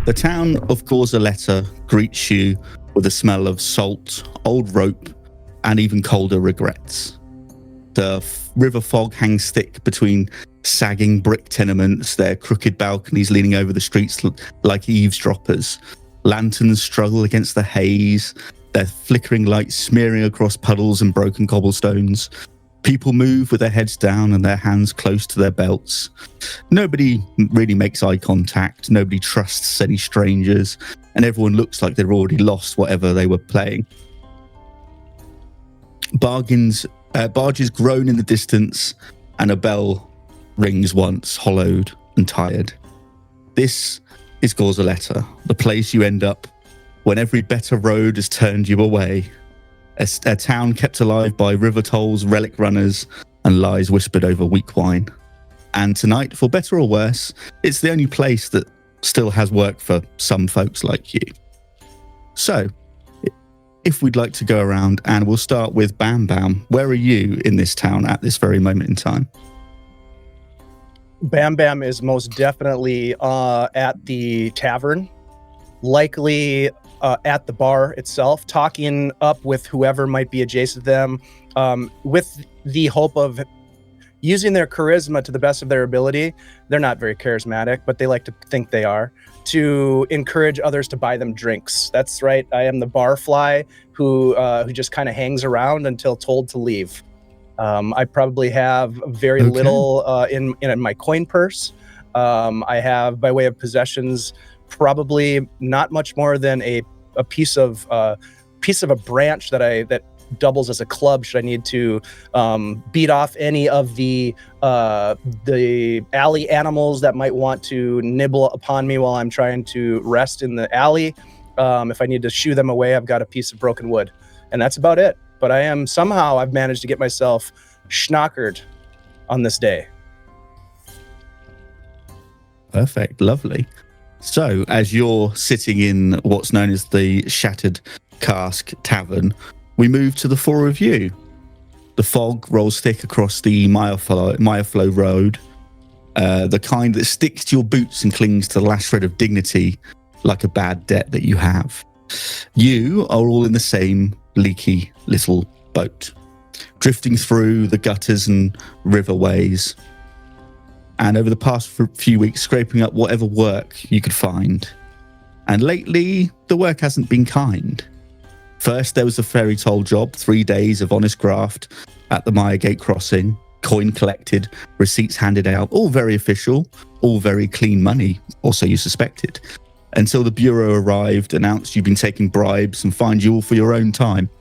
The town of Gorzaletta greets you with a smell of salt, old rope, and even colder regrets. The river fog hangs thick between sagging brick tenements, their crooked balconies leaning over the streets like eavesdroppers. Lanterns struggle against the haze, their flickering lights smearing across puddles and broken cobblestones. People move with their heads down and their hands close to their belts. Nobody really makes eye contact. Nobody trusts any strangers. And everyone looks like they've already lost whatever they were playing. Barges groan in the distance, and a bell rings once, hollowed and tired. This is Gorzaletta, the place you end up when every better road has turned you away. A town kept alive by river tolls, relic runners, and lies whispered over weak wine. And tonight, for better or worse, it's the only place that still has work for some folks like you. So, if we'd like to go around, and we'll start with Bam Bam. Where are you in this town at this very moment in time? Bam Bam is most definitely at the tavern, likely at the bar itself, talking up with whoever might be adjacent to them, with the hope of using their charisma to the best of their ability. They're not very charismatic, but they like to think they are, to encourage others to buy them drinks. That's right. I am the barfly who just kind of hangs around until told to leave. I probably have very little in my coin purse. I have, by way of possessions, probably not much more than a piece of a branch that doubles as a club should I need to beat off any of the alley animals that might want to nibble upon me while I'm trying to rest in the alley. If I need to shoo them away, I've got a piece of broken wood, and that's about it. But I've managed to get myself schnockered on this day. Perfect, lovely. So, as you're sitting in what's known as the Shattered Cask Tavern, we move to the four of you. The fog rolls thick across the Fireflow Road, the kind that sticks to your boots and clings to the last shred of dignity like a bad debt that you have. You are all in the same leaky little boat, drifting through the gutters and riverways, and over the past few weeks scraping up whatever work you could find. And lately, the work hasn't been kind. First, there was a fairy toll job, 3 days of honest graft at the Miregate crossing, coin collected, receipts handed out, all very official, all very clean money, or so you suspected, until the Bureau arrived, announced you'd been taking bribes, and fined you all for your own time.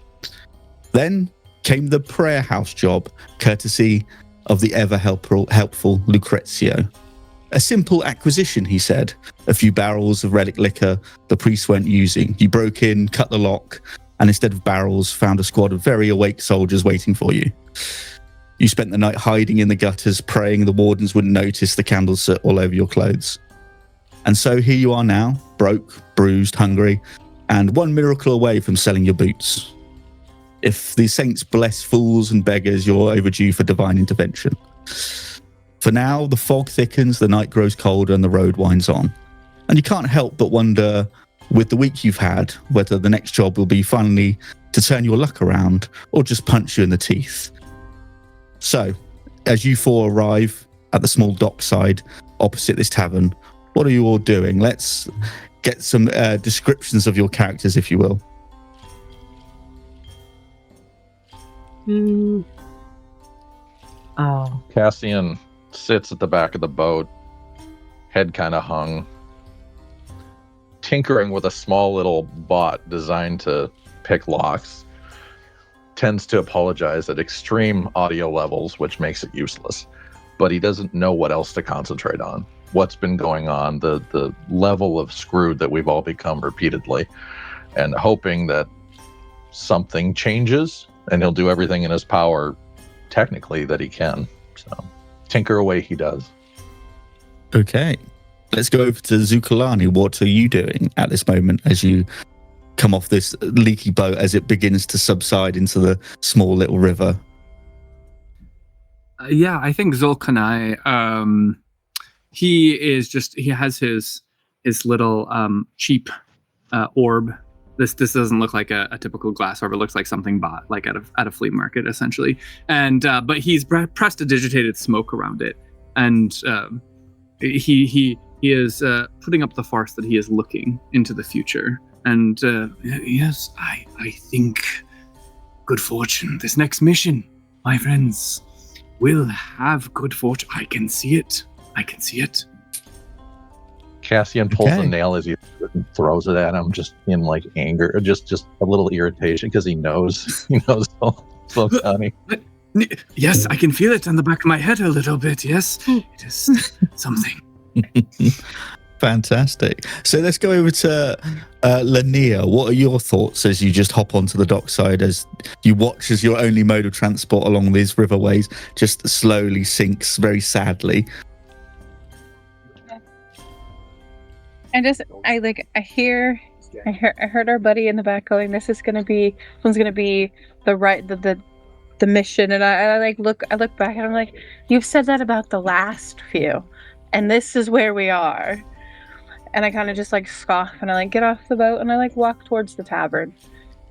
Then came the prayer house job, courtesy of the ever-helpful Lucrezio. A simple acquisition, he said. A few barrels of relic liquor the priests weren't using. You broke in, cut the lock, and instead of barrels, found a squad of very awake soldiers waiting for you. You spent the night hiding in the gutters, praying the wardens wouldn't notice the candles soot all over your clothes. And so here you are now, broke, bruised, hungry, and one miracle away from selling your boots. If the saints bless fools and beggars, you're overdue for divine intervention. For now, the fog thickens, the night grows colder, and the road winds on. And you can't help but wonder, with the week you've had, whether the next job will be finally to turn your luck around or just punch you in the teeth. So, as you four arrive at the small dockside opposite this tavern, what are you all doing? Let's get some descriptions of your characters, if you will. Cassian sits at the back of the boat, head kind of hung, tinkering with a small little bot designed to pick locks. Tends to apologize at extreme audio levels, which makes it useless. But he doesn't know what else to concentrate on. What's been going on, the level of screwed that we've all become repeatedly, and hoping that something changes, and he'll do everything in his power, technically, that he can. So, tinker away he does. Okay. Let's go over to Zukalani. What are you doing at this moment as you come off this leaky boat as it begins to subside into the small little river? I think Zulkanai, he has his his little cheap orb. This doesn't look like a typical glass orb. It looks like something bought like at a flea market, essentially. And but he's prestidigitated smoke around it, and he is putting up the farce that he is looking into the future. And yes, I think good fortune. This next mission, my friends, will have good fortune. I can see it. Cassian pulls a nail as he throws it at him, just in like anger, just a little irritation, because he knows so funny. Yes, I can feel it on the back of my head a little bit. Yes, it is something. Fantastic. So let's go over to LaNia. What are your thoughts as you just hop onto the dockside, as you watch as your only mode of transport along these riverways just slowly sinks very sadly? I heard our buddy in the back going, one's gonna be the mission, and I look back and I'm like, you've said that about the last few, and this is where we are. And I kind of just like scoff, and I like get off the boat, and I like walk towards the tavern.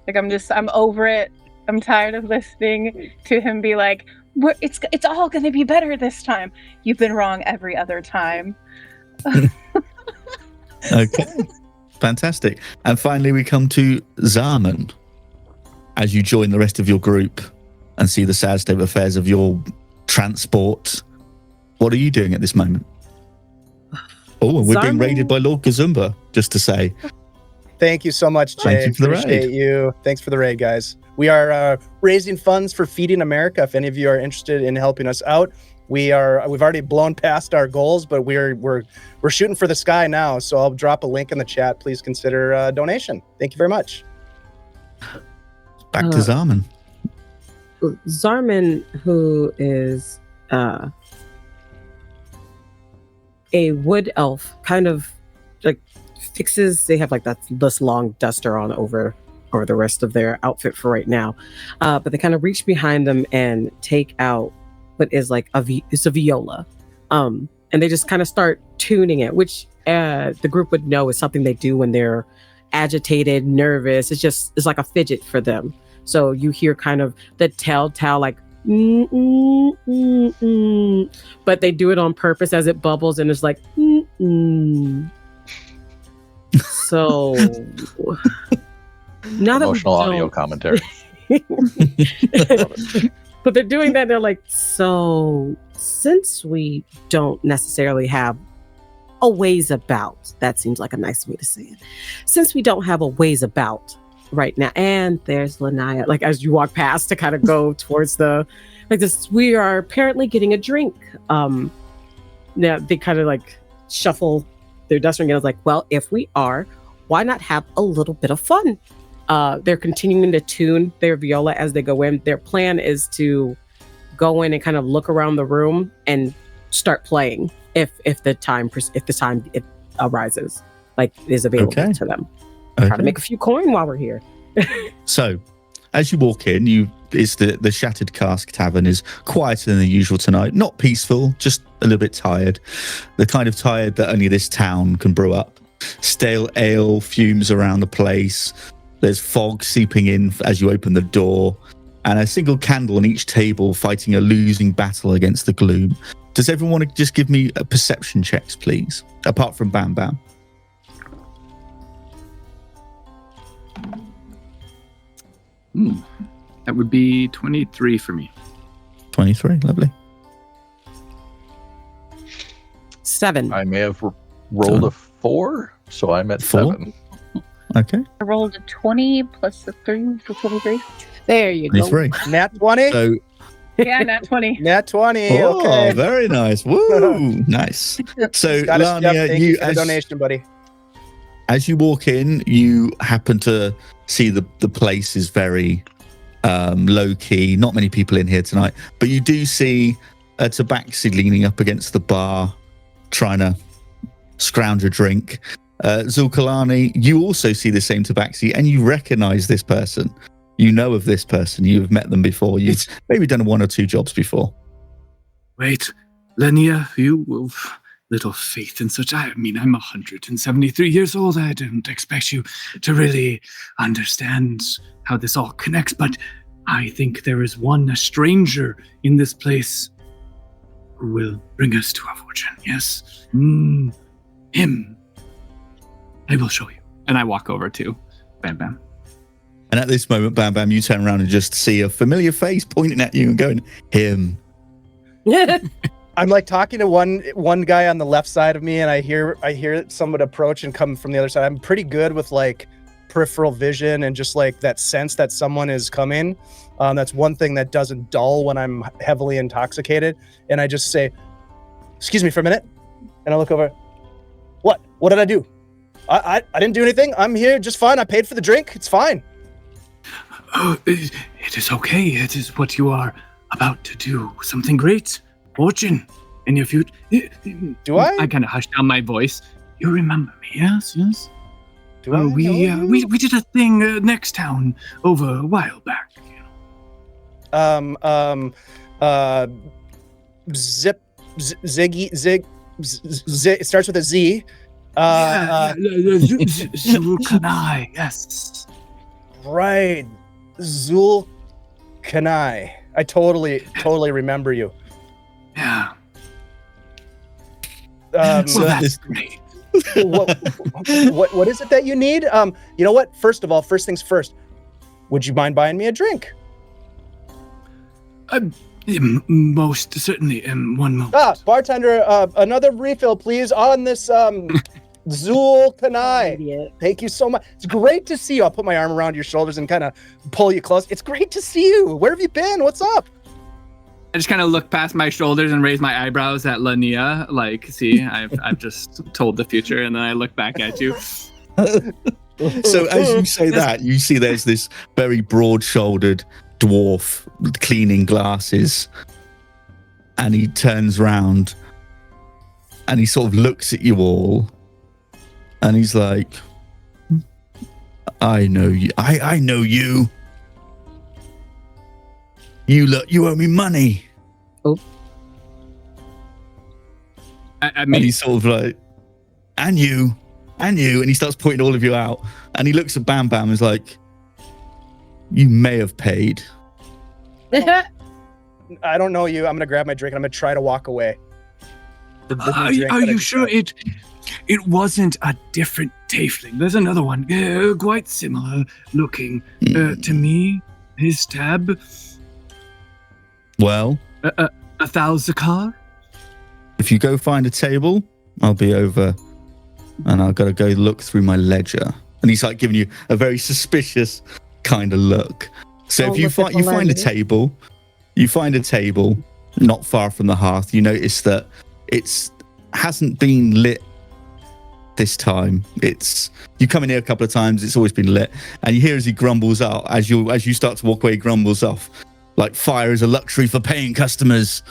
Like I'm over it. I'm tired of listening to him be like, it's all gonna be better this time. You've been wrong every other time. Okay, fantastic. And finally, we come to Zaman. As you join the rest of your group and see the sad state of affairs of your transport, what are you doing at this moment? Oh, and we're being raided by Lord Gazumba, just to say. Thank you so much, Jay. Thank you for the Appreciate raid. you. Thanks for the raid, guys. We are raising funds for Feeding America. If any of you are interested in helping us out, we've already blown past our goals, but we're shooting for the sky now. So I'll drop a link in the chat. Please consider a donation. Thank you very much. Back to Zarman. Zarman, who is a wood elf, kind of like fixes. They have like this long duster on over the rest of their outfit for right now, but they kind of reach behind them and take out what is like it's a viola, and they just kind of start tuning it, which the group would know is something they do when they're agitated, nervous. It's like a fidget for them. So you hear kind of the telltale like but they do it on purpose as it bubbles, and it's like so now that emotional audio commentary. But they're doing that, they're like, so since we don't necessarily have a ways about, that seems like a nice way to say it, since we don't have a ways about right now, and there's LaNia, like as you walk past to kind of go towards the like this, we are apparently getting a drink. Now they kind of like shuffle their duster and I was like, well, if we are, why not have a little bit of fun? They're continuing to tune their viola as they go in. Their plan is to go in and kind of look around the room and start playing if the time it arises, like is available to them. Try to make a few coin while we're here. So, as you walk in, it's the Shattered Cask Tavern is quieter than the usual tonight. Not peaceful, just a little bit tired. The kind of tired that only this town can brew up. Stale ale fumes around the place. There's fog seeping in as you open the door, and a single candle on each table fighting a losing battle against the gloom. Does everyone want to just give me a perception checks, please? Apart from Bam Bam. That would be 23 for me. 23, lovely. 7. I may have rolled a 4, so I'm at 7. Okay. I rolled a 20 plus the 3 for 23. There you go. 23. Nat 20? So, Yeah, nat 20. Nat 20. oh, Okay. very nice. Woo, nice. So, LaNia, thank you for the donation, buddy. As you walk in, you happen to see the place is very low key. Not many people in here tonight, but you do see a tabaxi leaning up against the bar, trying to scrounge a drink. Zul'Kalani, you also see the same tabaxi, and you recognize this person. You know of this person. You've met them before. You've maybe done 1 or 2 jobs before. Wait, LaNia, little faith in such. I mean, I'm 173 years old. I don't expect you to really understand how this all connects, but I think there is a stranger in this place who will bring us to our fortune. Yes. Him. I will show you. And I walk over to Bam Bam. And at this moment, Bam Bam, you turn around and just see a familiar face pointing at you and going, him. I'm like talking to one guy on the left side of me, and I hear someone approach and come from the other side. I'm pretty good with like peripheral vision and just like that sense that someone is coming. That's one thing that doesn't dull when I'm heavily intoxicated. And I just say, "Excuse me for a minute," and I look over. What? What did I do? I didn't do anything. I'm here just fine. I paid for the drink. It's fine. Oh, it is okay. It is what you are about to do. Something great. Fortune in your future. Do I? I kind of hushed down my voice. You remember me, yes? Do I know we did a thing next town over a while back. Ziggy. It starts with a Z. Zulkanai, yes. Right. Zulkanai. I totally remember you. Yeah. So that's great. What is it that you need? You know what? First things first. Would you mind buying me a drink? Most certainly. One moment. Bartender, another refill, please, on this Zulkanai. Thank you so much. It's great to see you. I'll put my arm around your shoulders and kind of pull you close. It's great to see you. Where have you been? What's up? I just kind of look past my shoulders and raise my eyebrows at LaNia. Like, see, I've just told the future, and then I look back at you. So as you say that, you see there's this very broad-shouldered dwarf cleaning glasses, and he turns round and he sort of looks at you all, and he's like, I know you. I know you. You owe me money. Oh. I mean, and he's sort of like, and you, and he starts pointing all of you out, and he looks at Bam Bam and is like, you may have paid. I don't know you. I'm gonna grab my drink and I'm gonna try to walk away. Are you sure it wasn't a different tiefling? There's another one, quite similar looking to me. His tab. Well, 1,000 if you go find a table, I'll be over, and I've got to go look through my ledger. And he's like giving you a very suspicious kind of look. So if you find a table, not far from the hearth. You notice that it hasn't been lit this time. You come in here a couple of times, it's always been lit, and you hear as he grumbles out, as you start to walk away, he grumbles off, like, fire is a luxury for paying customers.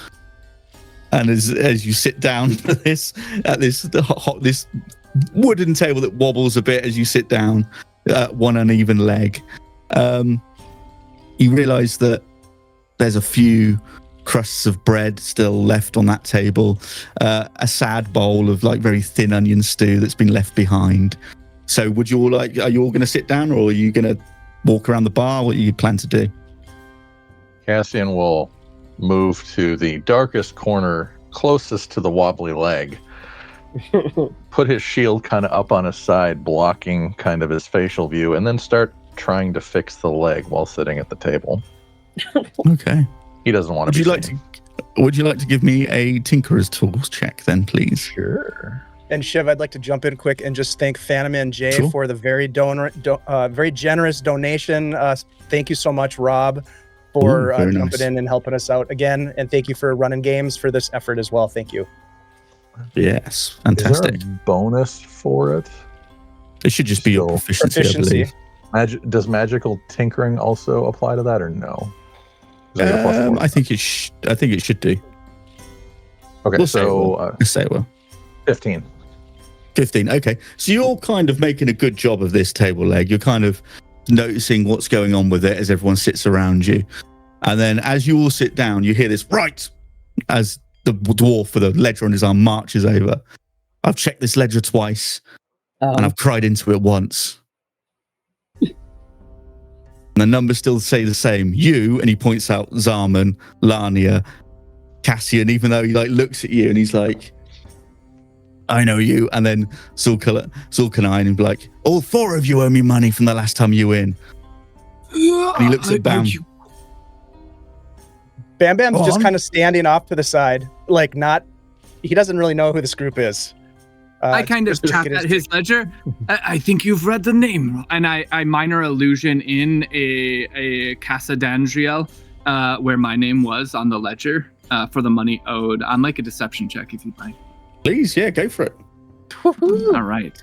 And as you sit down at this wooden table that wobbles a bit as you sit down, one uneven leg, you realise that there's a few crusts of bread still left on that table, a sad bowl of like very thin onion stew that's been left behind. So are you all going to sit down, or are you going to walk around the bar? What do you plan to do? Cassian will move to the darkest corner closest to the wobbly leg, put his shield kind of up on his side, blocking kind of his facial view, and then start trying to fix the leg while sitting at the table. Okay. He doesn't want to be seen. Would you like to give me a Tinkerer's Tools check then, please? Sure. And Shiv, I'd like to jump in quick and just thank Phantom and Jay Sure. for the very generous donation. Thank you so much, Rob, for Ooh, very jumping nice. in and helping us out again. And thank you for running games for this effort as well. Thank you. Yes, Is fantastic. there a bonus for it? It should just be your proficiency, I believe. Does magical tinkering also apply to that, or no? Is it a plus four? I think it should do. Okay, We'll say it so will. Let's say it will. 15. 15. Okay, so you're kind of making a good job of this table leg. You're kind of noticing what's going on with it as everyone sits around you, and then as you all sit down, you hear this right as the dwarf with a ledger on his arm marches over. I've checked this ledger twice, and I've cried into it once. And the numbers still say the same. You, and he points out Zarman, LaNia, Cassian, even though he like looks at you and he's like, I know you. And then Zulkanine and be like, all 4 of you owe me money from the last time you were in. And he looks at Bam. Bam Bam's Go just on. kind of standing off to the side, like he doesn't really know who this group is. I kind of just to tap get at his ledger. I think you've read the name wrong. And I minor illusion in a Casa d'Andriel, where my name was on the ledger for the money owed. On like a deception check, if you'd like. Please, yeah, go for it. All right.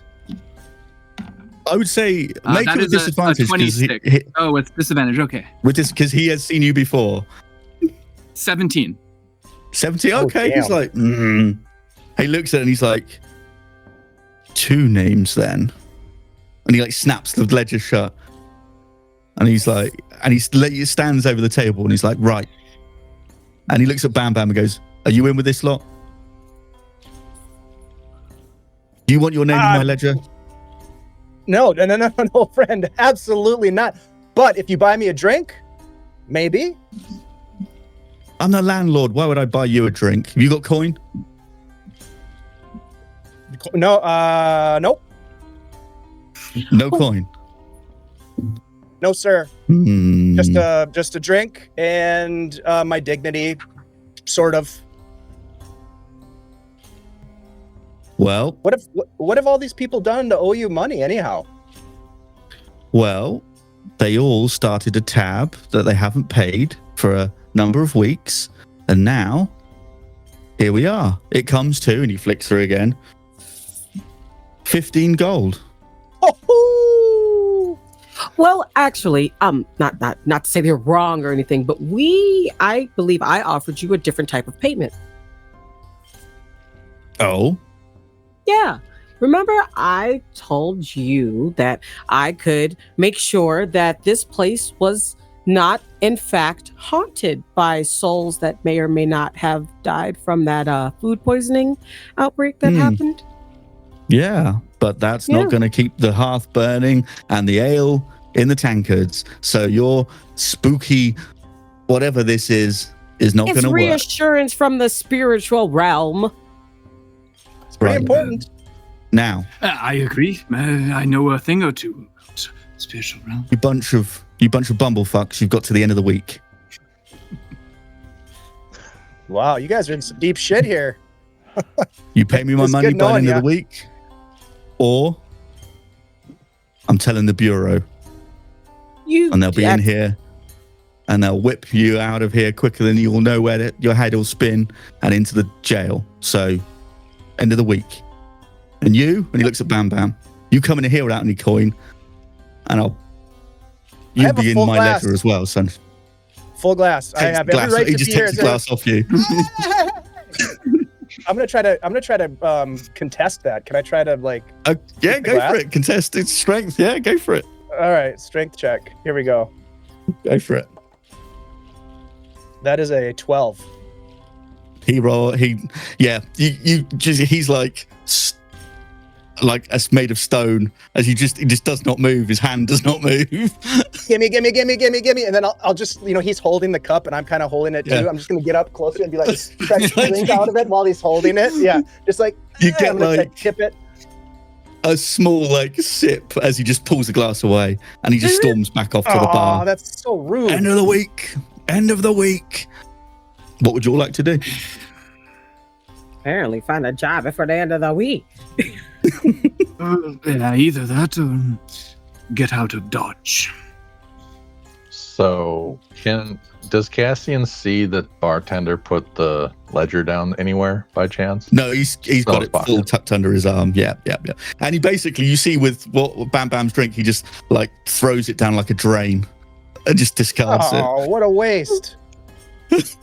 I would say make that it a is disadvantage 26. Oh, it's disadvantage. Okay. because he has seen you before. 17. 70. Oh, Okay, damn. he's like, He looks at it and he's like, 2 names then, and he like snaps the ledger shut, and he's like, and he stands over the table and he's like, right, and he looks at Bam Bam and goes, "Are you in with this lot? Do you want your name in my ledger?" No, friend, absolutely not. But if you buy me a drink, maybe. I'm the landlord. Why would I buy you a drink? Have you got coin? No, nope, No coin. no, sir. Hmm. Just a drink and my dignity, sort of. Well, What have all these people done to owe you money anyhow? Well, they all started a tab that they haven't paid for a number of weeks, and now here we are. It comes to, and he flicks through again, 15 gold. Oh, Well, actually, not to say they're wrong or anything, but I believe I offered you a different type of payment. Oh, Yeah. Remember, I told you that I could make sure that this place was not, in fact, haunted by souls that may or may not have died from that food poisoning outbreak that happened. yeah, but that's Yeah. not going to keep the hearth burning and the ale in the tankards. So your spooky, whatever this is not going It's to work. reassurance from the spiritual realm. it's pretty Right. important. Now, I agree. I know a thing or two about spiritual realm. you bunch of bumblefucks, you've got to the end of the week. Wow, you guys are in some deep shit here. You pay me my It's money good by the knowing end of ya. the week, or I'm telling the bureau, and they'll be in here, and they'll whip you out of here quicker than you'll know where your head will spin, and into the jail. So, end of the week. And you, when he looks at Bam Bam, you come in here without any coin, and you'll have a be in full my glass. ledger as well, son. Full glass. I Takes have the glass, every right he to just be here. takes the glass off you. I'm gonna try to contest that. Can I try to like? Yeah, the go glass? for it. Contested strength. Yeah, go for it. All right, strength check. Here we go. Go for it. That is a 12. He's like as made of stone, as he just does not move. His hand does not move. Gimme. And then I'll just, he's holding the cup and I'm kind of holding it too. Yeah. I'm just gonna get up closer and be like, try to drink out of it while he's holding it. Yeah, just like You get I'm gonna like tip it. a small sip as he just pulls the glass away, and he just storms back off to the Oh, bar. that's so rude. End of the week. What would you all like to do? Apparently, find a job before the end of the week. Yeah, either that or get out of Dodge. So, does Cassian see the bartender put the ledger down anywhere by chance? No, he's got it full tucked under his arm. Yeah. And he basically, you see with what Bam Bam's drink, he just throws it down like a drain and just discards it. Oh, what a waste.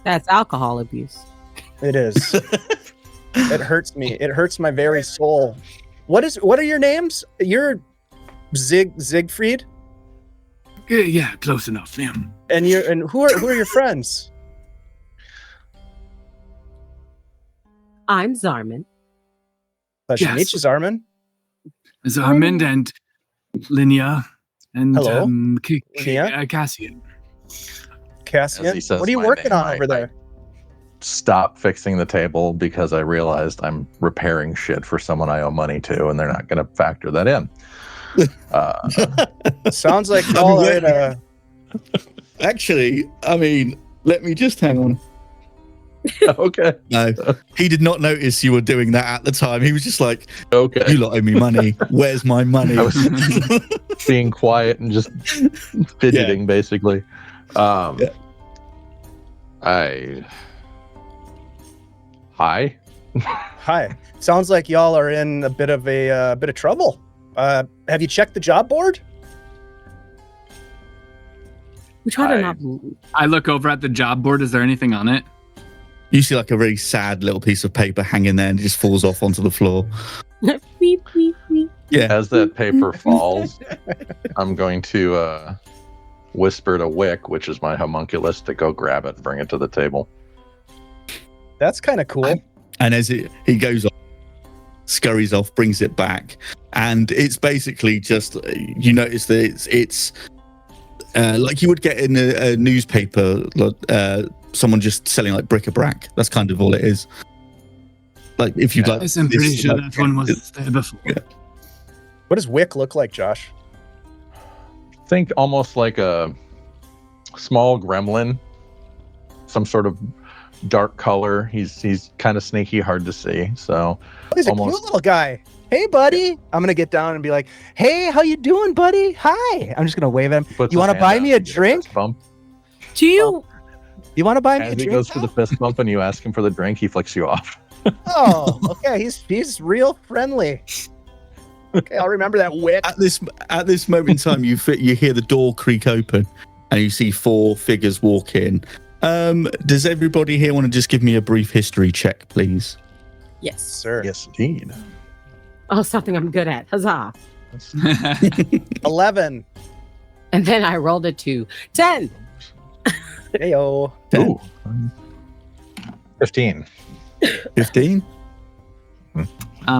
That's alcohol abuse. It is. It hurts me. It hurts my very soul. What are your names? You're Siegfried? Yeah, close enough. Yeah. And who are your friends? I'm Zarman. Pleasure to Yes. meet you, Zarman. Zarmand and LaNia and Hello, LaNia. Cassian. As he Cassian, says what are you my working name, on over there? Stop fixing the table because I realized I'm repairing shit for someone I owe money to, and they're not going to factor that in. Sounds like y'all are in a. Actually, I mean, let me just hang on. Okay. No, he did not notice you were doing that at the time. He was just like, Okay. "You lot owe me money. Where's my money?" I was being quiet and just fidgeting, basically. Yeah. Hi. Hi. Sounds like y'all are in a bit of trouble. Have you checked the job board? We try to I- not. I look over at the job board. Is there anything on it? You see like a really sad little piece of paper hanging there and it just falls off onto the floor. Weep, weep, weep. Yeah. As that paper falls, I'm going to whisper to Wick, which is my homunculus, to go grab it and bring it to the table. That's kind of cool. And as he goes off, scurries off, brings it back, and it's basically just you notice that it's like you would get in a newspaper, someone just selling like bric-a-brac. That's kind of all it is. Like if you'd like, Yes, I'm pretty this, sure like, that one was there before. Yeah. What does Wick look like, Josh? Think almost like a small gremlin, some sort of dark color. He's kind of sneaky, hard to see. So Oh, he's a Almost. cute little guy. Hey, buddy. I'm gonna get down and be like, "Hey, how you doing, buddy? Hi." I'm just gonna wave at him. puts You his want to hand buy out me a to get drink? fist bump. Do you? You want to buy me a As he drink? goes for the fist bump and you ask him for the drink, he flicks you off. Oh, okay. He's real friendly. Okay, I'll remember that, Wick. at this moment in time, you hear the door creak open, and you see 4 figures walk in. Does everybody here want to just give me a brief history check, please? Yes. Sir. Yes, indeed. Oh, something I'm good at. Huzzah. 11. And then I rolled a 2. 10. Heyo. 10, Ooh. 15. 15,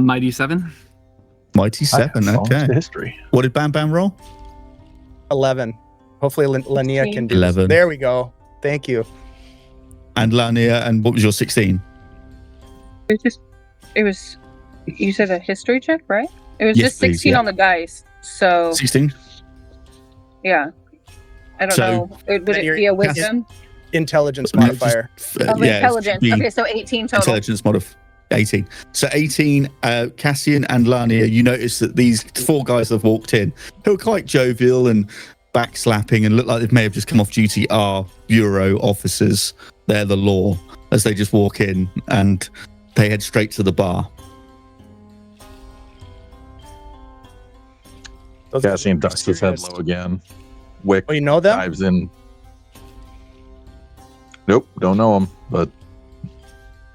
Mighty 7. Mighty 7. Okay. History. What did Bam Bam roll? 11. Hopefully, LaNia can do 11. this. There we go. Thank you. And LaNia, and what was your 16? It was, you said a history check, right? It was Yes, just please, 16 yeah. on the dice. So, 16? yeah. I don't So- know. Would it You're- be a wisdom? Intelligence No, modifier. just, Of yeah, intelligence. be Okay, so 18 total. intelligence modifier. 18. So 18, Cassian and LaNia, you notice that these 4 guys that have walked in, who are quite jovial and backslapping and look like they may have just come off duty, are bureau officers. They're the law, as they just walk in and they head straight to the bar. Those- Cassian ducks his head low again. Wick Oh, you know them? dives in. Nope, don't know him, but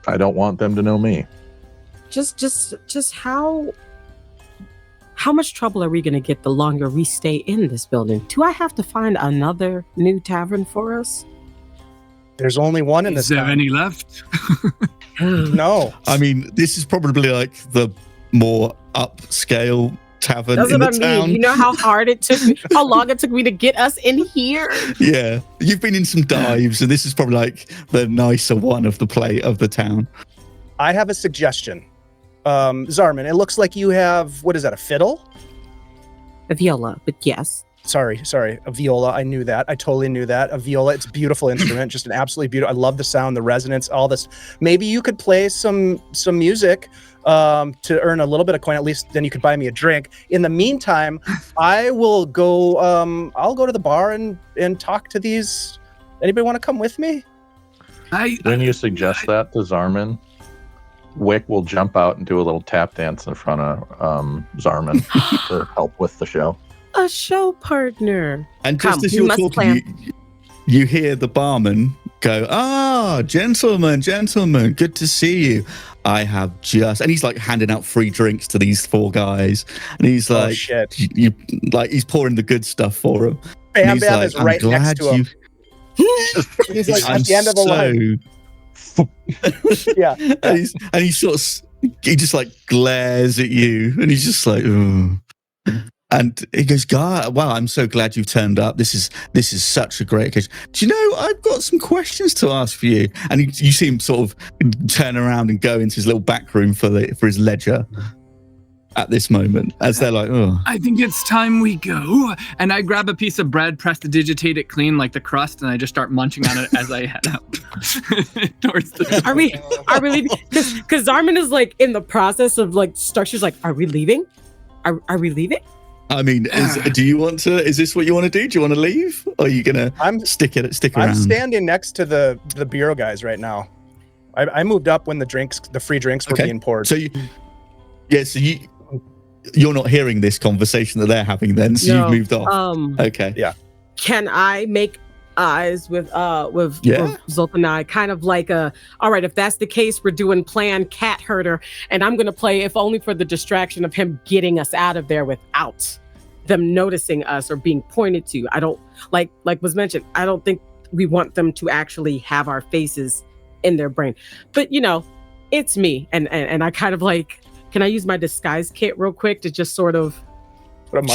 I don't want them to know me. Just how much trouble are we going to get the longer we stay in this building? Do I have to find another new tavern for us? There's only one in Is this there town. any left? No. I mean, this is probably like the more upscale tavern That's in what the I mean. town. You know how hard it took me, how long it took me to get us in here? Yeah, you've been in some dives, and this is probably like the nicer one of the town. I have a suggestion. Zarman, it looks like you have, what is that, a fiddle? A viola, but yes. Sorry, a viola. I knew that. I totally knew that. A viola, it's a beautiful instrument, just an absolutely beautiful. I love the sound, the resonance, all this. Maybe you could play some music to earn a little bit of coin. At least then you could buy me a drink. In the meantime, I will go. I'll go to the bar and talk to these. Anybody want to come with me? When you suggest that to Zarman, Wick will jump out and do a little tap dance in front of Zarman to help with the show. A show partner. And just Come, as we you're must talking, plan. you hear the barman go, gentlemen, good to see you. I have just, and he's like handing out free drinks to these 4 guys, and he's Oh like, shit! you like he's pouring the good stuff for them. Bam And he's Bam like, is right next to him. He's like I'm at the end of the so line. Yeah. and he sort of, he just like glares at you, and he's just like, "Ugh." And he goes, "God, wow, I'm so glad you've turned up. This is such a great occasion. Do you know, I've got some questions to ask for you." And you see him sort of turn around and go into his little back room for his ledger at this moment, as they're like, "Oh, I think it's time we go." And I grab a piece of bread, prestidigitate it clean like the crust, and I just start munching on it as I head out towards the. Are we leaving? Because Zarman is like in the process of like structures. Like, are we leaving? Are we leaving? I mean, do you want to? Is this what you want to do? Do you want to leave? Or are you gonna stick around? I'm standing next to the bureau guys right now. I moved up when the free drinks were being poured. So you're not hearing this conversation that they're having then, so you've moved off. Okay. Yeah. Can I make eyes with Zoltan and I, kind of like all right, if that's the case, we're doing plan cat herder, and I'm gonna play if only for the distraction of him getting us out of there without them noticing us or being pointed to. I don't like was mentioned, I don't think we want them to actually have our faces in their brain. But it's me, and I kind of like, can I use my disguise kit real quick to just sort of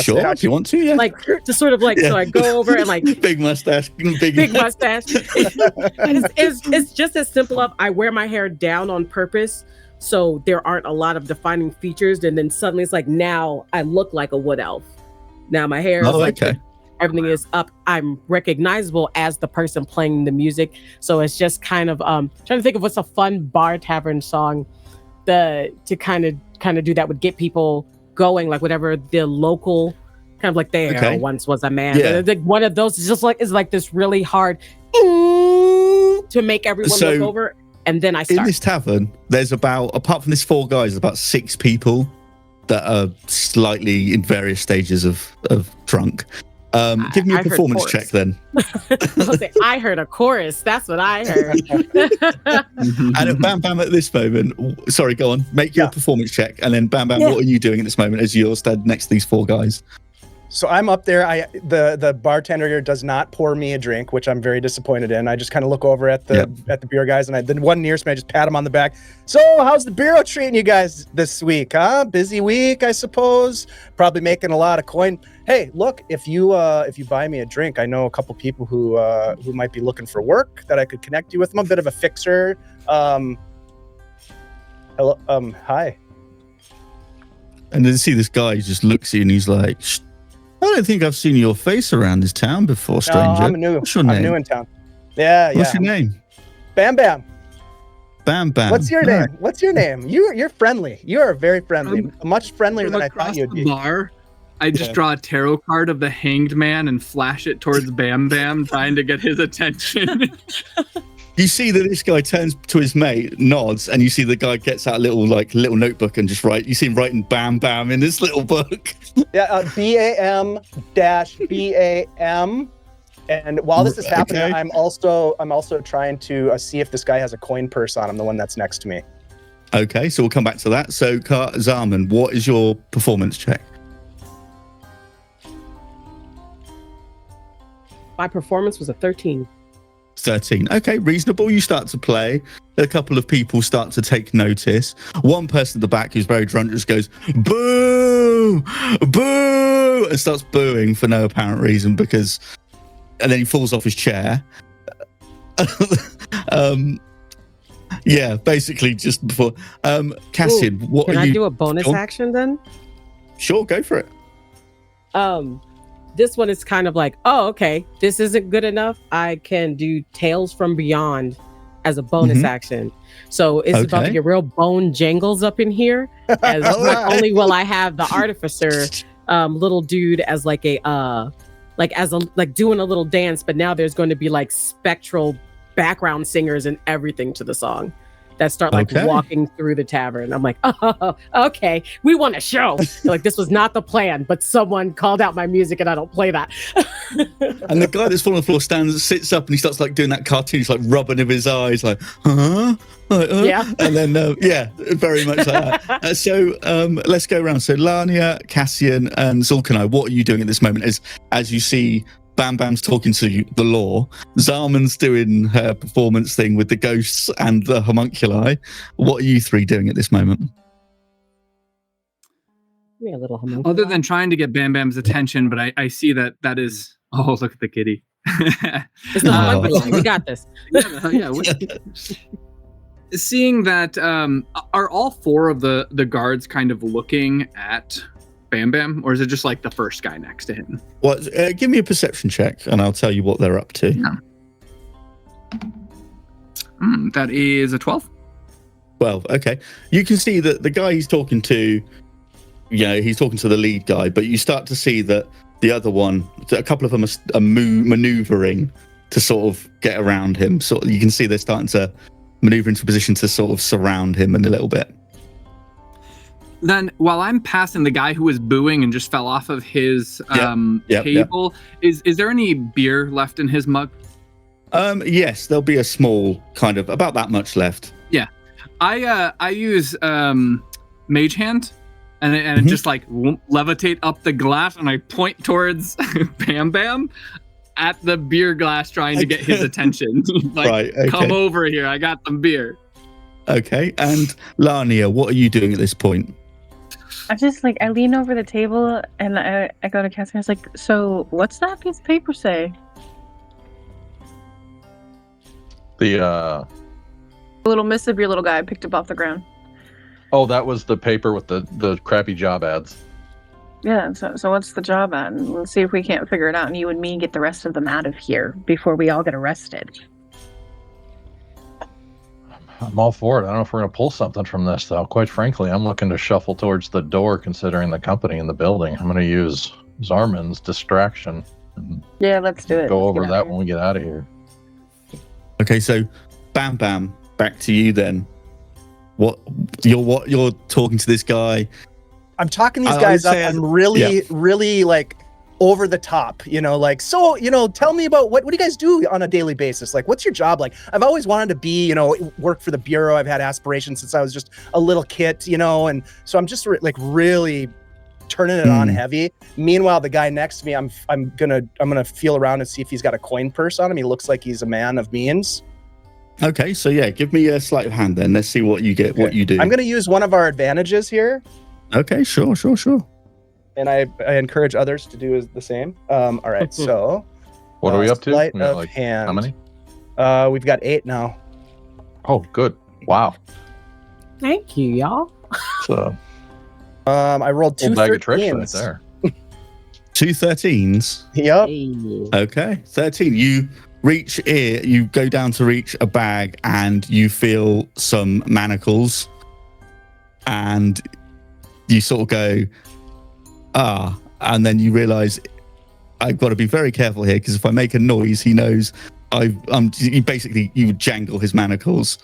sure, if you want to, yeah. Like to sort of like, so I go over and like big mustache. Big mustache. It's just as simple of, I wear my hair down on purpose so there aren't a lot of defining features, and then suddenly it's like, now I look like a wood elf. Now my hair is everything is up. I'm recognizable as the person playing the music. So it's just kind of trying to think of what's a fun bar tavern song to kind of do that would get people going, like whatever the local kind of like once was a man. Yeah. One of those is like this really hard to make everyone look over, and then I start. In this tavern, there's apart from these 4 guys, about 6 people that are slightly in various stages of drunk. Give me a performance check then. I heard a chorus. That's what I heard. And Bam Bam at this moment, sorry, go on. Make your performance check, and then Bam Bam, what are you doing at this moment as you're stood next to these 4 guys? So I'm up there. The bartender here does not pour me a drink, which I'm very disappointed in. I just kind of look over at the beer guys, and the one nearest me, I just pat him on the back. So how's the bureau treating you guys this week, huh? Busy week, I suppose. Probably making a lot of coin. Hey, look, if you buy me a drink, I know a couple people who might be looking for work that I could connect you with. I'm a bit of a fixer. Hello, hi. And then see this guy, he just looks at you and he's like, I don't think I've seen your face around this town before, stranger. I'm new. What's your name? I'm new in town. Yeah. What's your name? Bam Bam. Bam Bam. What's your name? What's your name? You're friendly. You are very friendly. Much friendlier than I thought you'd be. Bar, I just draw a tarot card of the Hanged Man and flash it towards Bam Bam, trying to get his attention. You see that this guy turns to his mate, nods, and you see the guy gets out a little notebook and just write. You see him writing "Bam Bam" in this little book. Yeah, BAM-BAM. And while this is happening, I'm also trying to see if this guy has a coin purse on him, the one that's next to me. Okay, so we'll come back to that. So, Zarman, what is your performance check? My performance was a 13. 13. Okay, reasonable. You start to play. A couple of people start to take notice. One person at the back who's very drunk just goes, boo, boo, and starts booing for no apparent reason and then he falls off his chair. Basically just before. Cassian, what can are you... Can I do a bonus action then? Sure, go for it. This one is kind of like, oh, okay, this isn't good enough. I can do Tales from Beyond as a bonus action. So it's about to get real bone jangles up in here. As not only will I have the artificer little dude as like doing a little dance, but now there's going to be like spectral background singers and everything to the song that start walking through the tavern. I'm like, oh, okay, we want a show. Like, this was not the plan, but someone called out my music and I don't play that. And the guy that's fallen on the floor sits up and he starts like doing that cartoon. He's like rubbing of his eyes, like, huh? Yeah. And then, very much like that. So let's go around. So LaNia, Cassian, and Zulkanai, what are you doing at this moment as you see Bam Bam's talking to the law. Zarman's doing her performance thing with the ghosts and the homunculi. What are you three doing at this moment? Yeah, a little homunculi. Other than trying to get Bam Bam's attention, but I see that is. Oh, look at the kitty. It's the Oh. homunculi. We got this. Yeah. Seeing that, are all four of the guards kind of looking at Bam Bam, or is it just like the first guy next to him? Well, give me a perception check, and I'll tell you what they're up to. That is a 12. 12. Okay, you can see that the guy he's talking to, he's talking to the lead guy, but you start to see that the other one, a couple of them are maneuvering to sort of get around him. So you can see they're starting to maneuver into a position to sort of surround him in a little bit. Then, while I'm passing the guy who was booing and just fell off of his table, is there any beer left in his mug? Yes, there'll be a small kind of about that much left. Yeah, I use Mage Hand, and just like levitate up the glass, and I point towards Bam Bam at the beer glass, trying to get his attention. Like, right, okay. Come over here, I got some beer. Okay, and LaNia, what are you doing at this point? I just I lean over the table and I go to Cassie. I was like, so what's that piece of paper say? The little missive your little guy picked up off the ground. Oh, that was the paper with the crappy job ads. Yeah, so what's the job at? And we'll see if we can't figure it out, and you and me get the rest of them out of here before we all get arrested. I'm all for it. I don't know if we're going to pull something from this, though. Quite frankly, I'm looking to shuffle towards the door, considering the company and the building. I'm going to use Zarman's distraction. And yeah, let's do it. Go Let's over get out that of here. when we get out of here. Okay, so Bam Bam, back to you then. What you're talking to this guy? I'm talking these I guys would up. say I'm really over the top, tell me about what do you guys do on a daily basis? Like, what's your job like? I've always wanted to be, work for the Bureau. I've had aspirations since I was just a little kid, and so I'm just really turning it on heavy. Meanwhile, the guy next to me, I'm gonna feel around and see if he's got a coin purse on him. He looks like he's a man of means. Okay, so yeah, give me a sleight of hand then. Let's see what you get, Okay. what you do. I'm gonna use one of our advantages here. Okay, sure. And I encourage others to do the same. All right, so What are we up to? sleight We got, of hand. How many? We've got 8 now. Oh, good. Wow. Thank you, y'all. So, I rolled 2 full bag of tricks right 13s. there. 2 13s. Yep. Hey. Okay, 13. You reach here, you go down to reach a bag and you feel some manacles and you sort of go, and then you realize I've got to be very careful here because if I make a noise, he knows you jangle his manacles.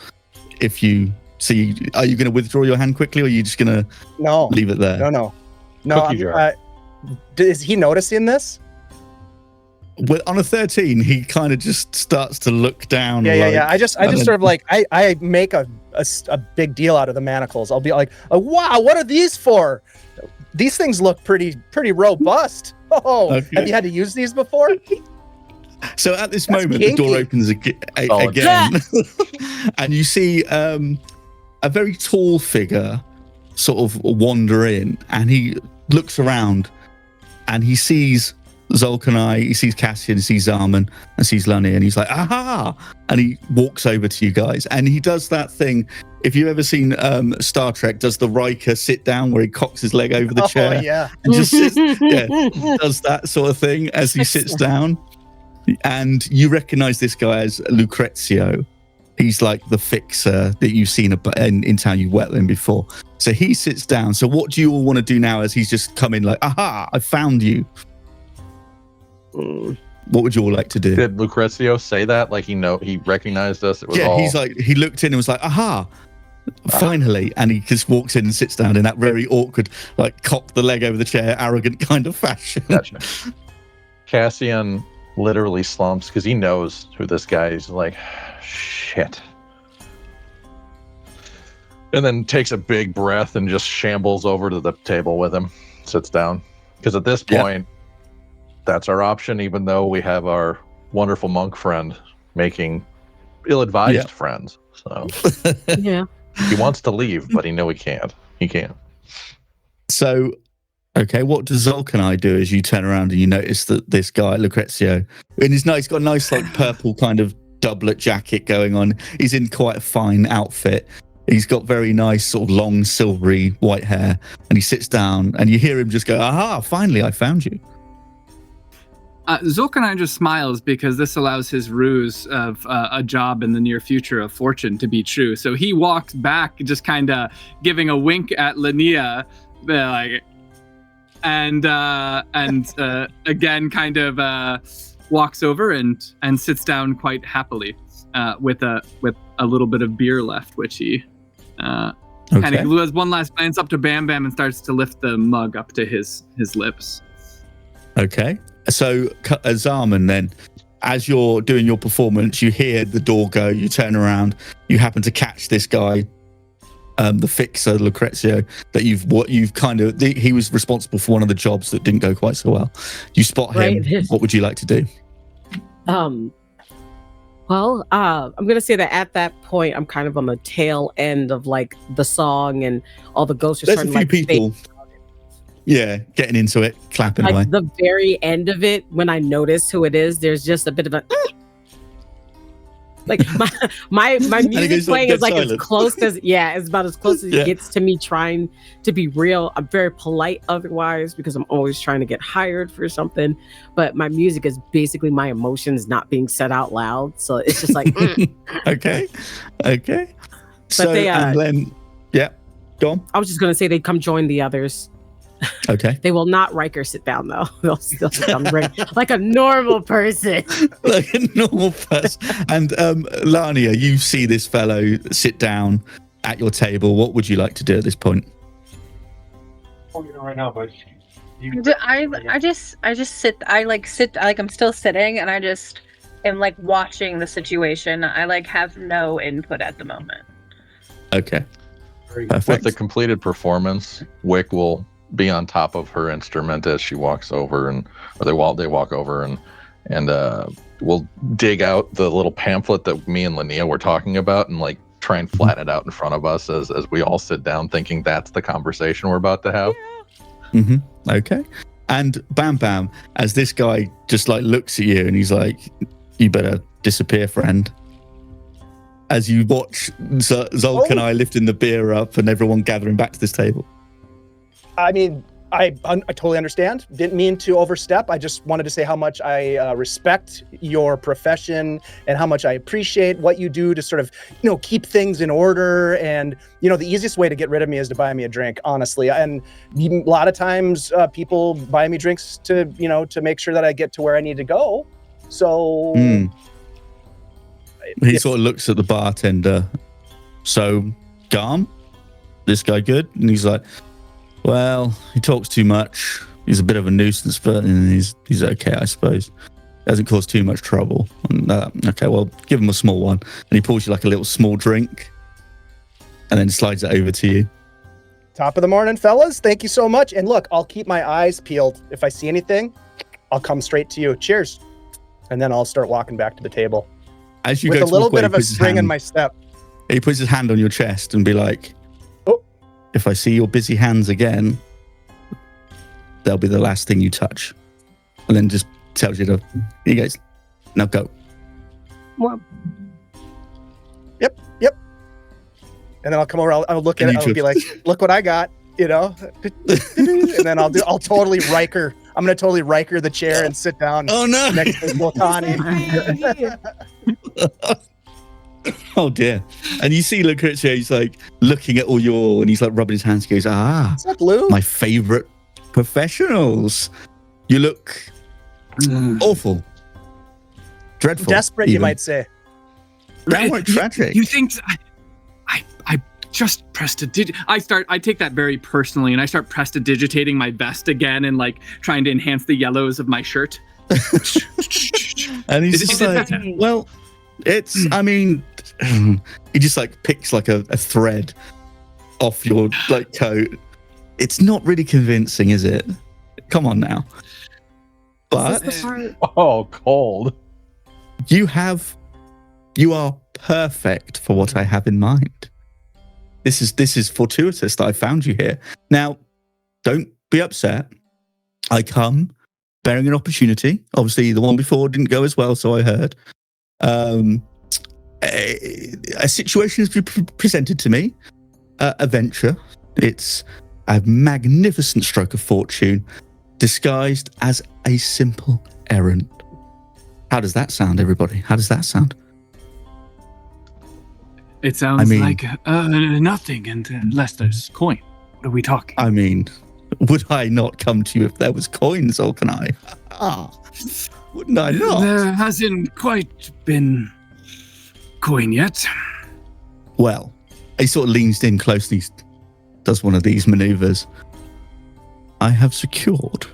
If you see, are you going to withdraw your hand quickly or are you just going to No. leave it there? No. Cookie jar. Is he noticing this? Well, on a 13, he kind of just starts to look down. Yeah. I just then- sort of I make a big deal out of the manacles. I'll be like, wow, what are these for? These things look pretty robust. Oh, Okay. Have you had to use these before? So at this That's moment, kinky. the door opens again, and you see a very tall figure sort of wander in, and he looks around, and he sees Zolkanai, he sees Cassian, he sees Zarman, and sees LaNia, and he's like, aha! And he walks over to you guys, and he does that thing. If you've ever seen Star Trek, does the Riker sit down where he cocks his leg over the chair? Oh, yeah. And just sits, does that sort of thing as he sits down. And you recognize this guy as Lucrezio. He's like the fixer that you've seen in town. You've met him before. So he sits down. So what do you all want to do now as he's just come in like, aha, I found you? What would you all like to do? Did Lucrezio say that? Like he recognized us? It was Yeah, all... he's like, he looked in and was like, aha, finally. And he just walks in and sits down in that very awkward, like cock the leg over the chair, arrogant kind of fashion. Gotcha. Cassian literally slumps because he knows who this guy is. Like, shit. And then takes a big breath and just shambles over to the table with him. Sits down. Because at this point, that's our option, even though we have our wonderful monk friend making ill-advised friends. So Yeah. he wants to leave, but he know he can't. He can't. So, okay, what does Zolk and I do as you turn around and you notice that this guy, Lucrezio, and he's got a nice like purple kind of doublet jacket going on. He's in quite a fine outfit. He's got very nice sort of long silvery white hair, and he sits down and you hear him just go, "Aha, finally I found you." Zulkarnain just smiles because this allows his ruse of a job in the near future of fortune to be true. So he walks back, just kind of giving a wink at LaNia, like, and again, kind of walks over and sits down quite happily, with a little bit of beer left, which he kind of does one last glance up to Bam Bam and starts to lift the mug up to his lips. Okay. So, Zarman, then, as you're doing your performance, you hear the door go, you turn around, you happen to catch this guy, the fixer, Lucrezio, that he was responsible for one of the jobs that didn't go quite so well. You spot him. What would you like to do? I'm going to say that at that point, I'm kind of on the tail end of like the song and all the ghosts are There's starting a few people. Yeah, getting into it, clapping away. Like the very end of it, when I notice who it is, there's just a bit of a like my music playing is like silent. As close as it's about as close as it gets to me trying to be real. I'm very polite otherwise because I'm always trying to get hired for something, but my music is basically my emotions not being said out loud. So it's just like okay. But so and then go on. I was just gonna say they'd come join the others. Okay. They will not Riker sit down though. They'll still sit down like a normal person. Like a normal person. And LaNia, you see this fellow sit down at your table. What would you like to do at this point? Right now, but I just sit. I'm still sitting, and I just am like watching the situation. I like have no input at the moment. Okay. Perfect. With the completed performance, Wick will be on top of her instrument as she walks over, they walk over and we'll dig out the little pamphlet that me and LaNia were talking about and like try and flatten it out in front of us as we all sit down thinking that's the conversation we're about to have. Mm-hmm. Okay. And Bam Bam, as this guy just like looks at you and he's like, "You better disappear, friend." As you watch Zolk and I lifting the beer up and everyone gathering back to this table. I mean, I totally understand. Didn't mean to overstep. I just wanted to say how much I respect your profession and how much I appreciate what you do to sort of, keep things in order. And, the easiest way to get rid of me is to buy me a drink, honestly. And a lot of times people buy me drinks to make sure that I get to where I need to go. So he sort of looks at the bartender. "So, Garm, this guy good?" And he's like, "Well, he talks too much. He's a bit of a nuisance, but he's okay, I suppose. Hasn't caused too much trouble." And, okay, well, give him a small one. And he pours you like a little small drink and then slides it over to you. Top of the morning, fellas. Thank you so much. And look, I'll keep my eyes peeled. If I see anything, I'll come straight to you. Cheers. And then I'll start walking back to the table. As you with go a little bit of a spring in hand, my step. He puts his hand on your chest and be like, "If I see your busy hands again, they'll be the last thing you touch." And then just tells you he goes, "Now go." Well, Yep. And then I'll come over, I'll look at it, I'll be like, "Look what I got," And then I'll totally Riker. I'm going to totally Riker the chair and sit down next to Volcani. Oh dear. And you see Lucrezio, he's like looking at all and he's like rubbing his hands. He goes, "What's up, Lou? My favorite professionals. You look awful. Dreadful. Desperate, you might say. Downright tragic." You think I just I take that very personally and I start prestidigitating my vest again and like trying to enhance the yellows of my shirt. And he's just like, "Well, it's, he just like picks like a thread off your like coat. It's not really convincing, is it? Come on now. But Is this the part? Oh, cold. you are perfect for what I have in mind. This is fortuitous that I found you here. Now, don't be upset. I come bearing an opportunity. Obviously, the one before didn't go as well, so I heard. A situation has been presented to me. A venture. It's a magnificent stroke of fortune disguised as a simple errand. How does that sound, everybody? How does that sound? It sounds like nothing unless there's coin. What are we talking? I mean, would I not come to you if there was coins, or can I? Wouldn't I not? There hasn't quite been coin yet. Well, he sort of leans in closely, does one of these maneuvers. I have secured,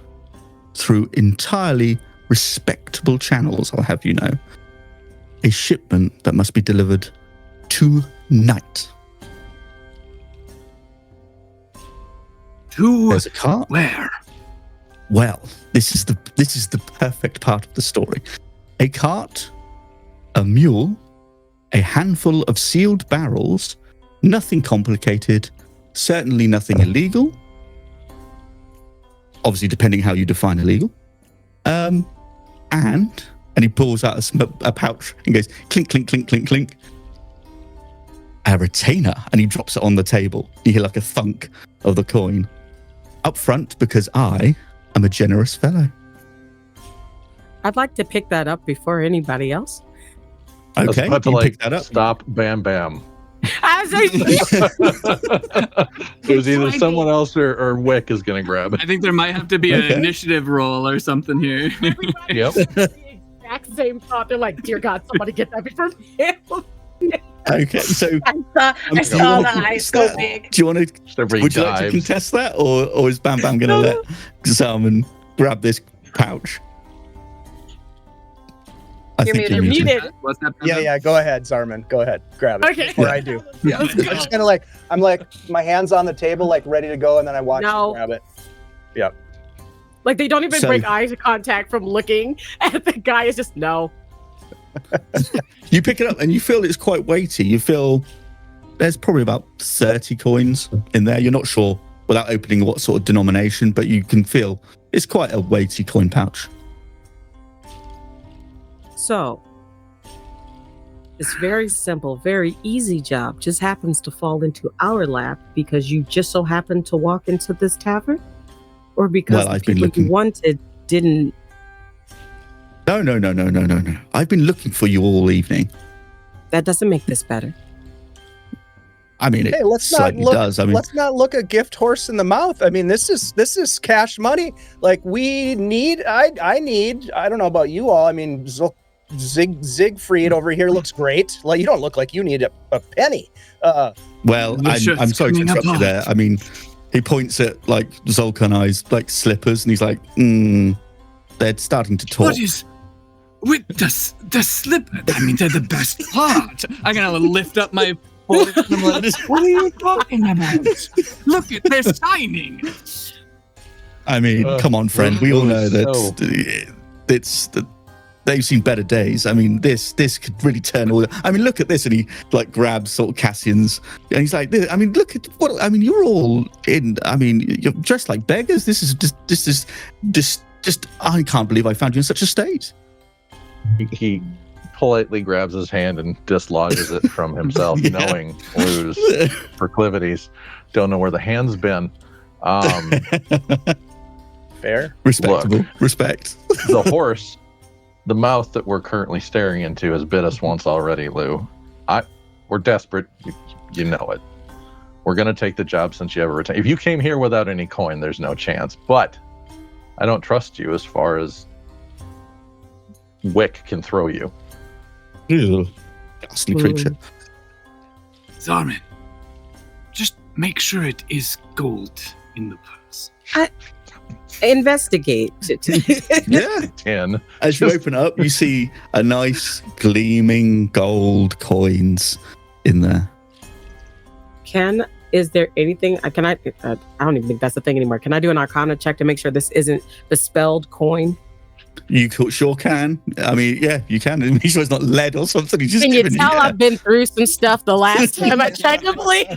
through entirely respectable channels, I'll have you know, a shipment that must be delivered tonight. There's a cart. Where? Well, this is the perfect part of the story. A cart, a mule, a handful of sealed barrels, nothing complicated, certainly nothing illegal. Obviously, depending how you define illegal. And he pulls out a pouch and goes clink, clink, clink, clink, clink. A retainer, and he drops it on the table. You hear like a thunk of the coin. Up front, because I am a generous fellow. I'd like to pick that up before anybody else. I was Okay, about to, you like, pick that up. Stop, bam, bam. I was like, It was either someone else or Wick is going to grab it. I think there might have to be an Okay. initiative roll or something here. Yep. the exact same thought. They're like, dear God, somebody get that before me. Okay, so I do you saw wanna the eyes contest go that? big. Do you want to? Just everybody Would you like to dives. contest that, or is Bam Bam going to let Salmon grab this pouch? I You're think muted. you're muted. Muted. What's that? Yeah. Go ahead, Zarman. Go ahead. Grab it. Okay. Before I do. Yeah. I'm Let's go. just kind of like, I'm like, my hands on the table, like ready to go, and then I watch No. you grab it. Like they don't even So- break eye contact from looking at the guy. Is just no. You pick it up and you feel it's quite weighty. You feel there's probably about 30 coins in there. You're not sure without opening what sort of denomination, but you can feel it's quite a weighty coin pouch. So it's very simple, very easy job. Just happens to fall into our lap because you just so happened to walk into this tavern, or because Well, the I've been people looking. you wanted didn't. No. I've been looking for you all evening. That doesn't make this better. I mean, it Hey, let's not slightly look. does. I mean, Let's not look a gift horse in the mouth. I mean, this is cash money. Like we need. I need. I don't know about you all. I mean, Siegfried over here looks great. Like you don't look like you need a penny. well, The shirt's I'm sorry to coming interrupt you apart. there. I mean, he points at like Zolkanai's like slippers, and he's like, they're starting to talk. What is with the slip? I mean, they're the best part. I'm gonna lift up my foot. And I'm like, what are you talking about? Look, they're shining. I mean, come on, friend. We all know that So- it's they've seen better days. I mean, this could really turn all. I mean, look at this, and he like grabs sort of Cassian's, and he's like, I mean, look at what. I mean, you're all in. I mean, you're dressed like beggars. This is just. I can't believe I found you in such a state. He politely grabs his hand and dislodges it from himself, Yeah. knowing Lou's proclivities. Don't know where the hand's been. Fair. Respectable. Respect. The horse, the mouth that we're currently staring into, has bit us once already, Lou. We're desperate. You know it. We're going to take the job since you ever returned. If you came here without any coin, there's no chance. But I don't trust you as far as Wick can throw you. Ew. Ghastly creature. Zarman, just make sure it is gold in the purse. Investigate. Yeah. 10. As you open up, you see a nice gleaming gold coins in there. Is there anything? I don't even think that's the thing anymore. Can I do an Arcana check to make sure this isn't the spelled coin? sure can. I mean, yeah, you can. Make sure it's not lead or something. He's just Can you giving tell yeah. I've been through some stuff the last time I tried to blink?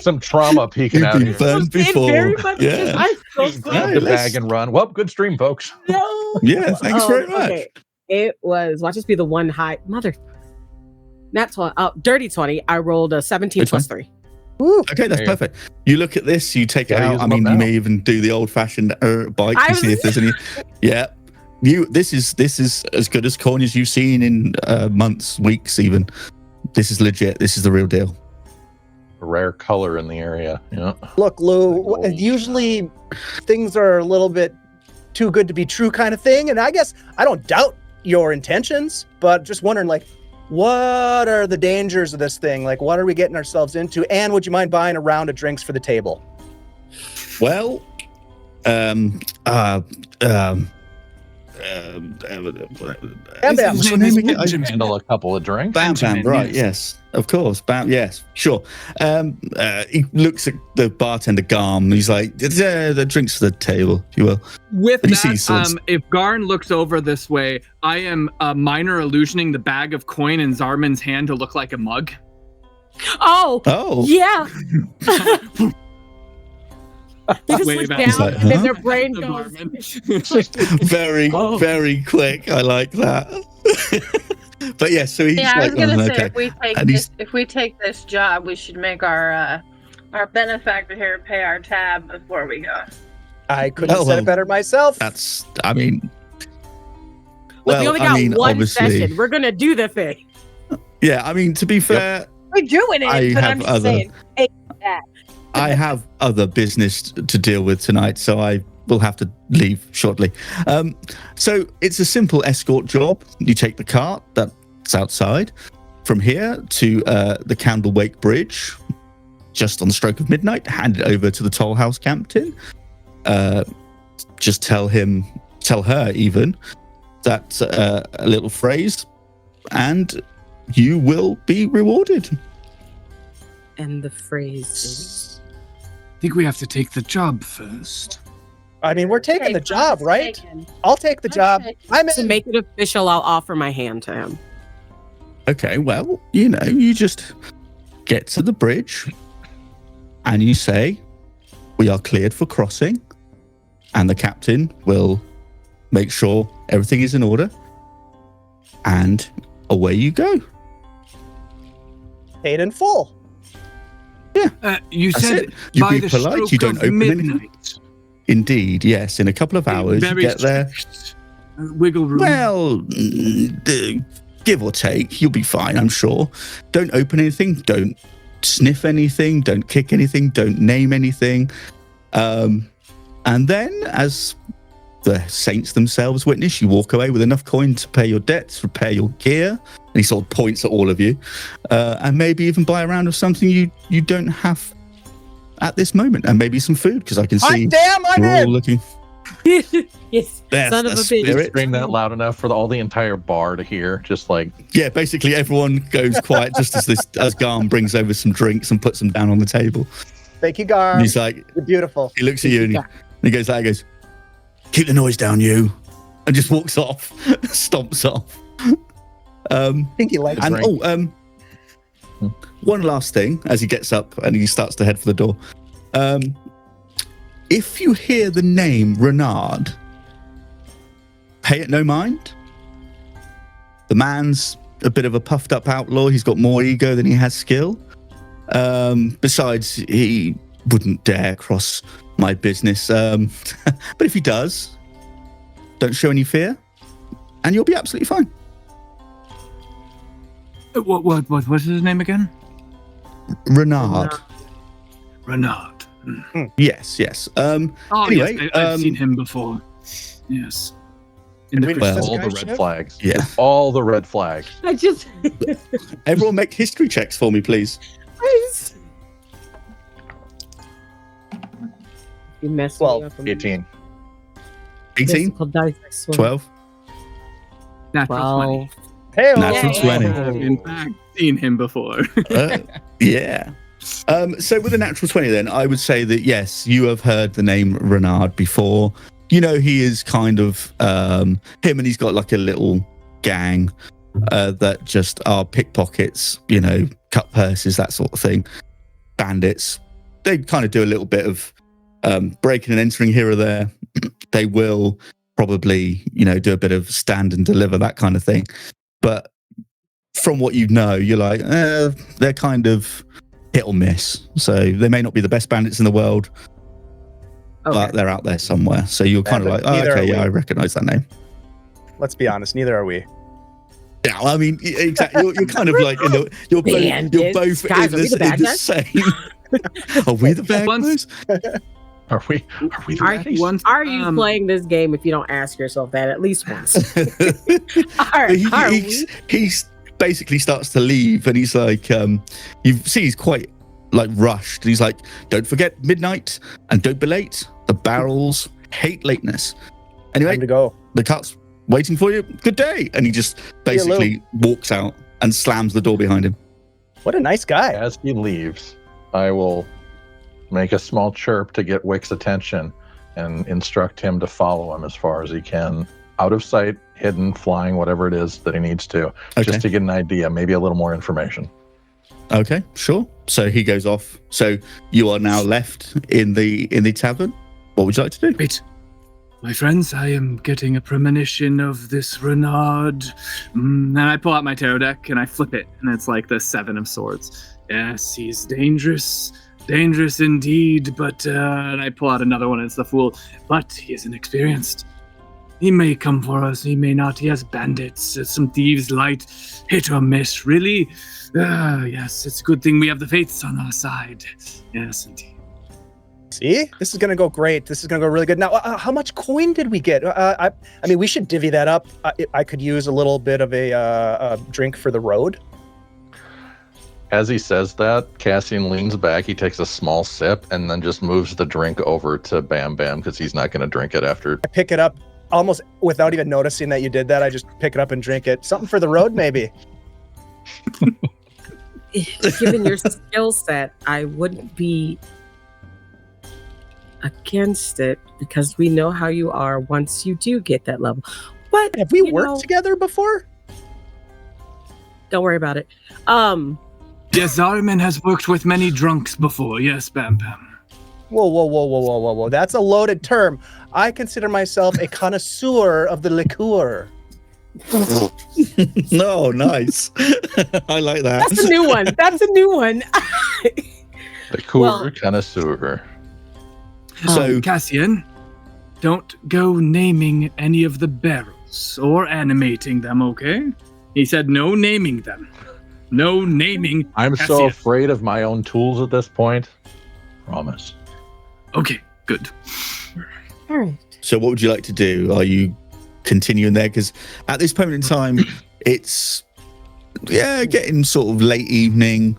Some trauma peeking You've out been here. burned before. Very much Yeah. I'm so Right, sorry. The let's- bag and run. Well, good stream, folks. No. Yeah, thanks very much. Okay. It was, watch this be the one high, dirty 20. I rolled a 17 Which plus 3. Okay, that's There you go. perfect. You look at this, you take it Gotta out. use I them up mean, now. you may even do the old-fashioned bike I to see was- if there's any. Yeah, This is as good as coin as you've seen in months, weeks, even. This is legit. This is the real deal. A rare color in the area. Yeah. Look, Lou, Gold. usually things are a little bit too good to be true kind of thing. And I guess I don't doubt your intentions, but just wondering, like, what are the dangers of this thing? Like, what are we getting ourselves into? And would you mind buying a round of drinks for the table? Well, Bam. what's your name again? Handle a couple of drinks. Bam Bam, Benjamin, right? Yes, of course. Bam, yes, sure. He looks at the bartender Garm. And he's like, "The drinks for the table, if you will." With And you see swords. that, if Garn looks over this way, I am minor illusioning the bag of coin in Zarman's hand to look like a mug. Oh, Oh, yeah. They just Way look back. down He's like, and then huh? their brain The goes. barman. very, Oh. very quick. I like that. But yeah, so he's Yeah, I was like, gonna "Oh, say okay." And if we take this job, we should make our benefactor here pay our tab before we go. I couldn't Oh, have said well, it better myself. That's, I mean, Look, we only got one obviously, session. We're gonna do the thing. yeah. I mean, to be fair, We're doing it, I but have I'm just other- saying. Hey, that. I have other business to deal with tonight, so I will have to leave shortly. So it's a simple escort job. You take the cart that's outside from here to the Candlewake Bridge, just on the stroke of midnight. Hand it over to the toll house captain. Just tell her even that a little phrase, and you will be rewarded. And the phrase is. I think we have to take the job first. I mean, we're taking Okay, the job, promise right? taken. I'll take the job. Okay. I'm To in. make it official, I'll offer my hand to him. Okay, well, you just get to the bridge and you say, "We are cleared for crossing," and the captain will make sure everything is in order, and away you go. Paid in full. You That's said it. You by be the polite, stroke you don't of open anything. midnight. Indeed, yes. In a couple of hours, you Very get there. strict. Wiggle room. Well, give or take, you'll be fine, I'm sure. Don't open anything. Don't sniff anything. Don't kick anything. Don't name anything. And then, as the saints themselves witness, you walk away with enough coin to pay your debts, repair your gear. And he sort of points at all of you, and maybe even buy a round of something you don't have at this moment, and maybe some food, because I can see Damn, I'm you're all in. looking. Yes, That's son of a the bitch. spirit. Scream that loud enough for all the entire bar to hear. Just like, Yeah, basically everyone goes quiet just as Garm brings over some drinks and puts them down on the table. Thank you, And Gar. he's like, You're beautiful. he looks at you and he goes like, "Keep the noise down, you," and just walks off, stomps off. I think he likes And it. one last thing as he gets up and he starts to head for the door. If you hear the name Renard, pay it no mind. The man's a bit of a puffed up outlaw. He's got more ego than he has skill. Besides, he wouldn't dare cross my business. But if he does, don't show any fear and you'll be absolutely fine. What's his name again? Renard. Renard. Yes. Oh, Anyway, yes, I've seen him before. Yes. In the we Well, discuss all guy the red shit? flags. Yeah. All the red flags. I just. Everyone make history checks for me, please. You messed 12. me up. 18. 18, Mystical dice, I swear. 12, natural 20. Hey, natural Yay. 20. I've in fact seen him before. Yeah. So with a natural 20 then, I would say that yes, you have heard the name Renard before. he is kind of him, and he's got like a little gang that just are pickpockets, cut purses, that sort of thing. Bandits. They kind of do a little bit of breaking and entering here or there. They will probably, do a bit of stand and deliver, that kind of thing. But from what you're like, they're kind of hit or miss. So they may not be the best bandits in the world, but they're out there somewhere. So you're kind of like, I recognize that name. Let's be honest, neither are we. Yeah, I mean, exactly. You're kind of like, you're both in the same. Are we the bad guys? Are we the baddies? Are you playing this game if you don't ask yourself that at least once? He basically starts to leave, and he's like, you see he's quite like rushed. He's like, don't forget midnight and don't be late. The barrels hate lateness. Anyway, Time to go. The cart's waiting for you. Good day. And he just basically walks out and slams the door behind him. What a nice guy. As he leaves, I will make a small chirp to get Wick's attention and instruct him to follow him as far as he can, out of sight, hidden, flying, whatever it is that he needs to, just to get an idea, maybe a little more information. Okay, sure. So he goes off. So you are now left in the tavern. What would you like to do? Wait, my friends, I am getting a premonition of this Renard. And I pull out my tarot deck and I flip it, and it's like the 7 of Swords. Yes, he's dangerous indeed, but and I pull out another one, and it's the Fool. But he is inexperienced. He may come for us, he may not. He has bandits, some thieves, light, hit or miss, really. Yes, it's a good thing we have the fates on our side. Yes, indeed. See? This is going to go great. This is going to go really good. Now, how much coin did we get? I mean, we should divvy that up. I could use a little bit of a drink for the road. As he says that, Cassian leans back, he takes a small sip, and then just moves the drink over to Bam Bam, because he's not going to drink it after. I pick it up almost without even noticing that you did that. I just pick it up and drink it. Something for the road, maybe. Given your skill set, I wouldn't be against it, because we know how you are once you do get that level. But have we worked together before? Don't worry about it. Yes, Zariman has worked with many drunks before. Yes, Bam Bam. Whoa. That's a loaded term. I consider myself a connoisseur of the liqueur. No, nice. I like that. That's a new one. Liqueur connoisseur. So, Cassian, don't go naming any of the barrels or animating them, okay? He said no naming them. No naming. I'm Cassian. so afraid of my own tools at this point. Promise. Okay, good. All right. So what would you like to do? Are you continuing there? Because at this point in time, it's getting sort of late evening.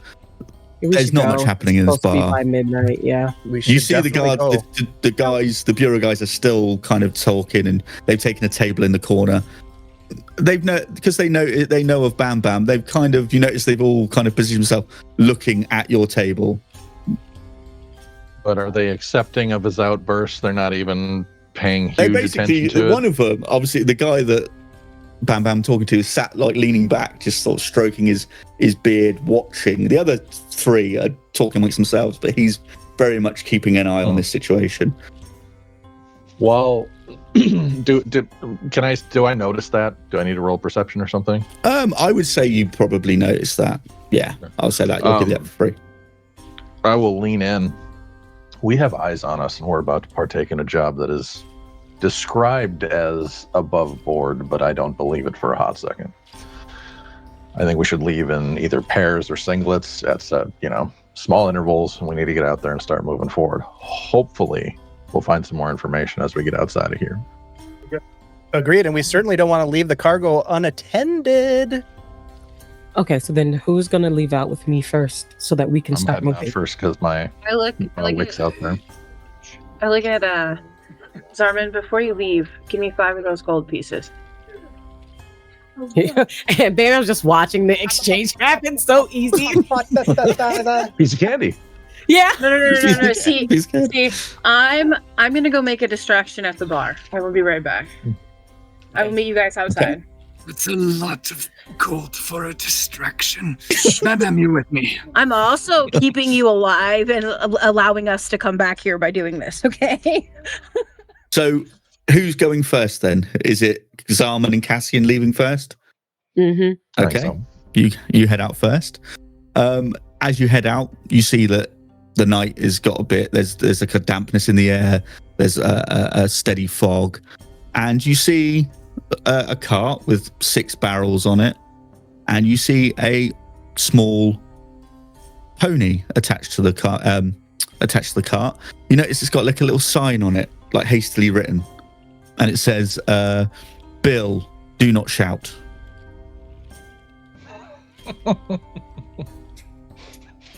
There's not much happening in this bar. By midnight, yeah. You see the guards, the bureau guys are still kind of talking, and they've taken a table in the corner. They know of Bam Bam. They've kind of, you notice they've all kind of positioned themselves looking at your table. But are they accepting of his outburst? They're not even paying huge attention to one of them, obviously the guy that Bam Bam talking to, sat like leaning back, just sort of stroking his beard, watching. The other 3 are talking amongst themselves, but he's very much keeping an eye on this situation. Well, do I notice that? Do I need to roll perception or something? I would say you probably noticed that. Yeah, I'll say that. You'll give that for free. I will lean in. We have eyes on us, and we're about to partake in a job that is described as above board, but I don't believe it for a hot second. I think we should leave in either pairs or singlets at small intervals, and we need to get out there and start moving forward. Hopefully, we'll find some more information as we get outside of here. Agreed, and we certainly don't want to leave the cargo unattended. Okay, so then who's gonna leave out with me first so that we can start moving? First, because my Wick's out there. I look at Zarman, before you leave, give me 5 of those gold pieces. And Bam's just watching the exchange happen so easy. Piece of candy. Yeah. No. See, He's good. I'm gonna go make a distraction at the bar. I will be right back. I will meet you guys outside. It's a lot of gold for a distraction. Madam, you with me? I'm also keeping you alive and allowing us to come back here by doing this. Okay. So, who's going first then? Is it Zarman and Cassian leaving first? Mm-hmm. I think Okay, so. you head out first. As you head out, you see that the night has got a bit. There's like a dampness in the air. There's a steady fog, and you see a cart with 6 barrels on it, and you see a small pony attached to the cart. You notice it's got like a little sign on it, like hastily written, and it says, "Bill, do not shout."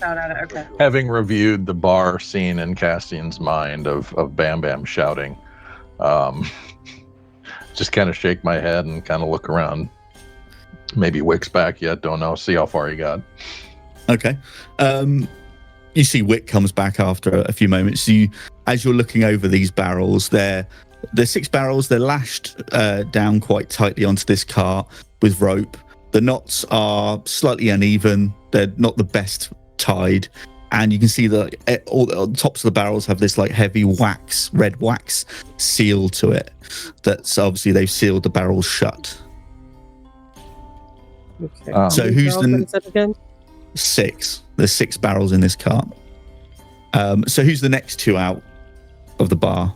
Okay. Having reviewed the bar scene in Castian's mind of Bam Bam shouting, just kind of shake my head and kind of look around. Maybe Wick's back yet, don't know. See how far he got. Okay. You see Wick comes back after a few moments. As you're looking over these barrels, they're 6 barrels. They're lashed down quite tightly onto this cart with rope. The knots are slightly uneven. They're not the best tied. And you can see that all the tops of the barrels have this like heavy red wax seal to it. That's obviously they've sealed the barrels shut. Okay. So who's the again? 6? There's 6 barrels in this cart. So who's the next 2 out of the bar?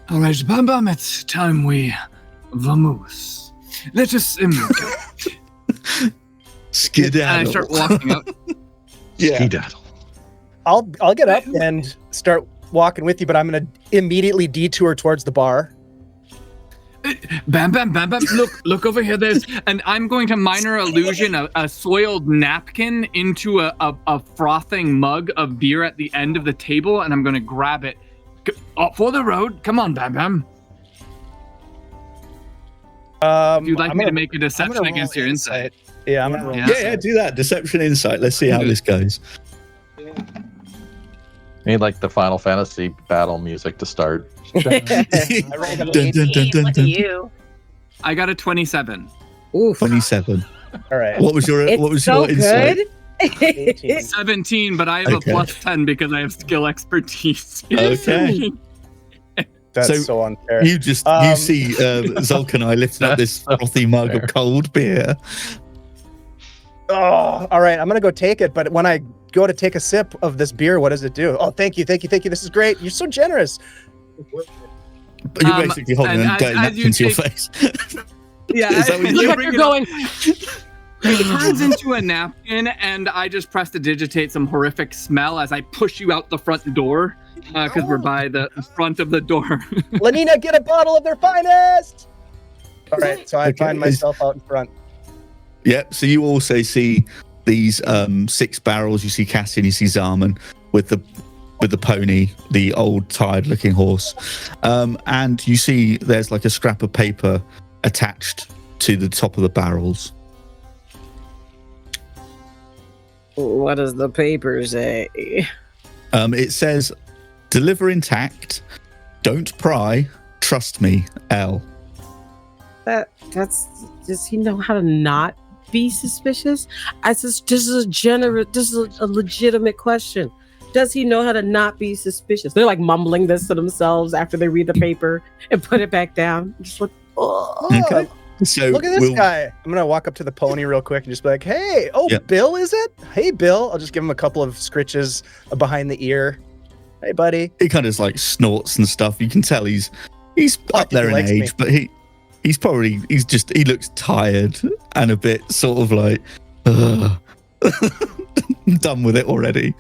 All right, Bam Bam, it's time we vamoose. Let us Skedaddle. and I start walking out. Yeah. Skedaddle. I'll get up and start walking with you, but I'm gonna immediately detour towards the bar. Bam Bam, look over here. And I'm going to minor illusion a soiled napkin into a frothing mug of beer at the end of the table, and I'm going to grab it. For the road. Come on, Bam Bam. If you'd like me to make a deception against your insight. Yeah, I'm gonna roll. Yeah, do that. Deception insight. Let's see how this goes. Need like the Final Fantasy battle music to start. I rolled an Dun, dun, dun, dun, Look at dun. you. I got a 27. Oof. 27. All right. What was your So insight? good. 18. 17, but I have Okay. a plus 10 because I have skill expertise. Okay. That's So so unfair. You see Zolk and I lifting up this frothy mug of cold beer. Oh, all right. I'm gonna go take it, but when I go to take a sip of this beer, what does it do? Oh, thank you. This is great. You're so generous. But you're basically holding and a dirty as you napkin to your take- face. Yeah, Is that what you you do? bring You're it up. going. It turns into a napkin, and I just prestidigitate some horrific smell as I push you out the front door, because we're by the front of the door. LaNia, get a bottle of their finest. All right, so I Okay, find myself out in front. Yep. So you also see these 6 barrels. You see Cassian, you see Zarman with the pony, the old tired-looking horse, and you see there's like a scrap of paper attached to the top of the barrels. What does the paper say? It says, "Deliver intact. Don't pry. Trust me, L." That's. Does he know how to not be suspicious? This is a legitimate question. Does he know how to not be suspicious? They're like mumbling this to themselves after they read the paper and put it back down. Just like, oh. Okay. So Look at this guy. I'm gonna walk up to the pony real quick and just be like, "Hey, Yep. Bill, is it? Hey, Bill." I'll just give him a couple of scritches behind the ear. Hey, buddy. he kind of like snorts and stuff. You can tell he's up there in likes age, me. but he looks tired and a bit sort of like, "Ugh." Done with it already.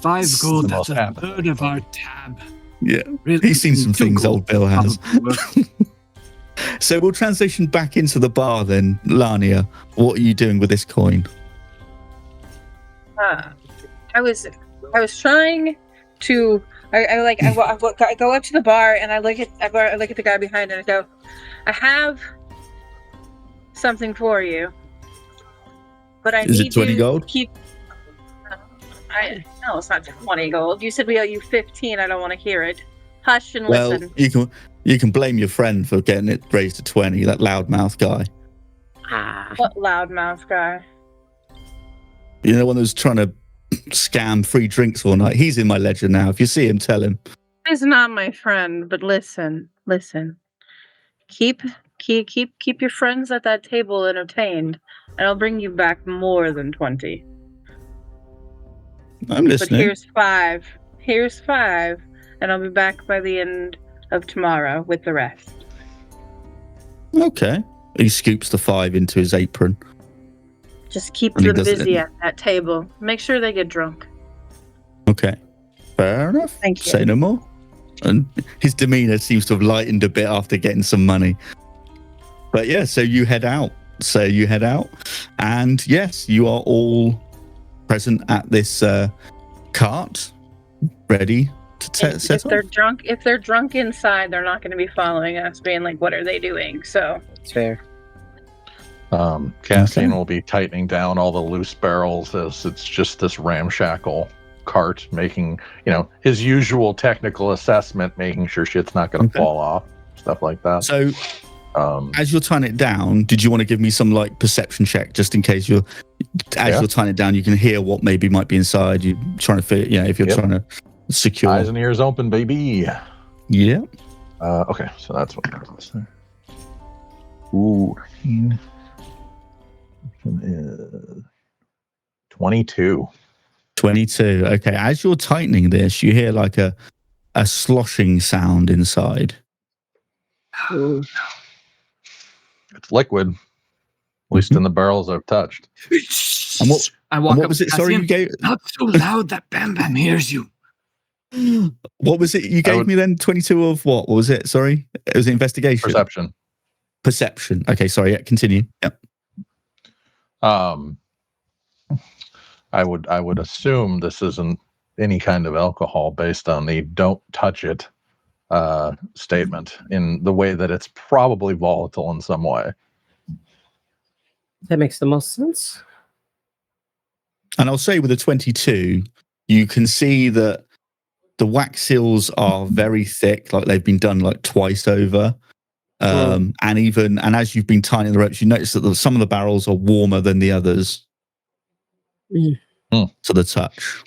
5 gold, The that's most a happened. third of our tab. Yeah. Really? He's seen some 2 things gold, old Bill has. probably. So we'll transition back into the bar then. LaNia, what are you doing with this coin? I was trying to. I go up to the bar and I look at the guy behind it and I go, "I have something for you, but I Is it need 20 you gold? to keep." No, it's not 20 gold. You said we owe you 15. I don't want to hear it. Hush and Well, listen. you can blame your friend for getting it raised to 20. That loudmouth guy. What loudmouth guy? You know, one who's trying to scam free drinks all night. He's in my ledger now. If you see him, tell him. He's not my friend, but listen. Keep your friends at that table entertained, and I'll bring you back more than 20. I'm listening. But here's 5. Here's 5, and I'll be back by the end of tomorrow with the rest. Okay. He scoops the 5 into his apron. Just keep And he them does it busy in- at that table. Make sure they get drunk. Okay. Fair enough. Thank you. Say no more. And his demeanor seems to have lightened a bit after getting some money. But yeah, so you head out. And yes, you are all present at this cart, ready to set If they're drunk inside, they're not going to be following us, being like, "What are they doing?" So It's fair. Cassian will be tightening down all the loose barrels as it's just this ramshackle cart, making his usual technical assessment, making sure shit's not going to fall off, stuff like that. So as you're tying it down, did you want to give me some like perception check just in case you're tying it down, you can hear what maybe might be inside. You're trying to fit, if you're trying to secure. Eyes and ears open, baby. Yeah. Okay, so that's what that was. Ooh, 22. 22. Okay. As you're tightening this, you hear like a sloshing sound inside. Ooh. It's liquid, at least in the barrels I've touched. And walk what up was to it? Sorry, you Cassian. gave. Not so loud that Bam Bam hears you. What was it you gave me then? 22 of what? What was it? Sorry, it was investigation. Perception. Okay, sorry. Yeah, continue. Yep. I would assume this isn't any kind of alcohol based on the "don't touch it" statement, in the way that it's probably volatile in some way. That makes the most sense. And I'll say with a 22, you can see that the wax seals are very thick, like they've been done like twice over. And as you've been tightening the ropes, you notice that some of the barrels are warmer than the others. To the touch.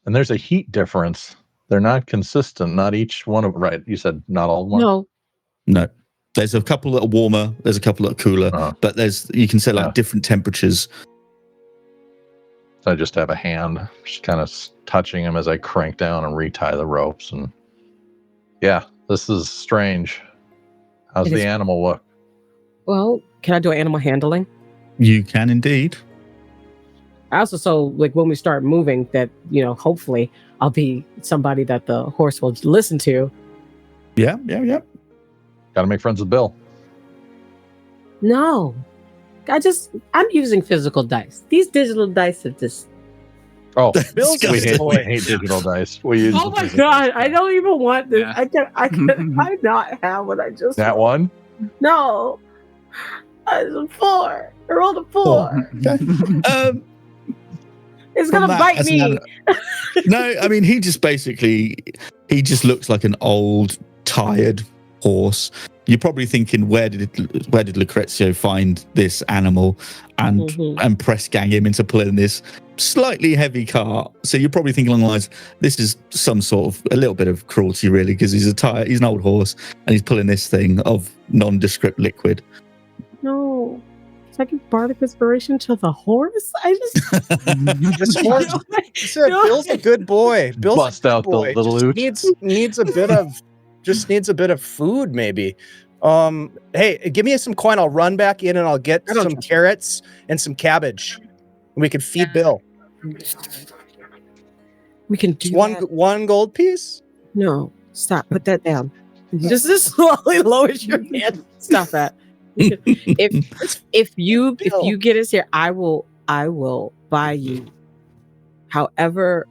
And there's a heat difference. They're not consistent. Not each one of right. You said not all one. No. There's a couple that are warmer. There's a couple that are cooler. But you can say like different temperatures. So I just have a hand, just kind of touching them as I crank down and retie the ropes. And yeah, this is strange. How's the animal look? Well, can I do animal handling? You can indeed. I also, so like when we start moving, that hopefully I'll be somebody that the horse will listen to. Yeah. Got to make friends with Bill. No, I'm using physical dice. These digital dice are just. Oh, Bill's we hate digital dice. We use. Oh my god! I don't even want this. Yeah. I not have what I just. That one? No, it's a 4. I rolled a 4. Okay. It's gonna bite me. No, I mean he just looks like an old, tired horse. You're probably thinking, where did Lucrezio find this animal and press gang him into pulling this slightly heavy cart? So you're probably thinking along the lines, this is some sort of a little bit of cruelty, really, because he's an old horse and he's pulling this thing of nondescript liquid. No. I give bardic inspiration to the horse. This horse. Bill's a good boy. Bill's Bust a good out the boy. little loot. Needs a bit of food, maybe. Hey, give me some coin. I'll run back in and I'll get some carrots and some cabbage. And we can feed Bill. We can do one gold piece. No, stop. Put that down. Just slowly lowers your hand. Stop that. If you get us here, I will buy you however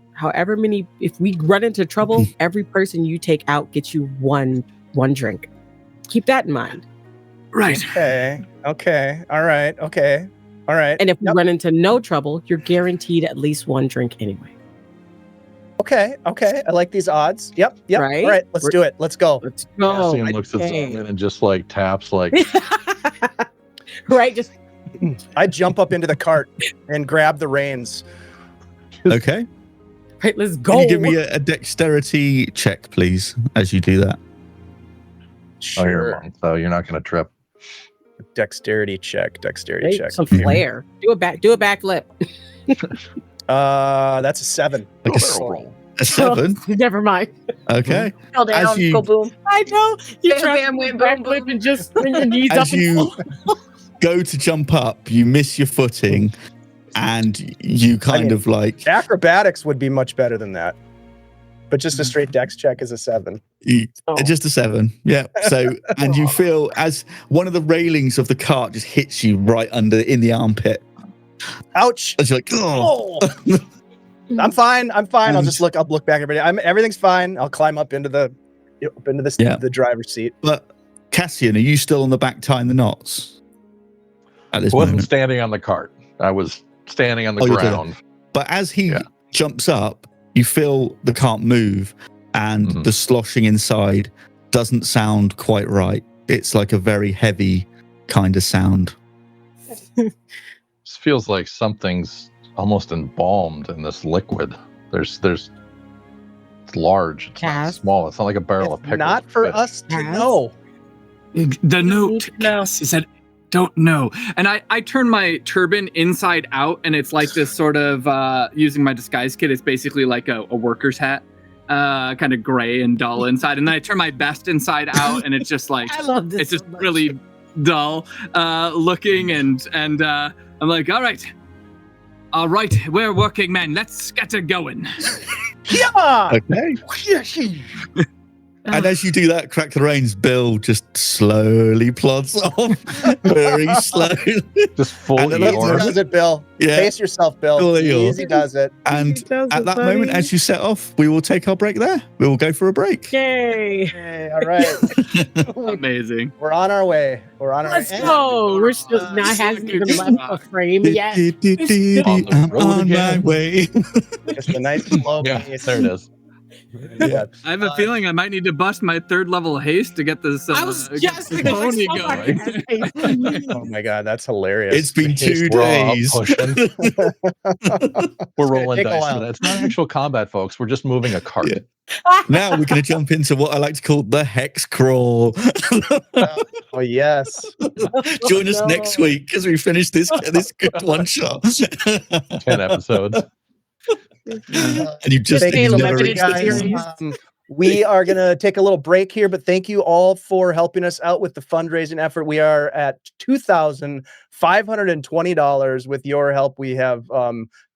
many. If we run into trouble, every person you take out gets you one drink. Keep that in mind. Right. Okay. All right. Okay. All right. And if we run into no trouble, you're guaranteed at least one drink anyway. Okay. I like these odds. Yep. Right? All right, let's do it. Let's go. Let's go. Cassian looks at Okay. Zolman and just like taps like Right, just I jump up into the cart and grab the reins. Okay. right, let's go. Can you give me a dexterity check, please, as you do that? oh, you're a monk, so you're not gonna trip. Dexterity check. Right, some flair. Do a backflip. That's a 7. Like a, Barrel roll. a 7? Never mind. Okay. Fell down, As you- go boom. I know. You Bam, try bam, to went boom, backflip boom. and just bring your knees up. As you go to jump up, you miss your footing and you kind of like Acrobatics would be much better than that. But just a straight dex check is a 7. just a 7. Yeah. So, and you feel as one of the railings of the cart just hits you right in the armpit. Ouch. As you're like, oh. I'm fine. I'll And- just look back at everybody. Everything's fine. I'll climb up into the Yeah. the driver's seat. But Cassian, are you still on the back tying the knots at this I wasn't moment? standing on the cart. I was standing on the Oh, you're doing ground. But as he Yeah. jumps up, you feel the cart move and Mhm. the sloshing inside doesn't sound quite right. It's like a very heavy kind of sound. This feels like something's almost embalmed in this liquid. It's large. It's not Cass? small. It's not like a barrel of It's pickles. not for But us to Cass? know. The note need to know. Cass, said, "Don't know." And I turn my turban inside out, and it's like this sort of using my disguise kit. It's basically like a worker's hat, kind of gray and dull inside. And then I turn my vest inside out, and it's just like I love this. it's just so much. really dull looking. And I'm like, all right, we're working men. Let's get it going. Yeah. Okay. And as you do that, crack the reins, Bill just slowly plods off, very slowly. just full And then Easy Yours. does it, Bill. Yeah. Pace yourself, Bill. Fully yours. Easy does it. And He does at it, that buddy. moment, as you set off, we will take our break there. We will go for a break. Yay. Okay, all right. Amazing. We're on our way. Let's way. go. We're still not hasn't even left a frame yet. On the I'm road on my again. way. Just a nice slow Yeah, pace. there it is. Yeah. I have a feeling I might need to bust my 3rd level haste to get this. I was get just this thinking, pony somebody going. has faith. Oh my god, that's hilarious. It's been 2 We're all days. pushing. We're rolling take a dice while. for that. It's not actual combat, folks. We're just moving a cart. Yeah. Now we're going to jump into what I like to call the hex crawl. Oh yes. Join us No. next week as we finish this good one shot. 10 episodes. And you just Thank you, never limited expected series. it. We are going to take a little break here, but thank you all for helping us out with the fundraising effort. We are at $2,520. With your help, we have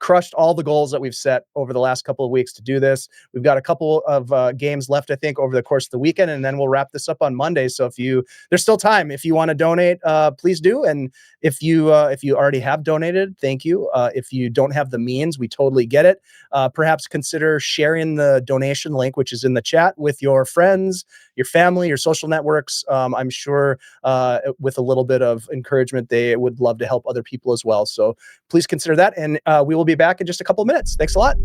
crushed all the goals that we've set over the last couple of weeks to do this. We've got a couple of games left, I think, over the course of the weekend, and then we'll wrap this up on Monday. So there's still time. If you want to donate, please do. And if you already have donated, thank you. If you don't have the means, we totally get it. Perhaps consider sharing the donation link, which is in the chat, with your friends, your family, your social networks. I'm sure with a little bit of encouragement, they would love to help other people as well. So please consider that. And we will be back in just a couple of minutes. Thanks a lot.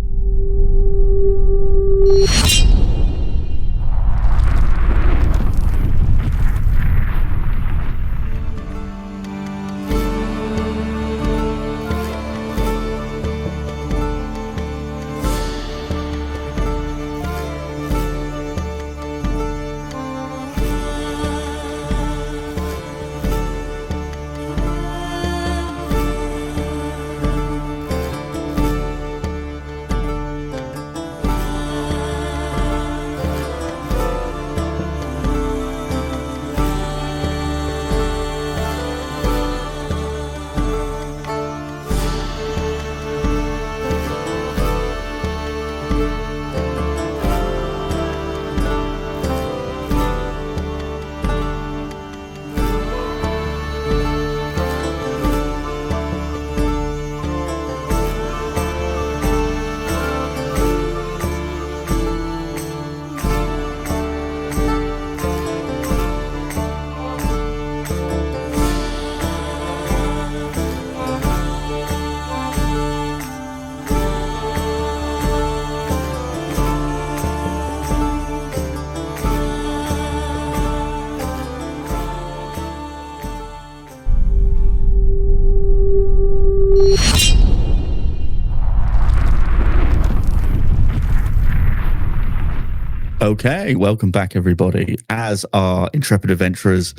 Okay, welcome back, everybody. As our intrepid adventurers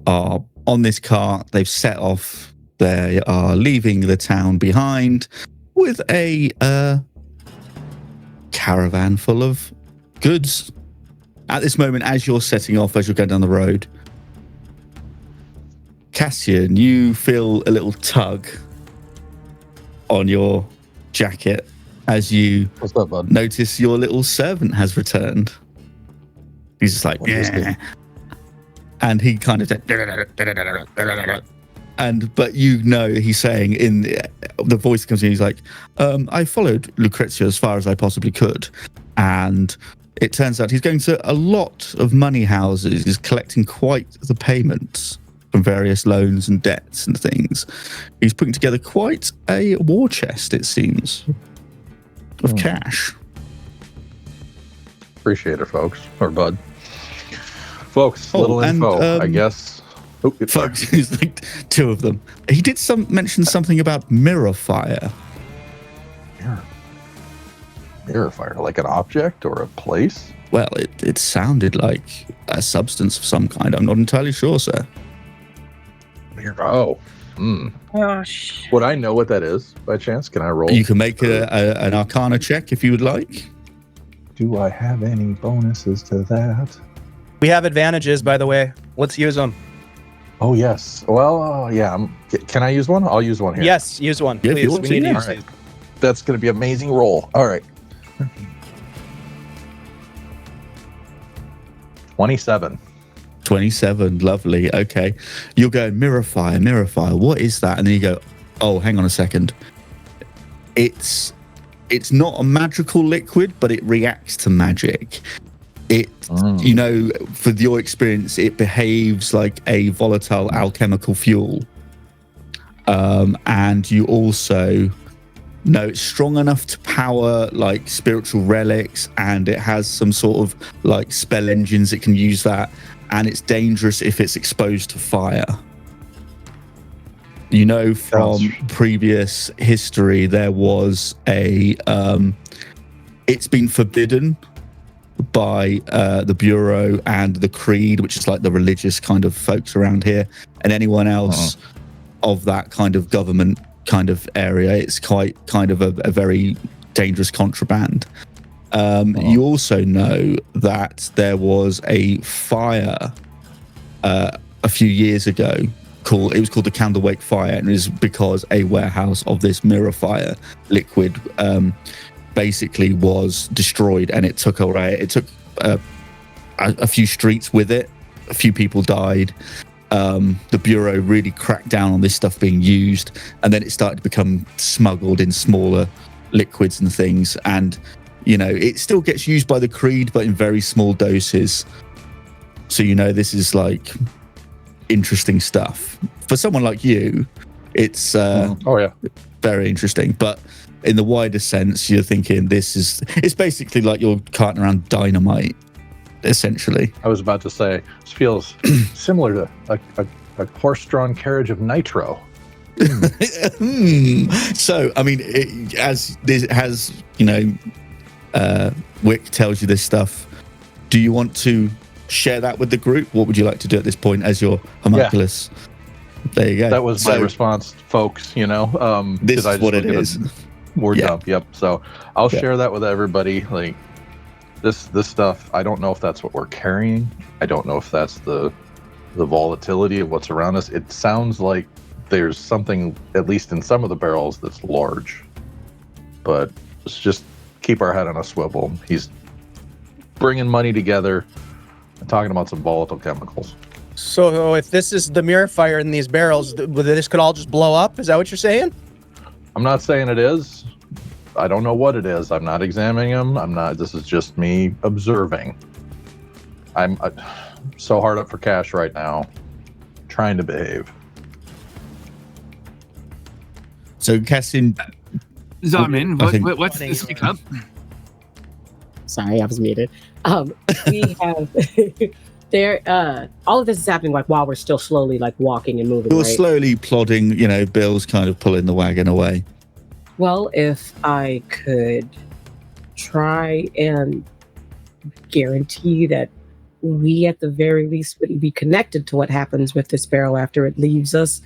are on this cart, they've set off. They are leaving the town behind with a caravan full of goods. At this moment, as you're setting off, as you're going down the road, Cassian, you feel a little tug on your jacket as you What's up, bud? notice your little servant has returned. He's just like, yeah. And he kind of but you know he's saying in the voice that comes in, he's like, I followed Lucrezia as far as I possibly could, and it turns out he's going to a lot of money houses. He's collecting quite the payments from various loans and debts and things. He's putting together quite a war chest, it seems, of cash. Appreciate it, folks. Or bud. Folks, little info, I guess. Folks, he's like two of them. He did mention something about mirror fire. Mirror fire, like an object or a place? Well, it sounded like a substance of some kind. I'm not entirely sure, sir. Oh. Gosh. Would I know what that is by chance? Can I roll? You can make an Arcana check if you would like. Do I have any bonuses to that? We have advantages, by the way. Let's use them. Oh, yes. Well, yeah. Can I use one? I'll use one here. Yes, use one, Yeah, if you please. want We to, need to yeah. use All right. these. That's going to be an amazing roll. All right. 27. 27, lovely. Okay. You'll go mirror fire. What is that? And then you go, oh, hang on a second. It's not a magical liquid, but it reacts to magic. You know, for your experience, it behaves like a volatile alchemical fuel. And you also know it's strong enough to power like spiritual relics, and it has some sort of like spell engines that can use that, and it's dangerous if it's exposed to fire. You know, from previous history, there was it's been forbidden by the Bureau and the Creed, which is like the religious kind of folks around here, and anyone else of that kind of government kind of area. It's quite kind of a very dangerous contraband. You also know that there was a fire a few years ago called the Candlewake Fire, and it was because a warehouse of this mirror fire liquid basically was destroyed, and it took a few streets with it. A few people died. The Bureau really cracked down on this stuff being used, and then it started to become smuggled in smaller liquids and things. And you know, it still gets used by the Creed, but in very small doses. So you know, this is like interesting stuff for someone like you. It's very interesting, but in the wider sense, you're thinking it's basically like you're carting around dynamite, essentially. I was about to say, this feels similar to a horse-drawn carriage of nitro. So, I mean, Wick tells you this stuff. Do you want to share that with the group? What would you like to do at this point as your homunculus? Yeah. There you go. That was my response, folks. You know, this is what it is. Word dump. Yep. So I'll share that with everybody. Like this stuff. I don't know if that's what we're carrying. I don't know if that's the volatility of what's around us. It sounds like there's something, at least in some of the barrels, that's large. But let's just keep our head on a swivel. He's bringing money together and talking about some volatile chemicals. So if this is the mirror fire in these barrels, this could all just blow up? Is that what you're saying? I'm not saying it is. I don't know what it is. I'm not examining them. This is just me observing. I'm so hard up for cash right now, trying to behave. So, Cassin, Zarmin, what's the speak up? Sorry, I was muted. We have all of this is happening like while we're still slowly like walking and moving. You're right? slowly plodding, you know, Bill's kind of pulling the wagon away. Well, if I could try and guarantee that we at the very least wouldn't be connected to what happens with this barrel after it leaves us?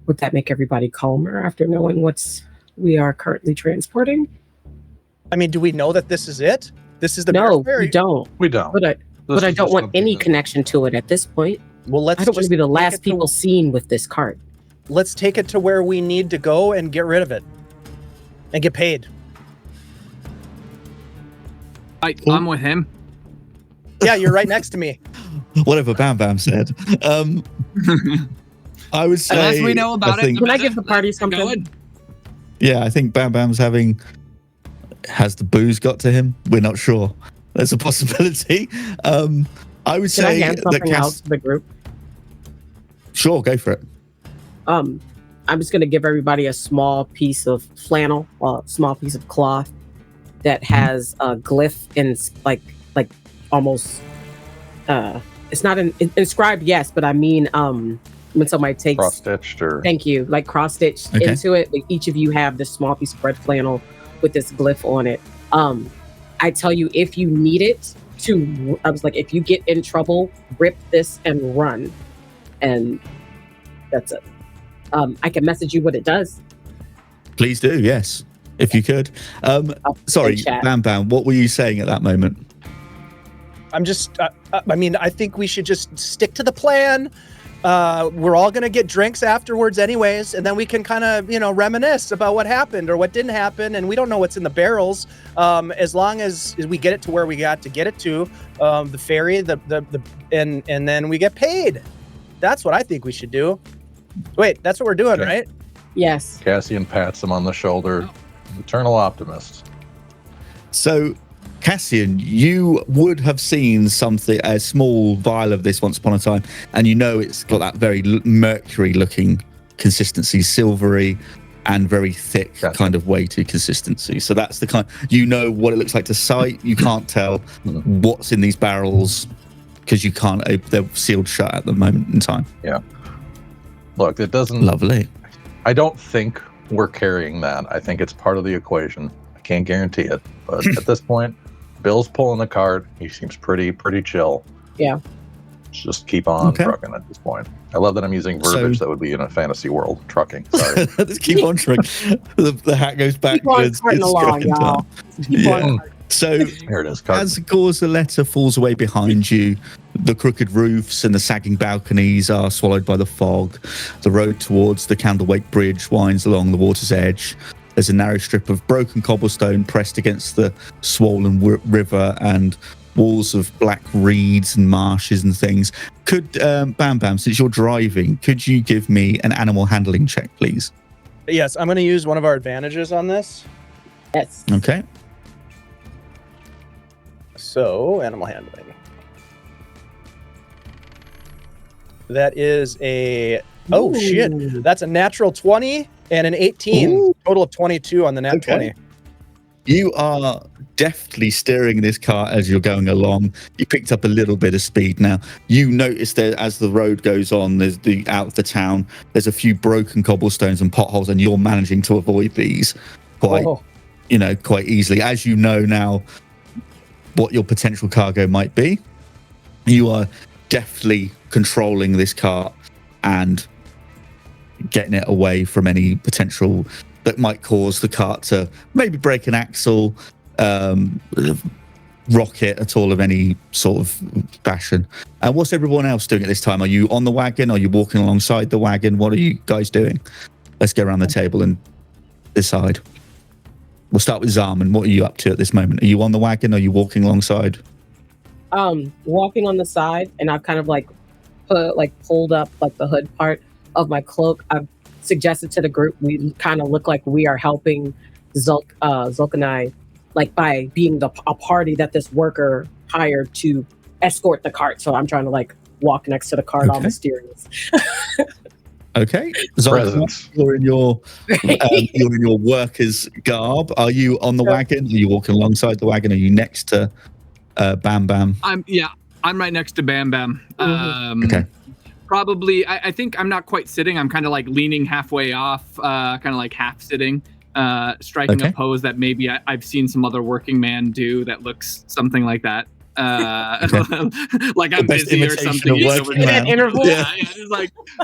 Would that make everybody calmer after knowing we are currently transporting? I mean, do we know that this is it? This is the No, Bear Ferry? we don't. We don't. But I This is don't just want something any that- connection to it at this point. Well, let's I don't want to just be the take last it to- people seen with this cart. Let's take it to where we need to go and get rid of it. And get paid. I'm with him. Yeah, you're right next to me. Whatever Bam Bam said. I would say. Unless we know about it. Can I give the party something? Going. Yeah, I think Bam Bam's has the booze got to him? We're not sure. There's a possibility. I would Can I say hand that something out to the group? Sure, go for it. I'm just gonna give everybody a small piece of flannel, a small piece of cloth that has a glyph and like almost it's not inscribed, yes, but I mean when somebody takes Cross-stitched or... Thank you, like cross-stitched Okay. into it. Like each of you have this small piece of red flannel with this glyph on it. I tell you, if you need it I was like, if you get in trouble, rip this and run, and that's it. I can message you what it does. Please do, yes, if you could. Sorry, chat. Bam Bam, what were you saying at that moment? I'm just, I mean, I think we should just stick to the plan. We're all going to get drinks afterwards anyways, and then we can kind of, reminisce about what happened or what didn't happen, and we don't know what's in the barrels. As long as we get it to where we got to get it to, the ferry, and then we get paid. That's what I think we should do. Wait, that's what we're doing, Okay. right? Yes. Cassian pats him on the shoulder. Eternal optimist. So, Cassian, you would have seen a small vial of this once upon a time, and it's got that very mercury-looking consistency, silvery and very thick, Gotcha. kind of weighted consistency. So that's the kind, what it looks like to sight. You can't tell what's in these barrels because you can't. They're sealed shut at the moment in time. Look, it doesn't... Lovely. I don't think we're carrying that. I think it's part of the equation. I can't guarantee it. But at this point, Bill's pulling the cart. He seems pretty chill. Yeah. Just keep on Okay. trucking at this point. I love that I'm using verbiage that would be in a fantasy world. Trucking. Sorry. Let's keep on trying. The hat goes Keep on backwards. carting It's along, going y'all. down. Keep Yeah. on. So Here it is. Cart. as Gorza falls away behind you, the crooked roofs and the sagging balconies are swallowed by the fog. The road towards the Candlewick Bridge winds along the water's edge. There's a narrow strip of broken cobblestone pressed against the swollen river and walls of black reeds and marshes and things. Could, Bam Bam, since you're driving, could you give me an animal handling check, please? Yes, I'm going to use one of our advantages on this. Yes. Okay. So, animal handling. That is a... Oh, shit. Ooh. That's a natural 20 and an 18. Ooh. Total of 22 on the nat Okay. 20. You are deftly steering this car as you're going along. You picked up a little bit of speed now. You notice that as the road goes on, there's out of the town, there's a few broken cobblestones and potholes, and you're managing to avoid these quite easily. As you know now what your potential cargo might be, you are deftly controlling this car and getting it away from any potential that might cause the cart to maybe break an axle, rocket at all of any sort of fashion. And what's everyone else doing at this time? Are you on the wagon? Are you walking alongside the wagon? What are you guys doing? Let's go around the table and decide. We'll start with Zarman. What are you up to at this moment? Are you on the wagon? Are you walking alongside? Walking on the side, and I've kind of pulled up the hood part of my cloak. I've suggested to the group we kind of look like we are helping Zulk and I, by being a party that this worker hired to escort the cart. So I'm trying to walk next to the cart, all Okay. mysterious. Okay, Zulk, Presents. you're in your worker's garb. Are you on the wagon? Are you walking alongside the wagon? Are you next to Bam Bam? I'm right next to Bam Bam. Okay. Probably, I think I'm not quite sitting. I'm kind of leaning halfway off, kind of half sitting, striking Okay. a pose that maybe I've seen some other working man do that looks something like that. like I'm best busy or imitation something. of He's working over there. man. interval. Yeah, it's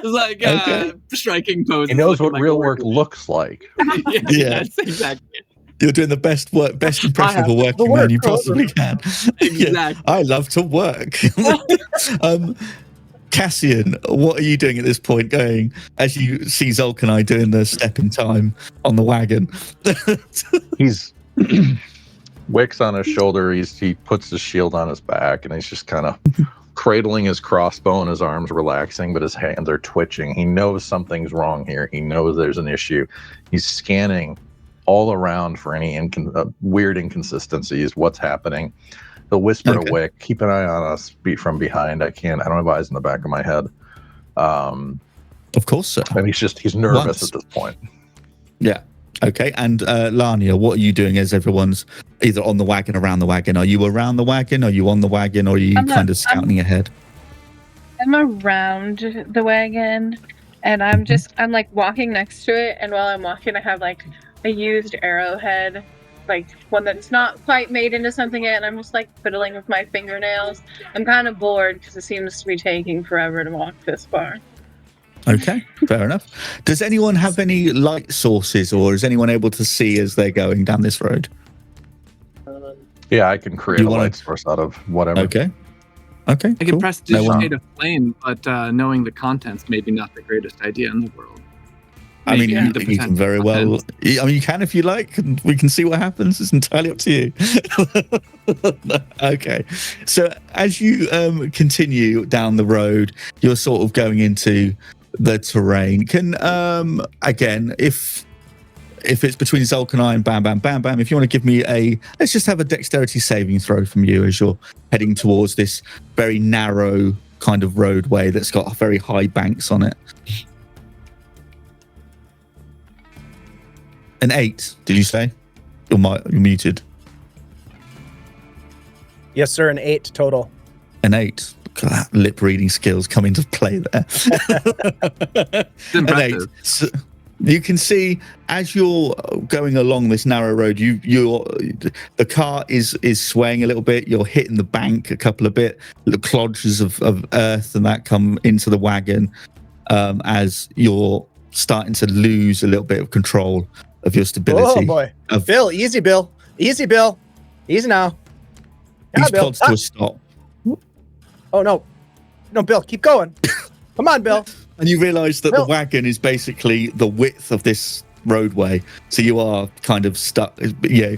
like Okay. striking poses. He knows looking what like real a work looks like. yeah, Yeah. that's exactly it. You're doing the best impression of a have working the man work you over. possibly can. Yeah, Exactly. I love to work. Cassian, what are you doing at this point? Going as you see Zulk and I doing the step in time on the wagon. He's Wick's on his shoulder. He puts his shield on his back, and he's just kind of cradling his crossbow and his arms relaxing, but his hands are twitching. He knows something's wrong here. He knows there's an issue. He's scanning all around for any weird inconsistencies. What's happening? He'll whisper to Wick, "Keep an eye on us from behind." I don't have eyes in the back of my head. Of course, sir. And he's nervous at this point. Yeah. Okay. And LaNia, what are you doing as everyone's either on the wagon, around the wagon? Are you around the wagon? Are you on the wagon? Or are you kind of scouting ahead? I'm around the wagon, and I'm like walking next to it. And while I'm walking, I have like a used arrowhead, like one that's not quite made into something yet. And I'm just like fiddling with my fingernails. I'm kind of bored because it seems to be taking forever to walk this far. Okay, fair enough. Does anyone have any light sources, or is anyone able to see as they're going down this road? Yeah, I can create a light source out of whatever. Okay. I can cool. prestidigitate a flame, but knowing the contents maybe not the greatest idea in the world. I mean, Maybe you can very well. I mean, you can if you like. And we can see what happens. It's entirely up to you. Okay. So as you continue down the road, you're sort of going into the terrain. Can again, if it's between Zulk and I and Bam Bam Bam Bam, if you want to give me let's just have a dexterity saving throw from you as you're heading towards this very narrow kind of roadway that's got very high banks on it. An 8, did you say? You're muted. Yes, sir. An 8 total. An 8. God, lip reading skills come into play there. An 8. So you can see as you're going along this narrow road, the car is swaying a little bit. You're hitting the bank a couple of bit. The clodges of earth and that come into the wagon as you're starting to lose a little bit of control of your stability. Oh boy. Bill, easy, Bill. Easy, Bill. Easy now. These plods to a stop. Oh, no. No, Bill, keep going. Come on, Bill. And you realize that the wagon is basically the width of this roadway. So you are kind of stuck. Yeah,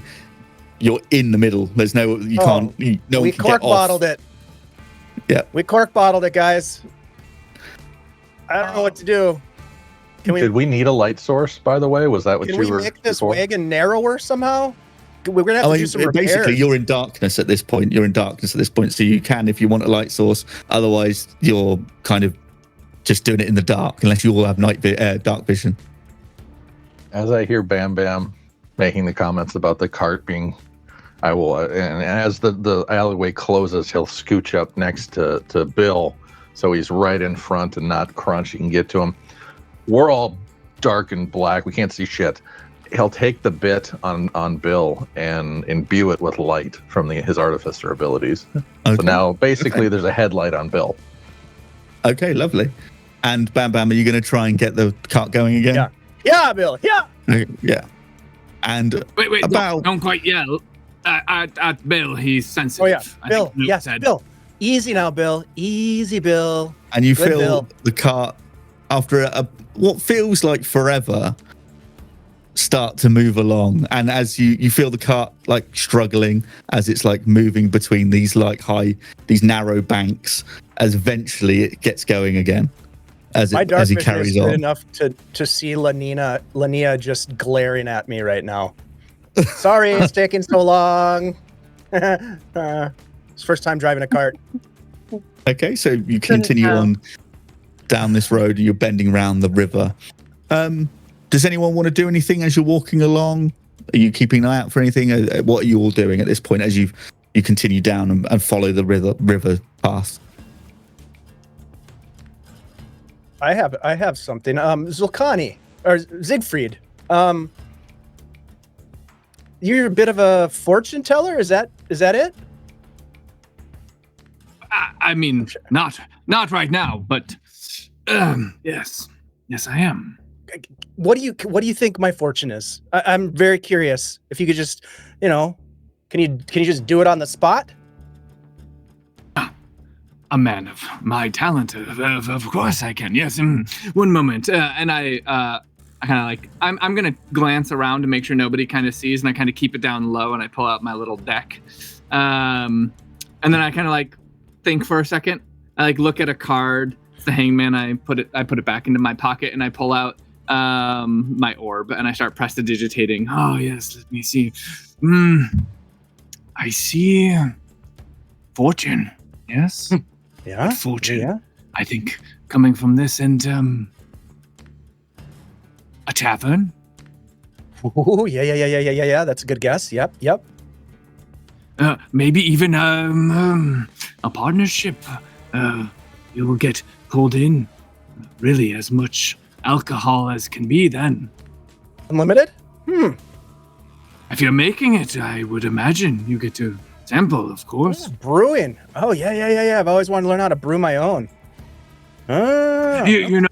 you're in the middle. There's no, you can't, no one can get off. We cork bottled it. Yeah. We cork bottled it, guys. I don't know what to do. Did we need a light source, by the way? Was that what you were? Can we make this wagon narrower somehow? We're gonna have to do some repairs. Basically, you're in darkness at this point. So you can, if you want a light source. Otherwise, you're kind of just doing it in the dark, unless you all have dark vision. As I hear Bam Bam making the comments about the cart being, I will, and as the alleyway closes, he'll scooch up next to Bill, so he's right in front and not crunch. You can get to him. We're all dark and black. We can't see shit. He'll take the bit on Bill and imbue it with light from his artificer abilities. Okay. So now, basically, there's a headlight on Bill. Okay, lovely. And Bam Bam, are you going to try and get the cart going again? Yeah. Yeah, Bill. Yeah. Yeah. And wait, don't quite yell at Bill. He's sensitive. Oh yeah, Bill. Yes, Bill. Easy now, Bill. Easy, Bill. And you feel the cart, after what feels like forever, start to move along. And as you feel the cart like struggling as it's like moving between these narrow banks, as eventually it gets going again. My dark as he vision carries is good on. enough to see LaNia just glaring at me right now. Sorry, it's taking so long. It's first time driving a cart. Okay, so you continue on down this road. You're bending around the river. Does anyone want to do anything as you're walking along? Are you keeping an eye out for anything? What are you all doing at this point as you continue down and follow the river path? I have something. Zulkani or Siegfried. You're a bit of a fortune teller. Is that it? I mean, not right now, but yes, I am. What do you think my fortune is? I'm very curious. If you could just, can you just do it on the spot? A man of my talent, of course I can. Yes, one moment. And I kind of like, I'm gonna glance around to make sure nobody kind of sees, and I kind of keep it down low, and I pull out my little deck, and then I kind of like think for a second. I like look at a card. It's the Hangman. I put it back into my pocket, and I pull out my orb, and I start prestidigitating. Oh yes, let me see. I see fortune. Yes. Yeah. Fortune. Yeah. I think coming from this and a tavern. Ooh, yeah. That's a good guess. Yep. Maybe even a partnership. You will get pulled in. Really, as much alcohol as can be. Then Unlimited. if you're making it, I would imagine you get to sample, of course. Brewing. Oh yeah. I've always wanted to learn how to brew my own. You know,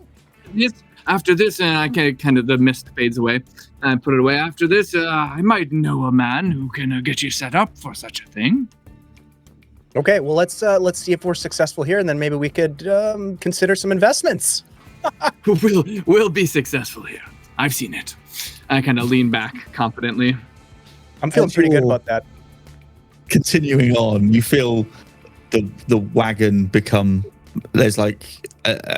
after this, and I kind of the mist fades away. I put it away. After this, I might know a man who can get you set up for such a thing. Okay, well let's see if we're successful here, and then maybe we could consider some investments. We'll be successful here. I've seen it. I kind of lean back confidently. I'm feeling pretty good about that. Continuing on, you feel the wagon become, there's like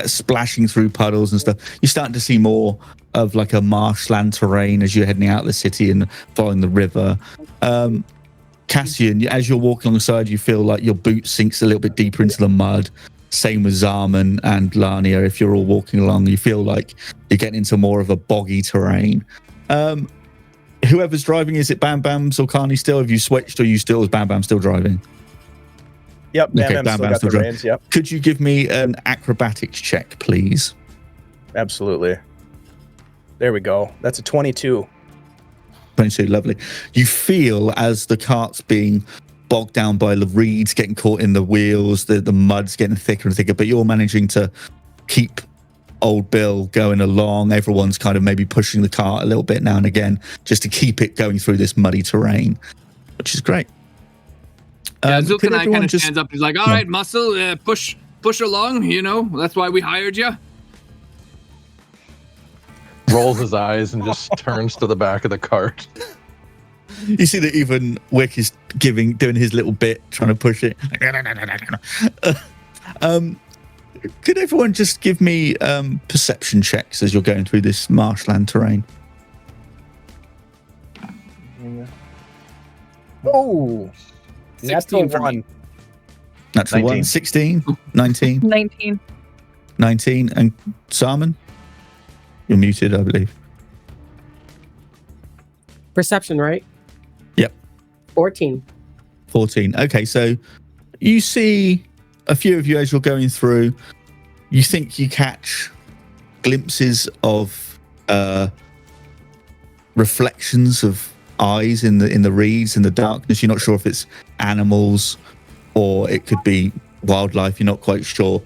splashing through puddles and stuff. You're starting to see more of like a marshland terrain as you're heading out of the city and following the river. Cassian, as you're walking alongside, you feel like your boot sinks a little bit deeper into the mud. Same with Zaman and LaNia. If you're all walking along, you feel like you're getting into more of a boggy terrain. Whoever's driving, is it Bam Bam's or Carney still? Have you switched, or is Bam Bam still driving? Yep, Bam Okay, Bam still got the reins. Yep, Could you give me an acrobatics check, please? absolutely. There we go. That's a 22. 22, lovely. You feel as the cart's being bogged down by the reeds, getting caught in the wheels, the mud's getting thicker and thicker, but you're managing to keep old Bill going along. Everyone's kind of maybe pushing the cart a little bit now and again just to keep it going through this muddy terrain, which is great. Zulkanai kind of stands up. He's like, all right, Muscle, push along, that's why we hired you. Rolls his eyes and just turns to the back of the cart. You see that even Wick is doing his little bit, trying to push it. Could everyone just give me perception checks as you're going through this marshland terrain? Oh, 16 for one. me. Natural 19. one, 16, 19, 19. 19. And Simon? You're muted, I believe. Perception, right? Yep. 14. 14. Okay, so you see a few of you as you're going through. You think you catch glimpses of reflections of eyes in the reeds, in the darkness. You're not sure if it's animals or it could be wildlife. You're not quite sure.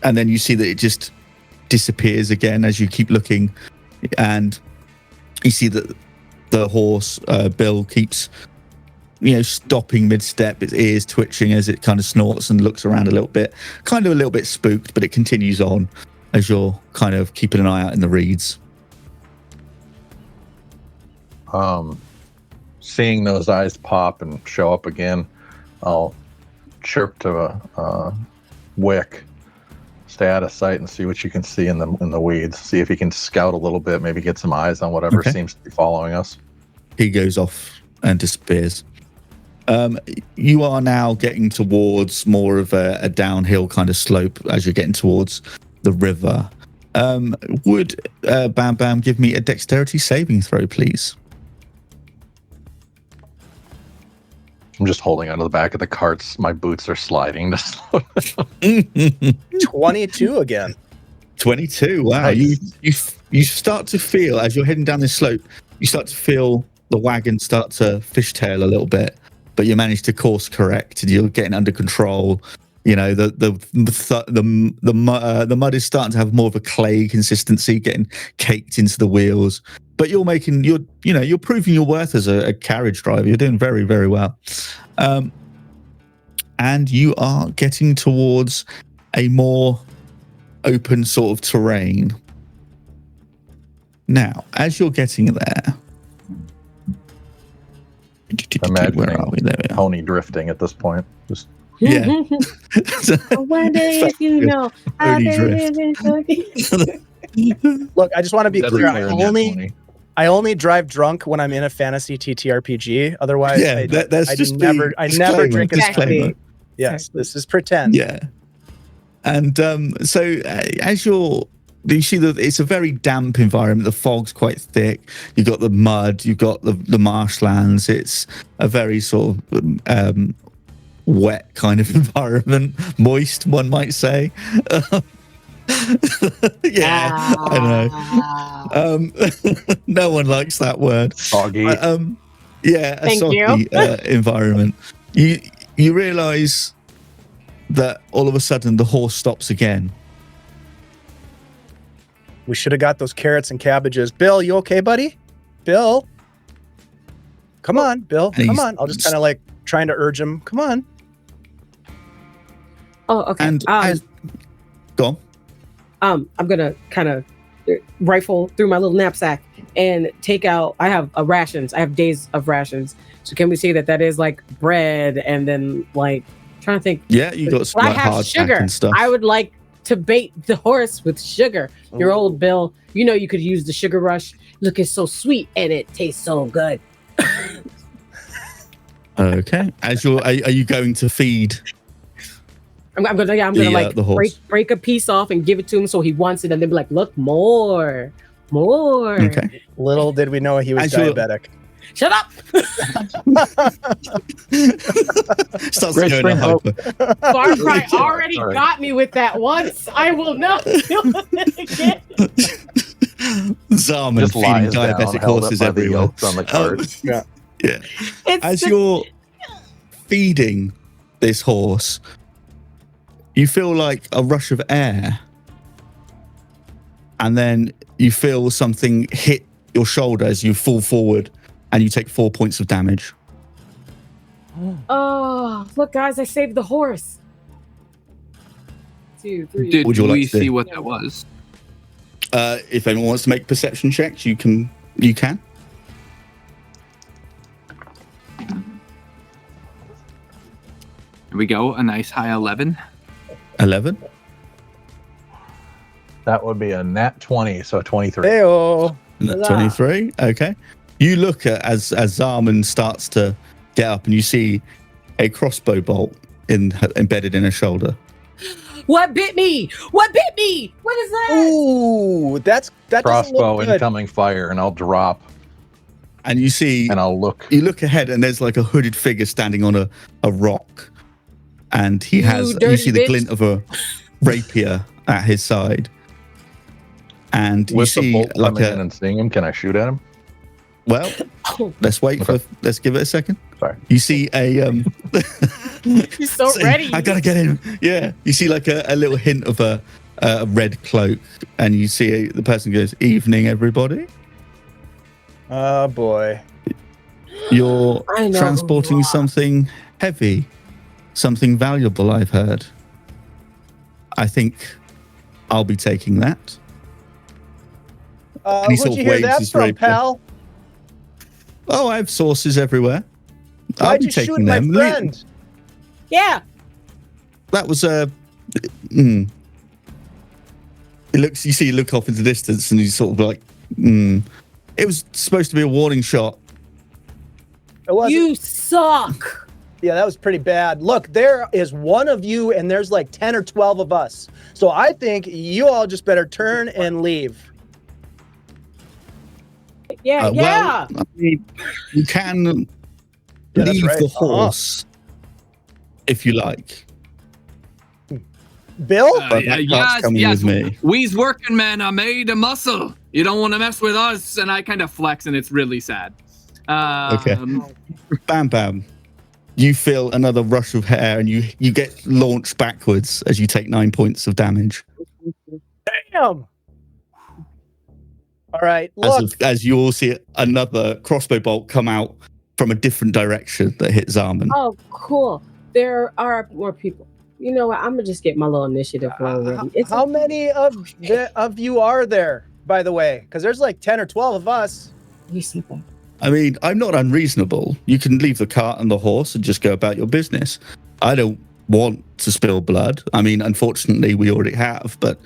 And then you see that it just disappears again as you keep looking, and you see that the horse Bill keeps stopping mid-step, its ears twitching as it kind of snorts and looks around a little bit, kind of a little bit spooked, but it continues on as you're kind of keeping an eye out in the reeds. Seeing those eyes pop and show up again, I'll chirp to Wick, stay out of sight and see what you can see in the weeds. See if he can scout a little bit, maybe get some eyes on whatever seems to be following us. He goes off and disappears. You are now getting towards more of a downhill kind of slope as you're getting towards the river. Would Bam Bam give me a dexterity saving throw, please? I'm just holding onto the back of the carts. My boots are sliding to slow down. 22 again. 22. Wow. Nice. You start to feel, as you're heading down this slope, you start to feel the wagon start to fishtail a little bit, but you manage to course correct and you're getting under control. You know, the mud is starting to have more of a clay consistency, getting caked into the wheels. But you're proving your worth as a carriage driver. You're doing very, very well. And you are getting towards a more open sort of terrain. Now, as you're getting there, where are we? There we are. Pony drifting at this point. Just Yeah. One day, if you know, Pony drift. Look, I just want to be Never clear. higher than that pony. I only drive drunk when I'm in a fantasy TTRPG. Otherwise, Yeah, that's I just never drink a Exactly. Yes, this is pretend. Yeah. And so as you see that it's a very damp environment. The fog's quite thick. You've got the mud. You've got the marshlands. It's a very sort of wet kind of environment, moist, one might say. Yeah, I know. No one likes that word. Soggy. Yeah, a Thank soggy environment. You realise that all of a sudden the horse stops again. We should have got those carrots and cabbages. Bill, you okay, buddy? Bill, come on, Bill, come on. I'll just kind of like trying to urge him. Come on. Oh, okay. And go on. I'm gonna kind of rifle through my little knapsack and take out. I have rations. I have days of rations. So can we say that is like bread and then like trying to think? Yeah, you got some I like have hard sugar. and stuff. I would like to bait the horse with sugar. Your old Bill, you know you could use the sugar rush. Look, it's so sweet and it tastes so good. Okay. Are you going to feed? I'm gonna like the horse. break a piece off and give it to him so he wants it, and then be like, look, more. Okay. Little did we know he was diabetic. Shut up. Starts Great going spring hyper. Far Cry already Sorry. got me with that once. I will not do it again. Zarman Just feeding lies down, diabetic held up horses by the everywhere. yokes on the cart. Yeah. It's As just- you're feeding this horse, you feel like a rush of air, and then you feel something hit your shoulder as you fall forward, and you take 4 points of damage. Oh, look, guys, I saved the horse. 2, 3. Did Would you like we to do? see what that was? If anyone wants to make perception checks, you can. Here we go, a nice high 11. 11. That would be a nat 20, so 23. Heyo. 23. Okay. You look at as Zarman starts to get up, and you see a crossbow bolt embedded in her shoulder. What bit me? What bit me? What is that? Ooh, that doesn't Crossbow look good. incoming fire, and I'll drop And you see, and I'll look. you look ahead, and there's like a hooded figure standing on a rock, and he You has. You dirty see the bitch. glint of a rapier at his side, and you With the see bolt like coming in and seeing him, can I shoot at him? well. Let's wait Okay. let's give it a second. Sorry. You see a He's so ready. I gotta get him. Yeah. You see like a little hint of a red cloak, and you see the person goes, "Evening, everybody." Oh boy. You're I know. transporting something heavy, something valuable. I've heard. I think I'll be taking that. And he sort Where'd of you hear waves that his from, rapier. pal? Oh, I have sources everywhere. I'll Why'd be you shoot taking my them. friend? Yeah. That was a. It looks. You see, you look off into the distance, and he's sort of like. It was supposed to be a warning shot. It wasn't. You suck. Yeah, that was pretty bad. Look, there is one of you, and there's like 10 or 12 of us. So I think you all just better turn and leave. Yeah, yeah. Well, I mean, you can Yeah, that's leave right. the horse if you like. Bill? But that cart's coming with me. We's working, man. I made a muscle. You don't want to mess with us. And I kind of flex, and it's really sad. Okay. Bam Bam. you feel another rush of hair, and you get launched backwards as you take 9 points of damage. Damn. All right, look. As you all see another crossbow bolt come out from a different direction that hits Zarman. Oh, cool. There are more people. You know what? I'm going to just get my little initiative rolling. How many of you are there, by the way? Because there's like 10 or 12 of us. You see that? I mean, I'm not unreasonable. You can leave the cart and the horse and just go about your business. I don't want to spill blood. I mean, unfortunately, we already have, but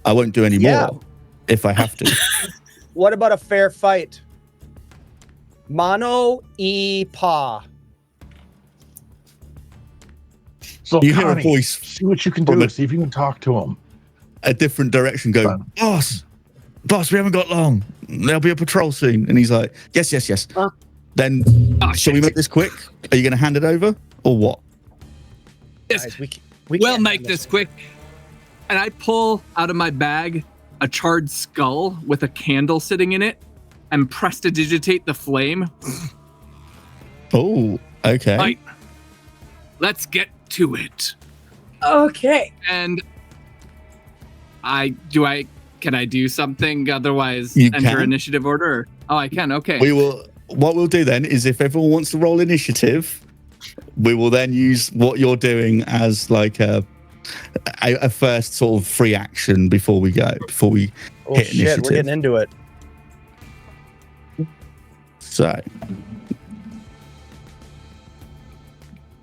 I won't do any more if I have to. What about a fair fight? Mano e pa. So You hear a Connie, voice see what you can do. See if you can talk to him. a different direction go, boss, we haven't got long. There'll be a patrol soon. And he's like, yes. Then, shall we make this quick? Are you going to hand it over or what? Yes. Guys, we We'll can't make do this quick. And I pull out of my bag a charred skull with a candle sitting in it and prestidigitate the flame. Oh, okay. Right. Let's get to it. Okay. And can I do something? Otherwise, You enter can. initiative order? Oh, I can. Okay. What we'll do then is if everyone wants to roll initiative, we will then use what you're doing as like a first sort of free action before we hit shit, initiative. we're getting into it. So,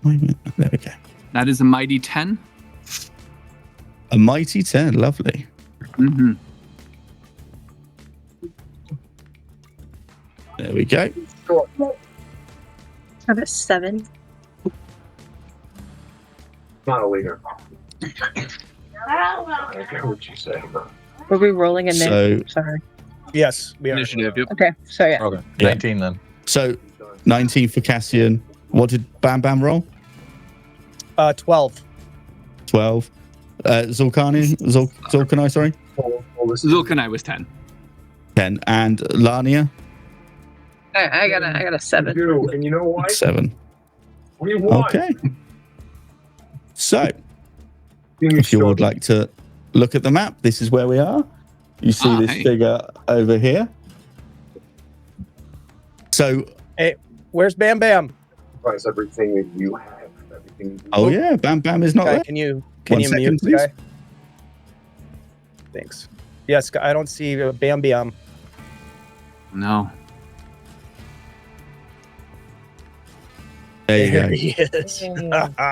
wait a minute. There we go. That is a mighty 10. A mighty 10, lovely. Mm-hmm. There we go. I have a 7. Not a leader. I don't care what you say. Were we rolling in there? So, Sorry. Yes, we are. Initiative. Yep. Okay, so yeah. Okay. Yeah. 19 then. so 19 for Cassian. What did Bam Bam roll? 12. 12. Zulkarni, sorry? Zulkanai was 10. 10. And LaNia? I got a 7. And you know what? 7. We won. Okay. So, if you would like to look at the map, this is where we are. You see this hey. figure over here. So, Where's Bam Bam? Price everything that you have. Everything. oh yeah, Bam Bam is not Guy, there. can you 1 mute second, the please. guy? Thanks. Yes, I don't see Bam Bam. No. There you go. he is.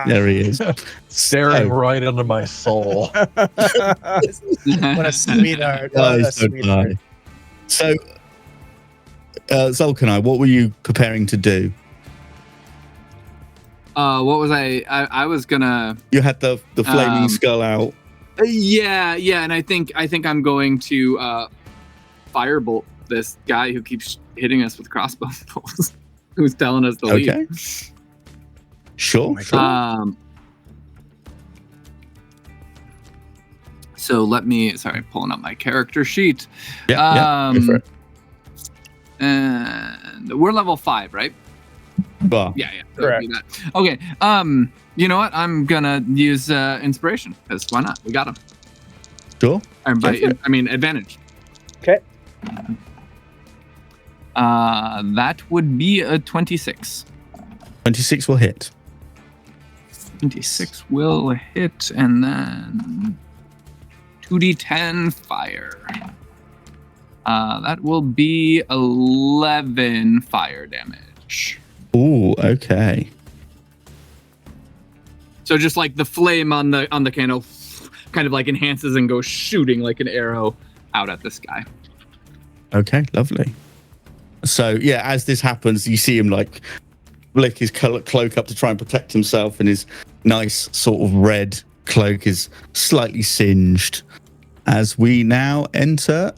There he is. Staring So- right into my soul. What a sweetheart. What a Guys, don't sweetheart. lie. So, Zulkanai, what were you preparing to do? What was I was gonna. You had the flaming Um, skull out. Yeah, and I think I'm going to firebolt this guy who keeps hitting us with crossbow bolts, who's telling us to leave. Okay. Sure. God. So pulling up my character sheet. Yeah, go for it. And we're level 5, right? Well, Yeah. So Correct. do that. Okay. You know what? I'm gonna use inspiration because why not? We got him. sure. Advantage. Okay. That would be a 26. 26 will hit. 26 will hit, and then 2d10 fire. That will be 11 fire damage. Ooh, okay. So just like the flame on the candle kind of like enhances and goes shooting like an arrow out at this guy. Okay, lovely. So, yeah, as this happens, you see him like flick his cloak up to try and protect himself, and his nice sort of red cloak is slightly singed as we now enter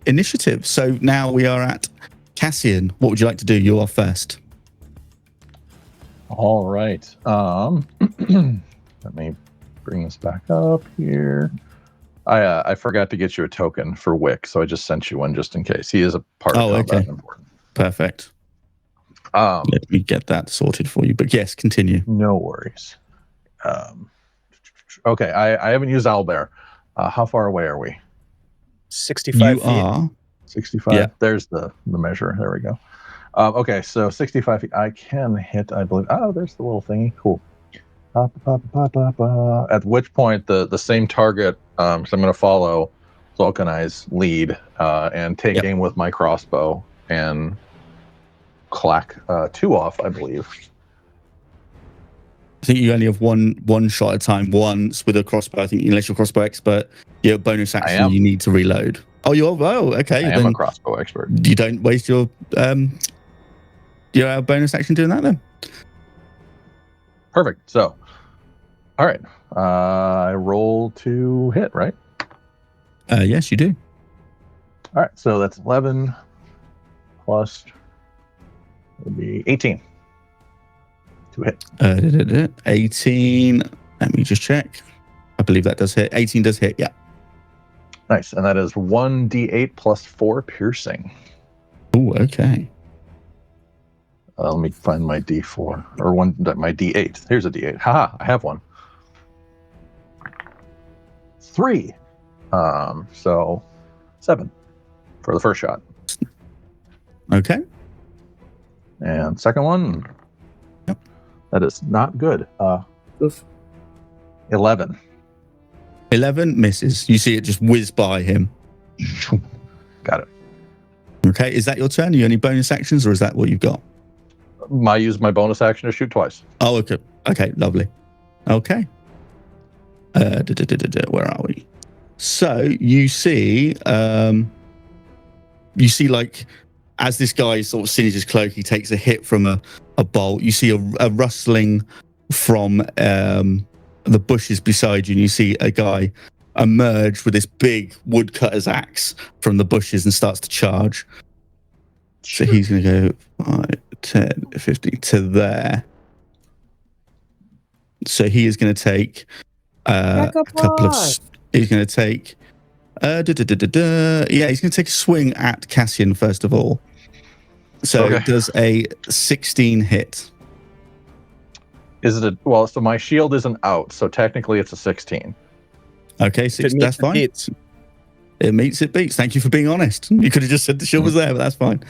initiative. So now we are at Cassian. What would you like to do? You are first. All right. Let me bring this back up here. I forgot to get you a token for Wick, so I just sent you one just in case. He is a part of Oh, combat okay. important. Perfect. Let me get that sorted for you. But yes, continue. No worries. Okay, I haven't used Owlbear. How far away are we? 65 You feet. are 65. Yeah. There's the measure. There we go. Okay, so 65 feet. I can hit, I believe. Oh, there's the little thingy. Cool. At which point, the same target, so I'm going to follow Vulcanized lead and take aim with my crossbow and clack 2 off, I believe. I think you only have one shot at a time once with a crossbow. I think unless you're a crossbow expert, your bonus action you need to reload. Oh, okay. I am a crossbow expert. You don't waste your bonus action doing that then. Perfect. So, all right. I roll to hit, right? Yes, you do. All right. So that's 11 plus would be 18 to hit. 18. Let me just check. I believe that does hit. 18 does hit. Yeah. Nice. And that is 1d8 plus 4 piercing. Oh, okay. Let me find my d4 or my d8. Here's a d8. Haha, I have one. 3. So 7 for the first shot. Okay. And second one. Yep. That is not good. Oof. 11. 11 misses. You see it just whiz by him. Got it. Okay. Is that your turn? Are you any bonus actions, or is that what you've got? I use my bonus action to shoot twice. Oh, okay. Okay, lovely. Okay. Where are we? So you see, like, as this guy sort of singes his cloak, he takes a hit from a bolt. You see a rustling from the bushes beside you, and you see a guy emerge with this big woodcutter's axe from the bushes and starts to charge. So he's going to go 5, 10, 15 to there. So he is going to take a couple of. He's going to take. Yeah, he's going to take a swing at Cassian first of all. So does a 16 hit? Is it well? So my shield isn't out, so technically it's a 16. Okay, that's fine. It meets, it beats. Thank you for being honest. You could have just said the shield was there, but that's fine.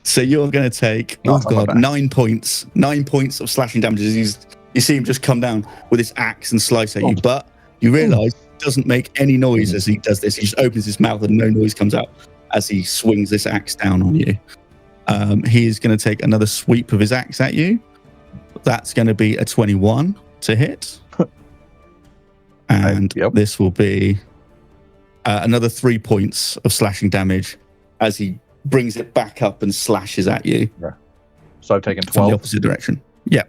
So you're going to take 9 points. 9 points of slashing damage as you see him just come down with his axe and slice at you, but you realise he doesn't make any noise as he does this. He just opens his mouth and no noise comes out as he swings this axe down on you. He is going to take another sweep of his axe at you. That's going to be a 21 to hit. And this will be another 3 points of slashing damage as he brings it back up and slashes at you. Yeah. So I've taken 12. From the opposite direction. Yeah.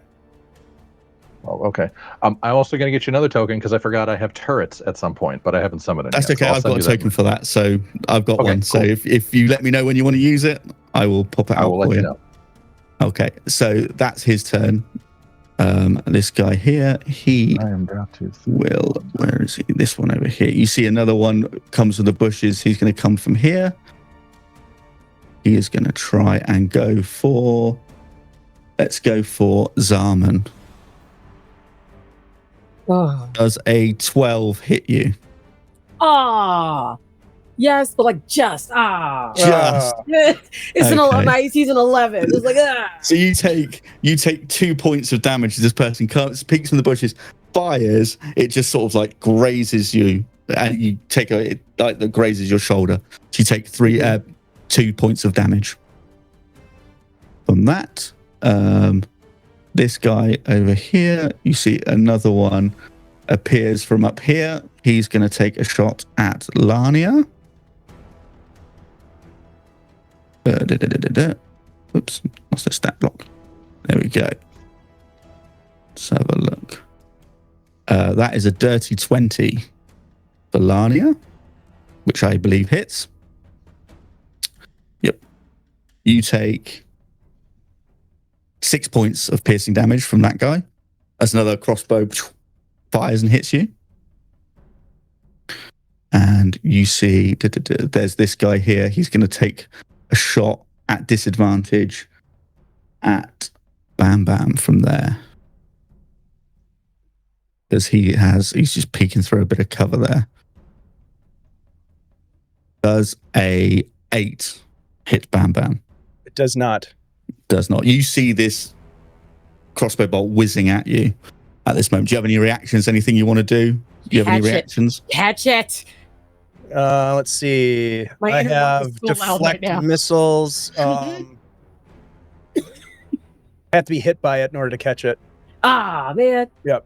Oh, okay. I'm also going to get you another token because I forgot I have turrets at some point, but I haven't summoned it yet. That's okay. So I've got a token for that. So I've got one. Cool. So if you let me know when you want to use it, I will pop it out. I will let you know. Okay. So that's his turn. This guy here, I am about to. Where is he? This one over here. You see another one comes from the bushes. He's going to come from here. He is going to try and go for. Let's go for Zarman. Oh. Does a 12 hit you? Yes, but like just. It's he's an 11. It's like So you take 2 points of damage as this person comes, peeks from the bushes, fires. It just sort of like grazes you, and you take it like that grazes your shoulder. So you take 2 points of damage from that. This guy over here, you see another one appears from up here. He's going to take a shot at LaNia. Oops, what's the stat block? There we go. Let's have a look. That is a dirty 20 for LaNia, which I believe hits. Yep. You take 6 points of piercing damage from that guy. As another crossbow fires and hits you. And you see there's this guy here. He's going to take a shot at disadvantage at Bam Bam from there. Because he's just peeking through a bit of cover there. Does a 8 hit Bam Bam? It does not. Does not. You see this crossbow bolt whizzing at you at this moment. Do you have any reactions? Anything you want to do? Do you have any Catch it. reactions? Catch it. Let's see. My I inner have world is so loud right deflect now. missiles. I have to be hit by it in order to catch it. Ah, man. So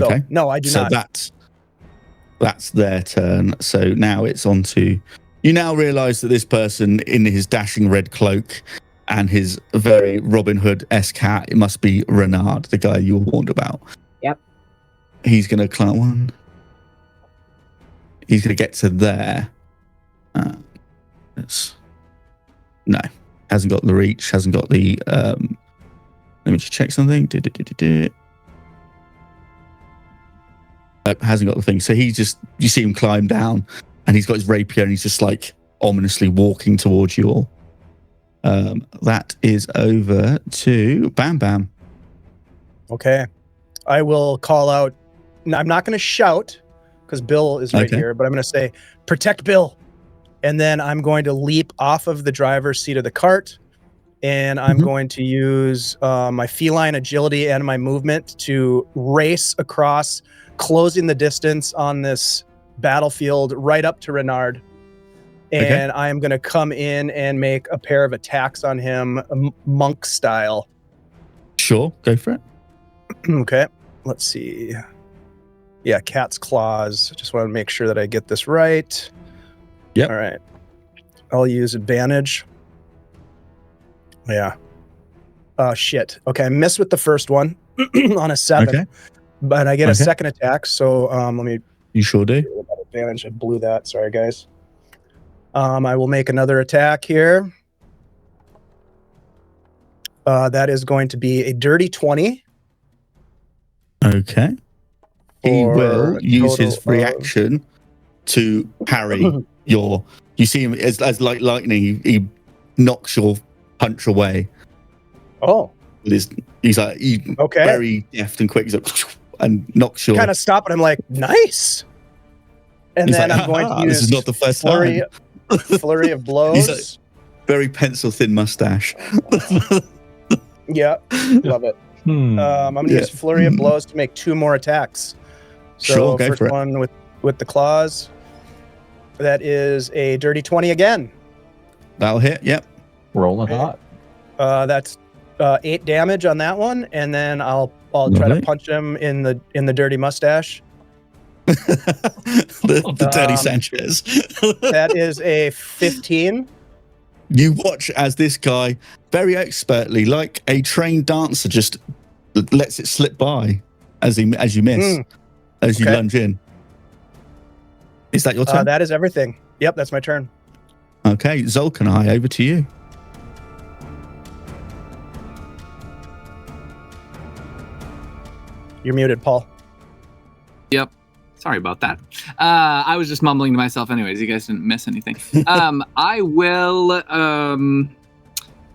Okay. no, I do So not. that's their turn. So now it's on to you. Now realize that this person in his dashing red cloak and his very Robin Hood-esque hat, it must be Renard, the guy you were warned about. Yep. He's going to climb one. He's going to get to there. No, hasn't got the reach, hasn't got the... let me just check something. Hasn't got the thing. So he's just... You see him climb down, and he's got his rapier, and he's just like ominously walking towards you all. That is over to Bam Bam. Okay. I will call out. I'm not going to shout because Bill is right here, but I'm going to say, protect Bill. And then I'm going to leap off of the driver's seat of the cart. And I'm going to use my feline agility and my movement to race across, closing the distance on this battlefield right up to Renard. And I am going to come in and make a pair of attacks on him, monk style. Sure, go for it. Okay, let's see. Yeah, cat's claws. Just want to make sure that I get this right. Yep. All right. I'll use advantage. Yeah. Shit. Okay, I missed with the first one on a 7. Okay. But I get a second attack, so let me... You sure do. Advantage. I blew that. Sorry, guys. I will make another attack here. That is going to be a dirty 20. Okay. He For will a use his total reaction to parry your... You see him as like lightning, he knocks your punch away. Oh. He's like, very deft and quick. He's like, and knocks your... Kind of stop, and I'm like, nice. And He's then like, I'm going to use this is not the first time. Flurry of blows. He's like, very pencil thin mustache. Yeah, love it. I'm going to use Flurry of Blows to make 2 more attacks. So Sure, go first for it. one with the claws. That is a dirty 20 again. That'll hit, yep. Rolling hot. That's 8 damage on that one, and then I'll try to punch him in the dirty mustache. the dirty Sanchez. That is a 15. You watch as this guy, very expertly, like a trained dancer, just lets it slip by as you miss, as you lunge in. Is that your turn? That is everything. Yep, that's my turn. Okay, Zolkanai, over to you. You're muted, Paul. Yep. Sorry about that. I was just mumbling to myself anyways. You guys didn't miss anything. I will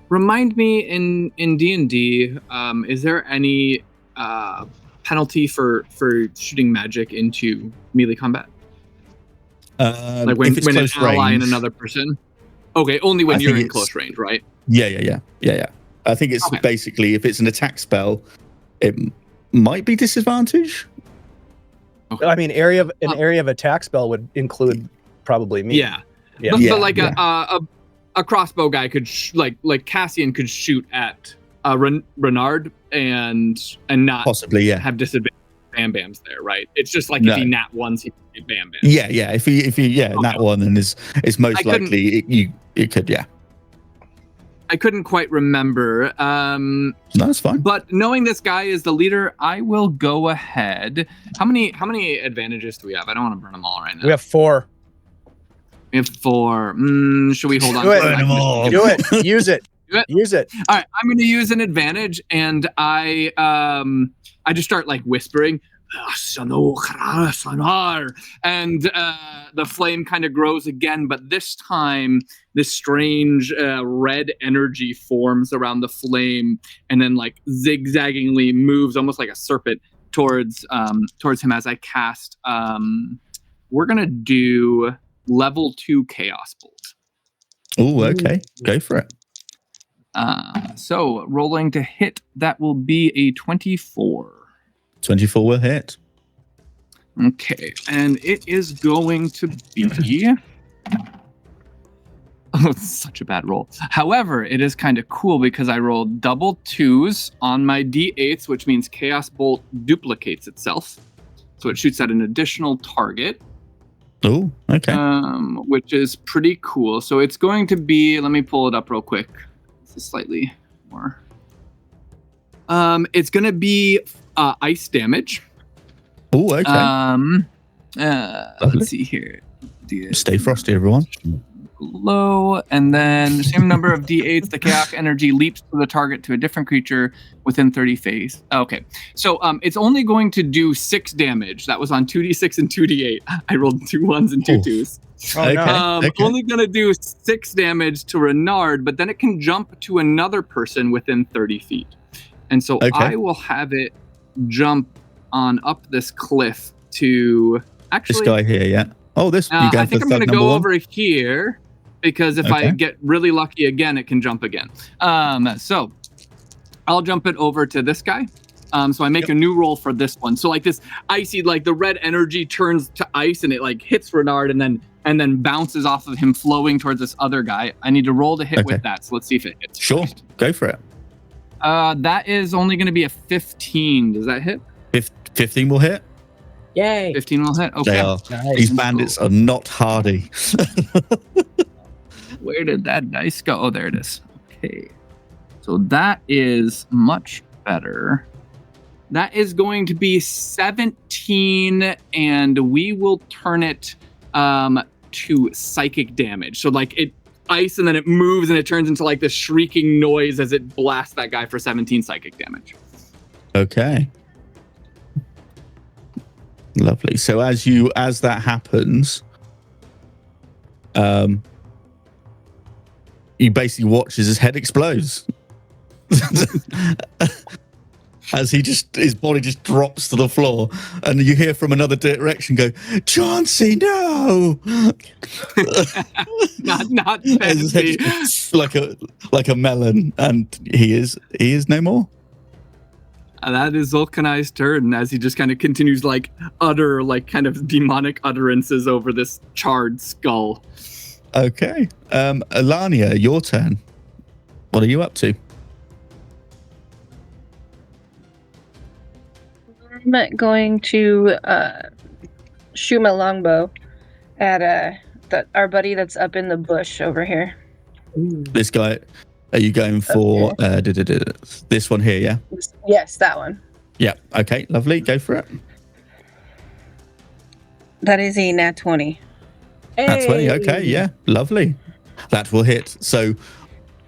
remind me in D&D, is there any penalty for shooting magic into melee combat? Like when an ally and another person? Okay, only when you're in close range, right? Yeah. I think it's basically, if it's an attack spell, it might be disadvantage. Okay. I mean, area of attack spell would include probably me. Yeah. But like a crossbow guy could like Cassian could shoot at Renard and not possibly have disadvantage. Bam Bam's there, right? It's just like if he nat ones, he could Bam Bam. Yeah. If he nat one, then it's most likely it could. Yeah. I couldn't quite remember. No, that's fine. But knowing this guy is the leader, I will go ahead. How many advantages do we have? I don't want to burn them all right now. We have 4. We have 4. Should we hold on? Do it. Use it. Use it. All right. I'm going to use an advantage, and I just start like whispering. and the flame kind of grows again, but this time this strange red energy forms around the flame and then like zigzaggingly moves almost like a serpent towards him as I cast we're gonna do level 2 chaos bolt. Oh, okay, go for it. So rolling to hit, that will be a 24. 24 will hit. Okay, and it is going to be... Oh, it's such a bad roll. However, it is kind of cool because I rolled double 2s on my d8s, which means Chaos Bolt duplicates itself. So it shoots at an additional target. Oh, okay. Which is pretty cool. So it's going to be... Let me pull it up real quick. This is slightly more... It's going to be ice damage. Oh, okay. Let's see here. Stay frosty, everyone. Low, and then same number of d8s. The chaos energy leaps to the target to a different creature within 30 phase. Okay, so it's only going to do 6 damage. That was on 2d6 and 2d8. I rolled 2 1s and 2 2s. Oh, no. Okay. Only going to do 6 damage to Renard, but then it can jump to another person within 30 feet. And so I will have it jump on up this cliff to actually this guy here, yeah. Oh, this. You I think I'm going to go over here because if I get really lucky again, it can jump again. So I'll jump it over to this guy. So I make a new roll for this one. So like this icy, like the red energy turns to ice and it like hits Renard and then bounces off of him, flowing towards this other guy. I need to roll to hit with that. So let's see if it hits. Sure, go for it. That is only going to be a 15. Does that hit? 15 will hit. Yay. 15 will hit. Okay. They are. Nice. These bandits are not hardy. Where did that dice go? Oh, there it is. Okay. So that is much better. That is going to be 17, and we will turn it to psychic damage. So like it ice and then it moves and it turns into like this shrieking noise as it blasts that guy for 17 psychic damage. Okay. Lovely. So as that happens, you basically watch as his head explodes. As his body just drops to the floor, and you hear from another direction go, "Chauncey, no!" not As his head just like a melon, and he is no more. That is Zulkanai's turn as he just kind of continues like utter like kind of demonic utterances over this charred skull. Okay. LaNia, your turn. What are you up to? I'm going to shoot my longbow at our buddy that's up in the bush over here. This guy. Are you going for this one here, yeah? Yes, that one. Yeah. Okay, lovely. Go for it. That is a nat 20. Nat 20, okay, yeah. Lovely. That will hit. So,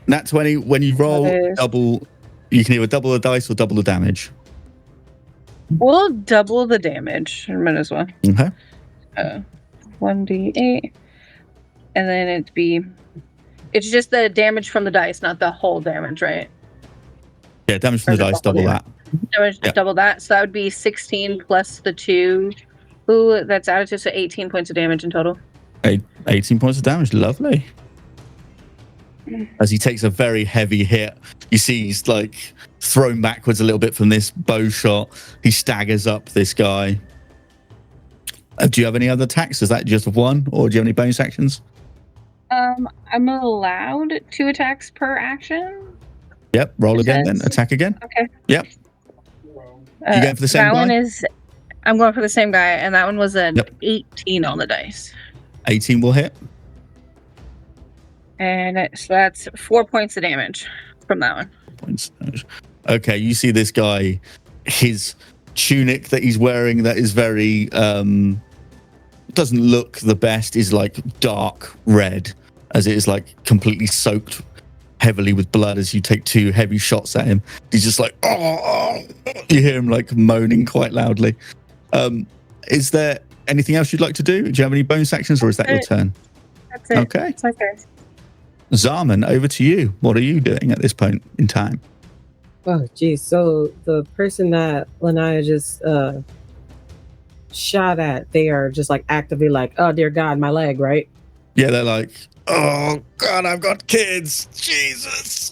nat 20, when you roll double, you can either double the dice or double the damage. We'll double the damage. I might as well. Okay. 1d8. And then it's just the damage from the dice, not the whole damage, right? Yeah, damage from the dice, double that. Damage, double that. So that would be 16 plus the 2. Ooh, that's added to, so 18 points of damage in total. 18 points of damage, lovely. As he takes a very heavy hit, you see he's like thrown backwards a little bit from this bow shot. He staggers up this guy. Do you have any other attacks? Is that just one, or do you have any bonus actions? I'm allowed 2 attacks per action. Yep, roll again then. Attack again. Okay. Yep. You going for the same that guy? One is. I'm going for the same guy, and that one was an 18 on the dice. 18 will hit. And so that's 4 points of damage from that one. Okay, you see this guy, his tunic that he's wearing that is very doesn't look the best, is like dark red, as it is like completely soaked heavily with blood as you take 2 heavy shots at him. He's just like, oh. You hear him like moaning quite loudly. Is there anything else you'd like to do? Do you have any bonus actions, or is that your turn? That's it. Okay. It's my turn. Zarman, over to you. What are you doing at this point in time? Oh, geez. So the person that LaNia just shot at, they are just like actively like, oh, dear God, my leg, right? Yeah, they're like, oh, God, I've got kids. Jesus.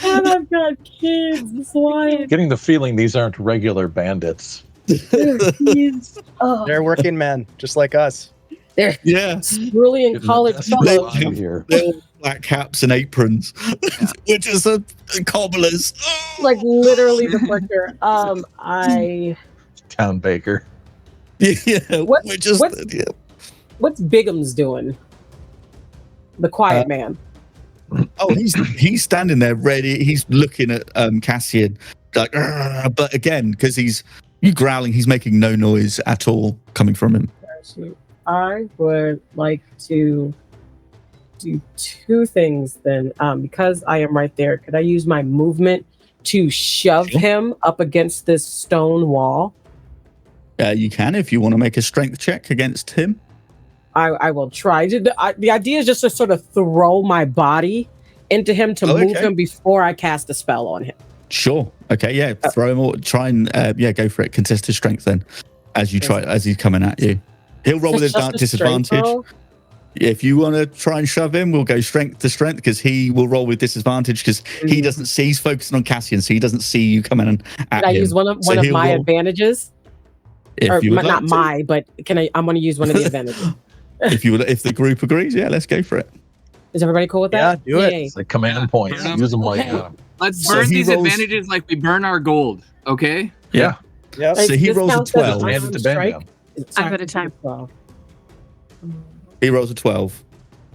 God, I've got kids. Why? Getting the feeling these aren't regular bandits. Kids. Oh, They're working men, just like us. they're Yeah. brilliant Getting the college best fellows. vibe here. They're all black caps and aprons. We're just cobblers. Like literally the butcher. I Town baker. Yeah, What- we're just what- yeah. what's Bigum's doing? The quiet man. Oh, he's standing there ready. He's looking at Cassian like, "Argh," but again, because you growling, he's making no noise at all coming from him. I would like to do two things then. Because I am right there, could I use my movement to shove Sure. him up against this stone wall? You can if you want to make a strength check against him. I will try. The idea is just to sort of throw my body into him to Oh, move okay. him before I cast a spell on him. Sure. Okay. Yeah. Throw him. Or try and go for it. Contest his strength then, as he's coming at you. He'll roll with It's a just a disadvantage. strength roll? If you want to try and shove him, we'll go strength to strength because he will roll with disadvantage because he doesn't see. He's focusing on Cassian, so he doesn't see you coming at Can I him. use one of So he'll my roll- advantages? If Or you would not like to. my, but can I? I'm going to use one of the advantages. If the group agrees, yeah, let's go for it. Is everybody cool with that? Yeah, do it. Yay. It's like command points. Burn 'em. Use them like Okay. Let's So burn he these rolls- advantages like we burn our gold. Okay. yeah. Yep. So he This rolls a counts as 12. Hand it unarmed to strike? Bam. I've got a time. 12. He rolls a 12.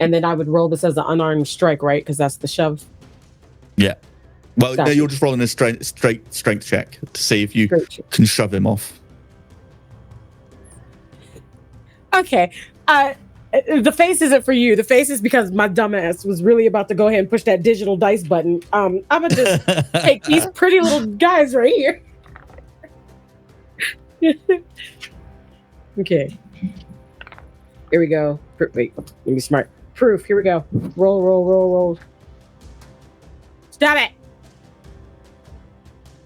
And then I would roll this as an unarmed strike, right? Because that's the shove. Well, no, Gotcha. you're just rolling a straight strength check to see if you Great. can shove him off. Okay. The face isn't for you. The face is because my dumbass was really about to go ahead and push that digital dice button. I'm gonna just take these pretty little guys right here. Okay. Here we go. Wait, let me be smart. Proof. Here we go. Roll. Stop it.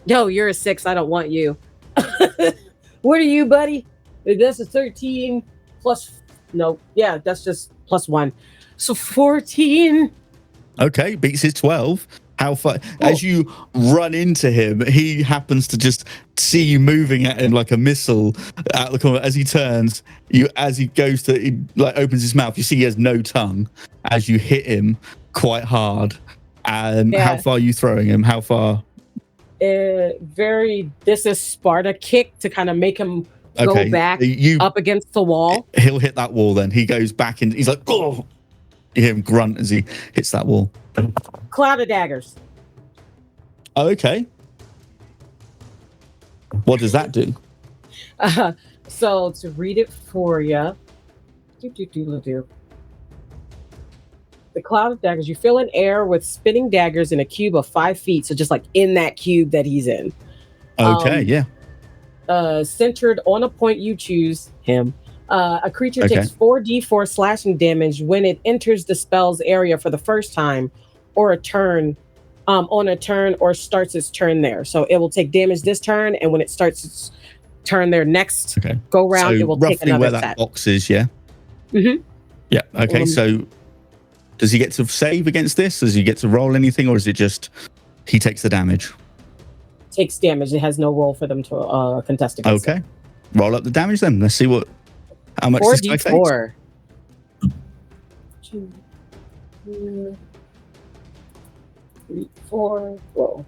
Yo, you're a 6. I don't want you. What are you, buddy? That's a 13 plus. No, yeah, that's just plus 1. So 14. Okay, beats his 12. How far? As you run into him, he happens to just see you moving at him like a missile out the corner. As he turns, as he goes to, he like opens his mouth. You see he has no tongue. As you hit him quite hard, and Yeah. how far are you throwing him? How far? This is Sparta kick to kind of make him Okay, go back you. up against the wall. He'll hit that wall. Then he goes back and he's like, oh. You hear him grunt as he hits that wall. Cloud of daggers. Oh, okay. What does that do? So to read it for you, the cloud of daggers. You fill in air with spinning daggers in a cube of 5 feet. So just like in that cube that he's in. Okay, yeah. Centered on a point you choose, him. A creature Okay. takes 4d4 slashing damage when it enters the spell's area for the first time, or a turn, on a turn, or starts its turn there. So it will take damage this turn, and when it starts its turn there next Okay. go round, So it will take roughly another where that set. box is, yeah. Mhm. Yeah. Okay. So, does he get to save against this? Does he get to roll anything, or is it just he takes the damage? Takes damage. It has no roll for them to contest against. Okay. Roll up the damage then. Let's see how much this guy takes. 4d4. 3, 4, roll.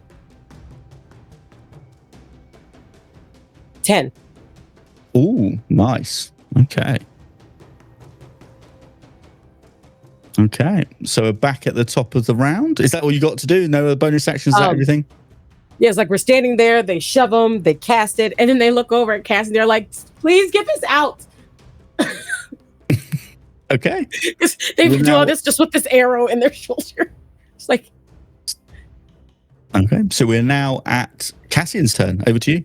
10. Ooh, nice. Okay. Okay. So we're back at the top of the round. Is that all you got to do? No other bonus actions? Is that everything? Yeah, it's like we're standing there, they shove them, they cast it, and then they look over at Cass and they're like, please get this out. Okay. They Well, do all now- this just with this arrow in their shoulder. It's like, Okay. So we're now at Cassian's turn. Over to you.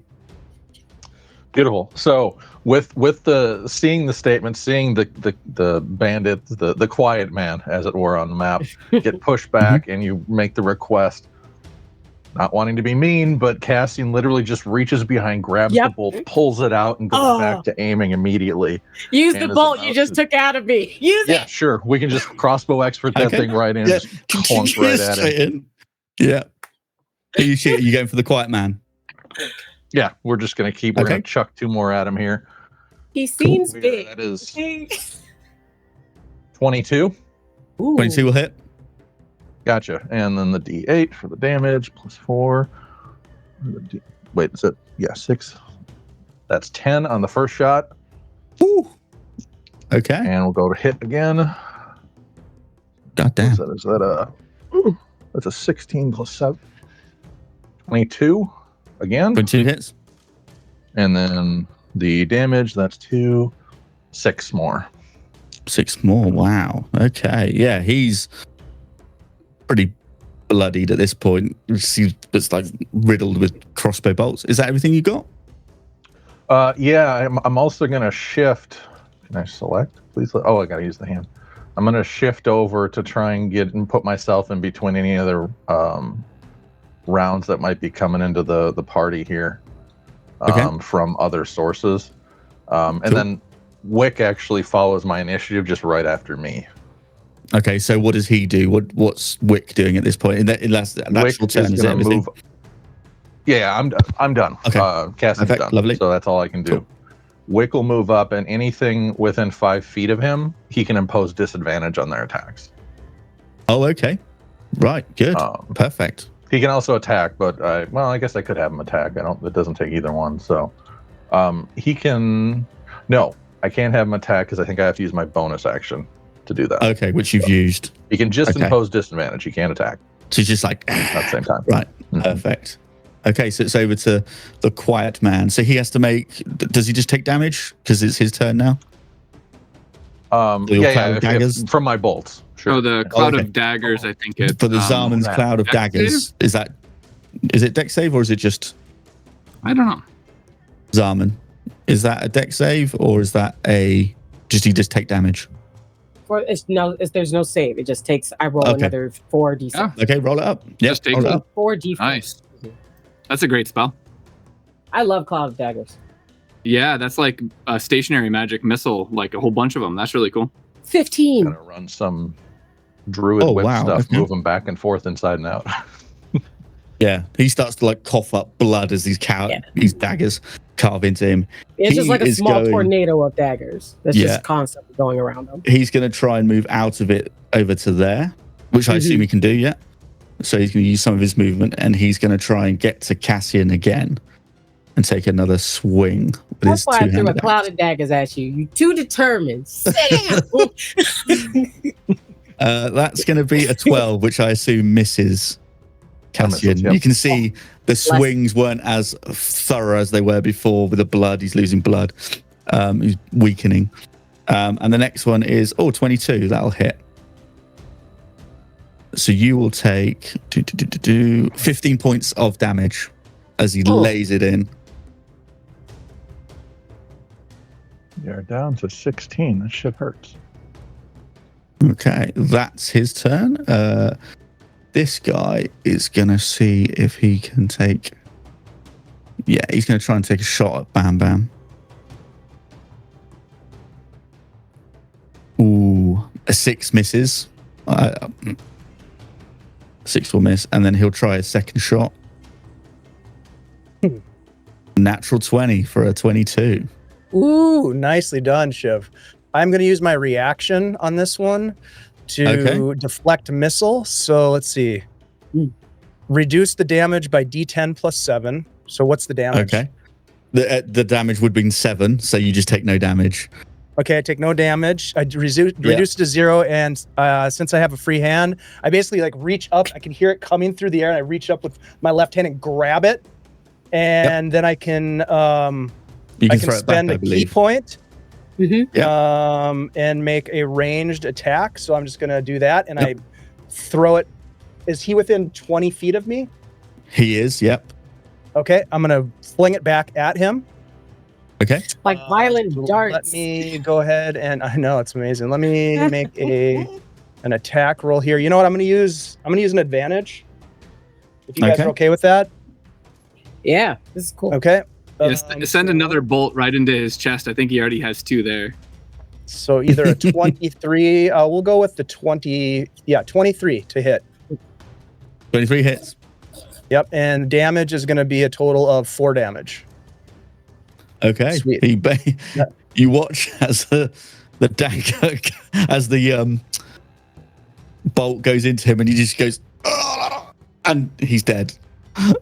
Beautiful. So with the seeing the statement, seeing the bandit, the quiet man, as it were, on the map, get pushed back, and you make the request. Not wanting to be mean, but Cassian literally just reaches behind, grabs the bolt, pulls it out, and goes back to aiming immediately. Use the bolt you just took out of me. Use it. Yeah, sure. We can just crossbow expert that thing right in, just clunk right at it. Yeah. Are you shooting? Are you going for the quiet man? Yeah, we're just gonna keep. We're gonna chuck 2 more at him here. He seems big. That is 22. 22 will hit. Gotcha. And then the D8 for the damage plus 4. Wait, is it? Yeah, 6. That's 10 on the first shot. Ooh. Okay. And we'll go to hit again. God damn. Is that that's a 16 plus 7. 22 again. 22 hits. And then the damage, that's 2. 6 more. 6 more. Wow. Okay. Yeah, he's pretty bloodied at this point. It's like riddled with crossbow bolts. Is that everything you got? Yeah, I'm also going to shift. Can I select? Please. Oh, I got to use the hand. I'm going to shift over to try and put myself in between any other rounds that might be coming into the party here from other sources. And then Wick actually follows my initiative just right after me. Okay, so what does he do? What's Wick doing at this point? In that actual turn, is everything? Move. Yeah, I'm done. Okay, Cassian's done. Lovely. So that's all I can do. Cool. Wick will move up, and anything within 5 feet of him, he can impose disadvantage on their attacks. Oh, okay. Right. Good. Perfect. He can also attack, but I guess I could have him attack. It doesn't take either one. So he can. No, I can't have him attack because I think I have to use my bonus action to do that. Okay, which you've used. He can just impose disadvantage. He can't attack. So he's just like at the same time. Right. Mm-hmm. Perfect. Okay, so it's over to the quiet man. So he has to make. Does he just take damage because it's his turn now? Daggers from my bolts. Sure. Oh, the cloud of daggers. I think it's for the Zarman's cloud of daggers. Save? Is it dex save or is it just? I don't know. Zarman, is that a dex save or is that he just take damage? There's no save. It just takes. I roll another 4d6. Yeah. Okay, roll it up. Yeah, just take 4d4. Nice. That's a great spell. I love Cloud of Daggers. Yeah, that's like a stationary magic missile, like a whole bunch of them. That's really cool. 15. Gonna run some druid whip stuff, move them back and forth inside and out. Yeah, he starts to like cough up blood as these daggers carve into him. It's just like a small tornado of daggers that's just constantly going around him. He's going to try and move out of it over to there, which I assume he can do, yeah? So he's going to use some of his movement, and he's going to try and get to Cassian again and take another swing with his two-handed axe. That's why I threw a cloud of daggers at you. You're too determined. Sit down. That's going to be a 12, which I assume misses Cassian. You can see the swings weren't as thorough as they were before with the blood. He's losing blood. He's weakening. And the next one is 22. That'll hit. So you will take 15 points of damage as he lays it in. You're down to 16. That shit hurts. Okay, that's his turn. This guy is going to see if he can take... Yeah, he's going to try and take a shot at Bam Bam. Ooh, a 6 misses. 6 will miss, and then he'll try a second shot. Natural 20 for a 22. Ooh, nicely done, Shiv. I'm going to use my reaction on this one to deflect missile. So let's see. Reduce the damage by D10 plus 7. So what's the damage? Okay. The damage would be 7, so you just take no damage. Okay, I take no damage. I reduce it to 0, and since I have a free hand, I basically like reach up. I can hear it coming through the air, and I reach up with my left hand and grab it, and then I can spend a key point, and make a ranged attack. So I'm just gonna do that, and I throw it. Is he within 20 feet of me? He is. Yep. Okay, I'm gonna fling it back at him. Okay. Like violent Let darts. me go ahead and I know it's amazing. Let me make an attack roll here. You know what? I'm gonna use an advantage. If you guys Okay. are okay with that. Yeah, this is cool. Okay. Send another bolt right into his chest. I think he already has 2 there. So either a 23. We'll go with the 20. Yeah, 23 to hit. 23 hits. Yep, and damage is going to be a total of 4 damage. Okay. Sweet. You watch as the dagger, as the bolt goes into him, and he just goes, "Ah!" and he's dead.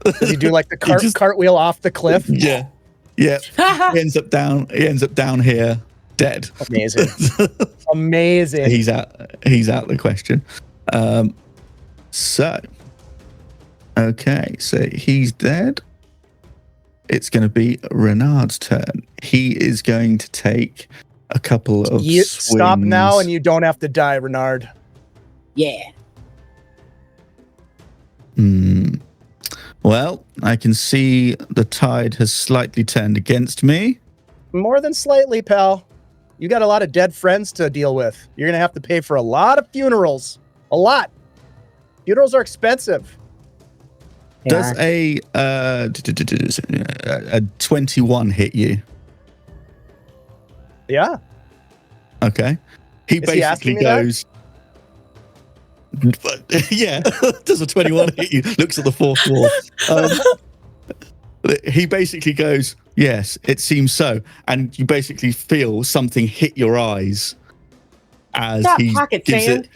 Does he do like the cartwheel off the cliff? Yeah. Yeah. He ends up down here, dead. Amazing. Amazing. He's out the question. So he's dead. It's going to be Renard's turn. He is going to take a couple of swings. Stop now, and you don't have to die, Renard. Yeah. Well, I can see the tide has slightly turned against me. More than slightly, pal. You got a lot of dead friends to deal with. You're going to have to pay for a lot of funerals. A lot. Funerals are expensive. Does a 21 hit you? Yeah. Okay. He Is he asking basically me that? goes. Yeah. Does a 21 hit you? Looks at the fourth wall. He basically goes, yes, it seems so. And you basically feel something hit your eyes as he pocket gives sand.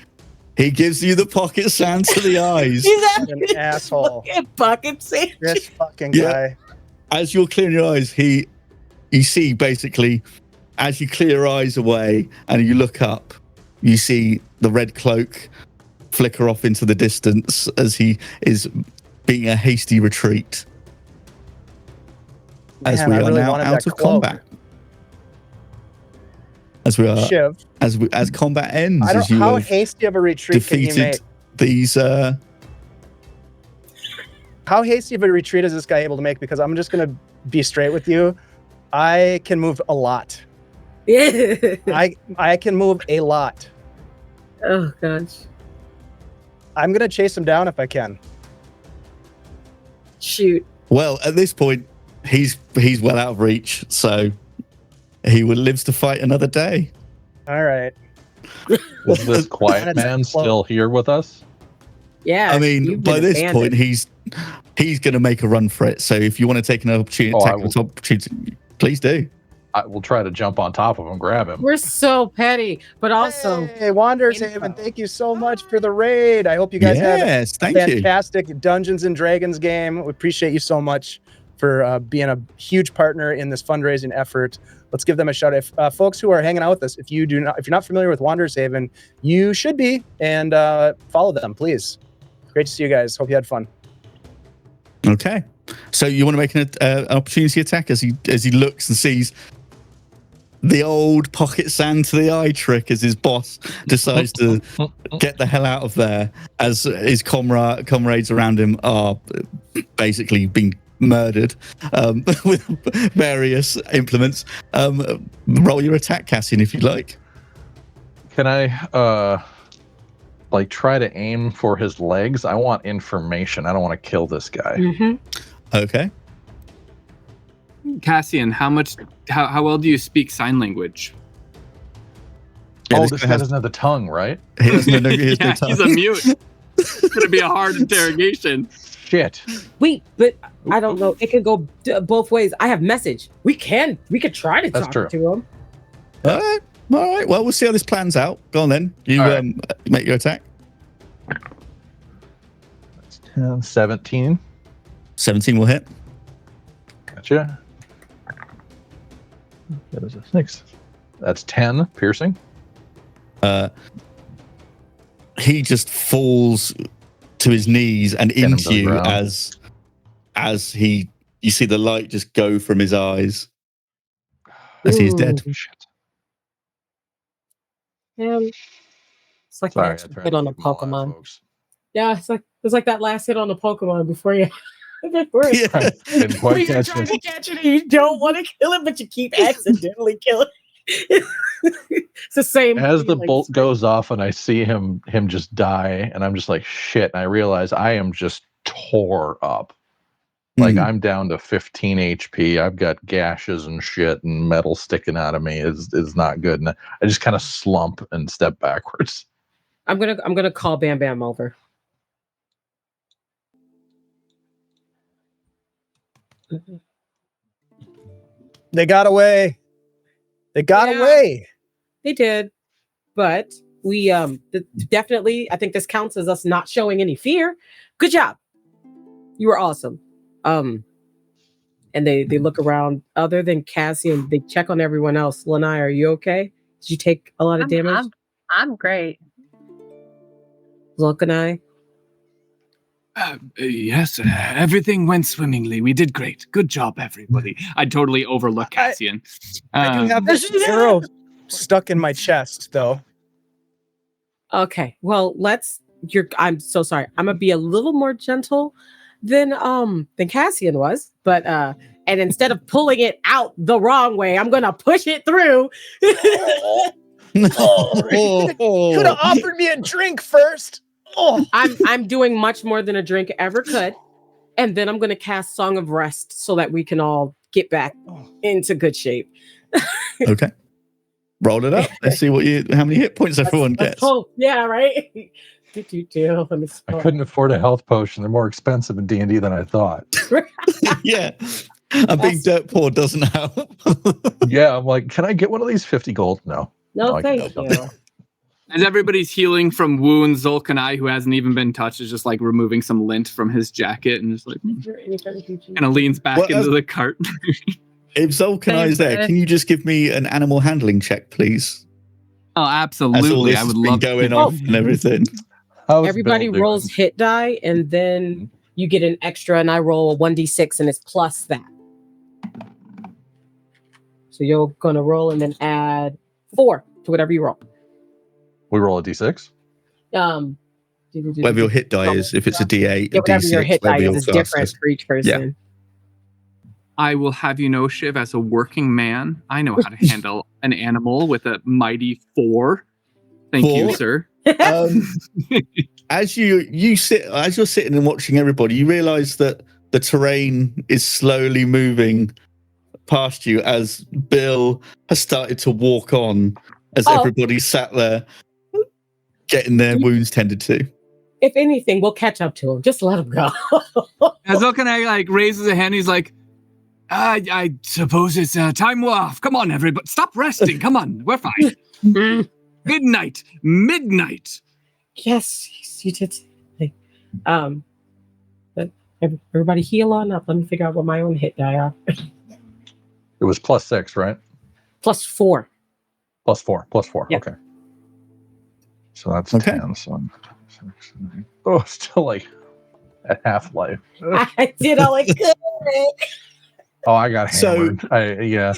He gives you the pocket sand to the eyes. He's An asshole. pocket sand. This fucking Yeah. guy. As you're clearing your eyes, you see basically, as you clear your eyes away and you look up, you see the red cloak flicker off into the distance as he is being a hasty retreat. As Man, we I are really now wanted out that of cloak. combat. As we are, Shiv, as combat ends, I don't. as you How have hasty of a retreat can you make? defeated these. How hasty of a retreat is this guy able to make? Because I'm just gonna be straight with you. I can move a lot. Yeah. I can move a lot. Oh gosh. I'm gonna chase him down if I can. Shoot. Well, at this point, he's well out of reach, so he lives to fight another day. All right. Is this quiet man still here with us? Yeah. I mean, you've by been this abandoned. point, he's going to make a run for it. So if you want to take an opportunity, please do. I will try to jump on top of him, grab him. We're so petty, but also Hey, Wanderers Haven, thank you so much for the raid. I hope you guys had Yes, a thank you. fantastic Dungeons and Dragons game. We appreciate you so much for being a huge partner in this fundraising effort. Let's give them a shout out. Folks who are hanging out with us, if you're not familiar with Wanderers Haven, you should be, and follow them, please. Great to see you guys. Hope you had fun. Okay, so you want to make an opportunity attack as he looks and sees the old pocket sand to the eye trick as his boss decides to get the hell out of there as his comrades around him are basically being murdered with various implements. Roll your attack, Cassian, if you'd like. Can I try to aim for his legs? I want information. I don't want to kill this guy. Mhm. Okay. Cassian, how well do you speak sign language? Yeah, This guy doesn't have the tongue, right? he has no Yeah, tongue. he's a mute. It's gonna be a hard interrogation. Shit. Wait, but I don't know. It could go both ways. I have message. We could try to That's talk true. to him. All right. Well, we'll see how this plans out. Go on then. You All right. make your attack. That's 10, 17. 17 will hit. Gotcha. That is a 6. That's 10 piercing. He just falls to his knees and Pin him into to the you ground. as you see the light just go from his eyes as he's dead. Shit. It's like Sorry, that hit on a Pokemon. folks. Yeah, it's like that last hit on the Pokemon before you Yeah. Didn't quite You're catch trying it. to catch it and you don't want to kill it, but you keep accidentally killing it. It's the same. As the feeling. bolt goes off and I see him just die, and I'm just like, shit. And I realize I am just tore up. Like I'm down to 15 HP. I've got gashes and shit and metal sticking out of me. Is not good. And I just kind of slump and step backwards. I'm gonna call Bam Bam over. They got away. They got Yeah. away. They did, but we definitely. I think this counts as us not showing any fear. Good job. You were awesome. And they look around. Other than Cassian, they check on everyone else. LaNia, are you okay? Did you take a lot of damage? I'm great. Zulkanai? Yes, everything went swimmingly. We did great. Good job, everybody. I totally overlook Cassian. I do have this arrow stuck in my chest, though. Okay. Well, I'm so sorry. I'm gonna be a little more gentle than Cassian was, but and instead of pulling it out the wrong way, I'm gonna push it through. Could have offered me a drink first. Oh, I'm doing much more than a drink ever could. And then I'm gonna cast Song of Rest so that we can all get back into good shape. Okay. Roll it up. Let's see how many hit points everyone gets. Oh, yeah, right. Let me I couldn't afford a health potion. They're more expensive in D&D than I thought. Yeah. A big dirt poor doesn't help. Yeah, I'm like, can I get one of these 50 gold? No. No, I thank can't. you. As everybody's healing from wounds, Zulkanai, who hasn't even been touched, is just like removing some lint from his jacket and just like kind of leans back into the cart. If Zulkanai is there, can you just give me an animal handling check, please? Oh, As all absolutely. this I would has been love going to. off and everything. How's Everybody Bill doing? rolls hit die, and then you get an extra, and I roll a 1d6, and it's plus that. So you're gonna roll and then add 4 to whatever you roll. We roll a d6. Whatever your hit die is, if it's a D8, Yeah, a whatever your D6, hit die whatever your is class different is. for each person. I will have you know, Shiv, as a working man, I know how to handle an animal with a mighty 4. Thank you, 4? sir. As you're sitting and watching everybody, you realize that the terrain is slowly moving past you as Bill has started to walk on as everybody sat there getting their wounds tended to. If anything, we'll catch up to him. Just let him go. As Zulkanai like raises a hand, he's like, I suppose it's time we're off. Come on, everybody. Stop resting. Come on. We're fine. Midnight. Yes, you did. But everybody heal on up. Let me figure out what my own hit die are. It was +6, right? +4. +4. Yeah. Okay. So that's Okay. 10. So 6, 9. Oh, still like at half life. I did all I could. Oh, I got So- hammered. Yeah.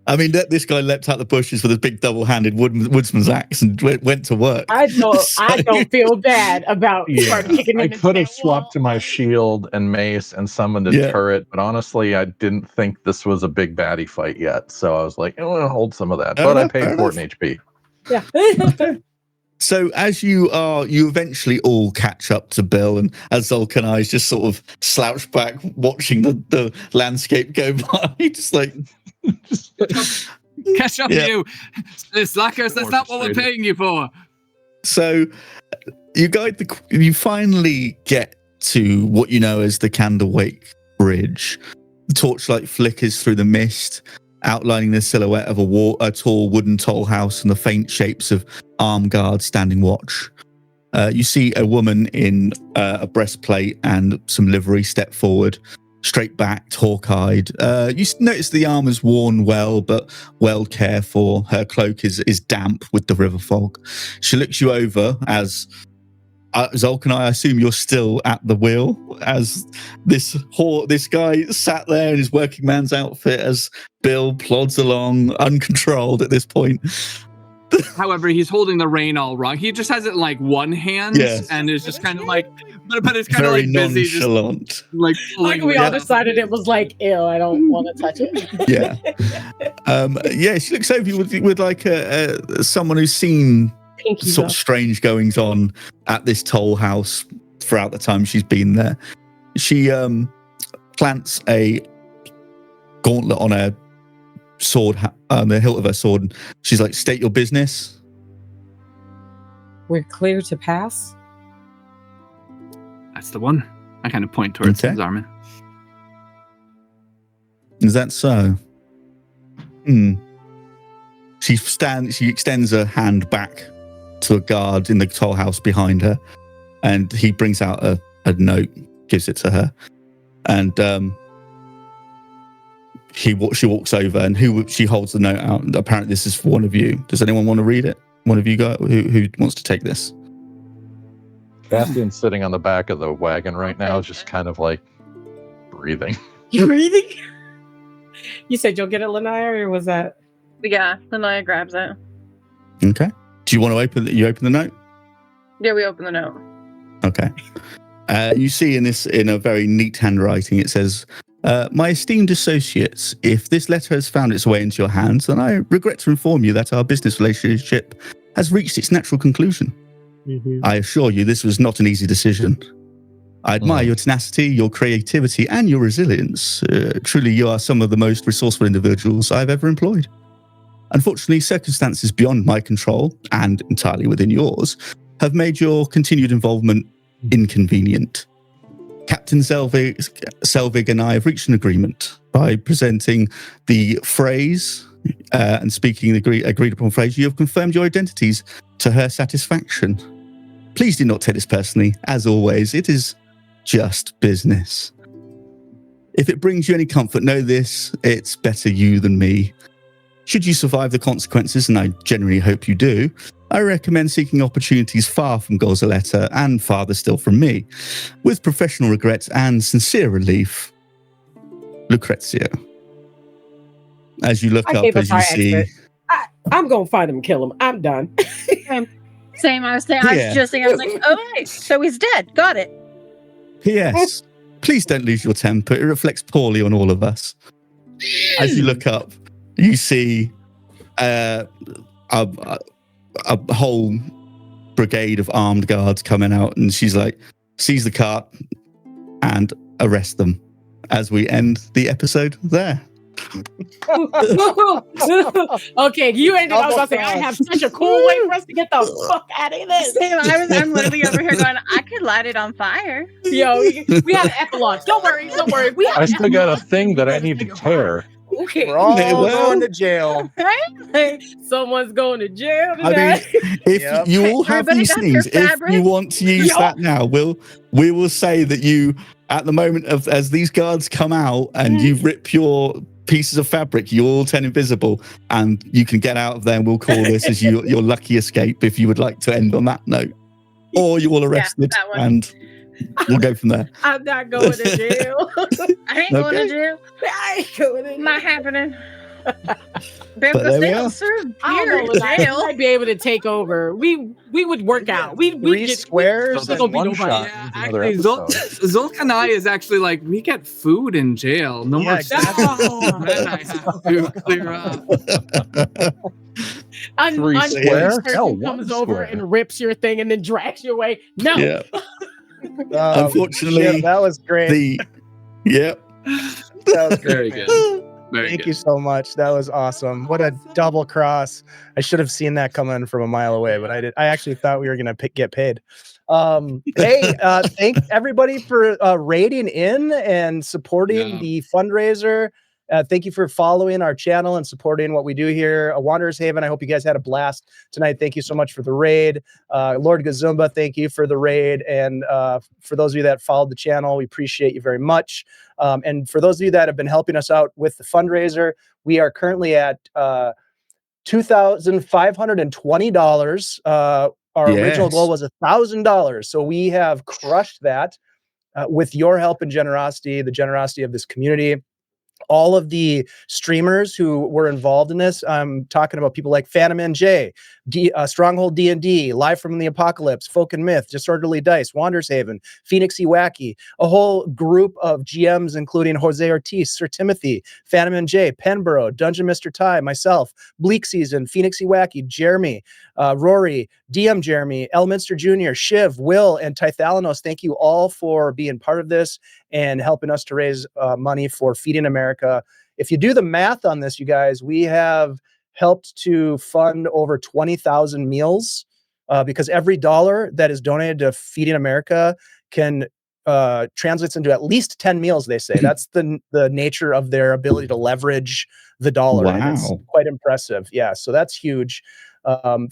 I mean, this guy leapt out the bushes with a big double-handed woodsman's axe and went to work. I don't feel bad about Yeah. kicking I him into could have that swapped to wall. my shield and mace and summoned a Yeah. turret, but honestly, I didn't think this was a big baddie fight yet. So I was like, I'm going to hold some of that. Fair But I enough, paid fair for it enough. in HP. Yeah. So as you eventually all catch up to Bill, and as Zulkanai just sort of slouched back, watching the landscape go by, just like Catch up, Yeah. you slackers. That's not what we're Orchestrated. paying you for. So you finally get to what you know as the Candlewake Bridge. The torchlight flickers through the mist, outlining the silhouette of a tall wooden toll house and the faint shapes of armed guards standing watch. You see a woman in a breastplate and some livery step forward, straight-backed, hawk-eyed. You notice the armor's worn well, but well cared for. Her cloak is damp with the river fog. She looks you over as Zulkanai, I assume you're still at the wheel as this guy sat there in his working man's outfit as Bill plods along uncontrolled at this point. However, he's holding the rein all wrong. He just has it in like one hand Yeah. and is just kind of like but it's kind of very like busy, just nonchalant. like Like pulling we all stuff. decided it was like, ew, I don't want to touch it. Yeah. Yeah, she looks over you with like someone who's seen Pinkies sort up. of strange goings on at this toll house throughout the time she's been there. She plants a gauntlet on her sword, on the hilt of her sword. She's like, "State your business." We're clear to pass. That's the one. I kind of point towards Okay. Zarman. Is that so? She extends her hand back to a guard in the toll house behind her, and he brings out a note, gives it to her, and she walks over, and she holds the note out. And apparently, this is for one of you. Does anyone want to read it? One of you guys who wants to take this? Bastian's sitting on the back of the wagon right now, just kind of like breathing. You breathing? You said you'll get it, LaNia, or was that? Yeah, LaNia grabs it. Okay. Do you want to open it? You open the note? Yeah, we open the note. Okay. You see in a very neat handwriting, it says, "My esteemed associates, if this letter has found its way into your hands, then I regret to inform you that our business relationship has reached its natural conclusion. Mm-hmm. I assure you this was not an easy decision. I admire your tenacity, your creativity, and your resilience. Truly, you are some of the most resourceful individuals I've ever employed. Unfortunately, circumstances beyond my control, and entirely within yours, have made your continued involvement inconvenient. Captain Selvig and I have reached an agreement by presenting the phrase and speaking the agreed upon phrase. You have confirmed your identities to her satisfaction. Please do not take this personally. As always, it is just business. If it brings you any comfort, know this, it's better you than me. Should you survive the consequences, and I genuinely hope you do, I recommend seeking opportunities far from Gozaletta and farther still from me. With professional regrets and sincere relief, Lucrezia." As you look I up, gave as us our you see... exit. I'm going to find him and kill him. I'm done. Same. I was thinking. Yeah. I was just thinking. I was like, oh, right, so he's dead. Got it. P.S. Please don't lose your temper. It reflects poorly on all of us. As you look up, you see a whole brigade of armed guards coming out, and she's like, seize the cart and arrest them. As we end the episode there. Okay, you ended. I was about to say, I have such a cool way for us to get the fuck out of this. Same. I'm literally over here going, I could light it on fire. Yo, we have an epilogue. Don't worry. We have I an still got a epilogue. thing that I need to tear. Okay. We're all Well- going to jail. Right? Someone's going to jail I today. mean, if Yep. you all have Everybody these got your things, if fabric? you want to use Yup. that now, we will say that you, at the moment of as these guards come out and you rip your pieces of fabric, you all turn invisible, and you can get out of there. And we'll call this as your lucky escape. If you would like to end on that note, or you all arrested, that one. and we'll go from there. I'm not going to jail. I ain't going Okay. to jail. I ain't going to jail. Not happening. But there we are. Serve I beer don't in know. I jail. might be able to take over. We would work out. We 3 get squares. So gonna then be one nobody. shot Yeah, is another actually, episode. Zolkanai is actually like, we get food in jail. No Yeah, more exactly. stuff. Then I have to clear up. Three untrained square? person Hell, one comes over square. and rips your thing and then drags you away. No. Yeah. Unfortunately, shit, that was great. Yep. That was great. Very good. Very Thank good. you so much. That was awesome. What a double cross. I should have seen that coming from a mile away, but I did. I actually thought we were going to get paid. Thank everybody for rating in and supporting Yeah. the fundraiser. Thank you for following our channel and supporting what we do here. Wanderers Haven, I hope you guys had a blast tonight. Thank you so much for the raid. Lord Gazumba, thank you for the raid. And for those of you that followed the channel, we appreciate you very much. And for those of you that have been helping us out with the fundraiser, we are currently at $2,520. Our original Yes. goal was $1,000. So we have crushed that with your help and generosity, the generosity of this community. All of the streamers who were involved in this, I'm talking about people like Phantom NJ, Stronghold D&D, Live from the Apocalypse, Folk and Myth, Disorderly Dice, Wander's Haven, Phoenixy Wacky, a whole group of GMs, including Jose Ortiz, Sir Timothy, Phantom and Jay, Penborough, Dungeon Mr. Ty, myself, Bleak Season, Phoenixy Wacky, Jeremy, Rory, DM Jeremy, Elminster Jr., Shiv, Will, and Tythalanos. Thank you all for being part of this and helping us to raise money for Feeding America. If you do the math on this, you guys, we have helped to fund over 20,000 meals because every dollar that is donated to Feeding America can translates into at least 10 meals, they say. That's the nature of their ability to leverage the dollar. And it's quite impressive. Yeah, so that's huge.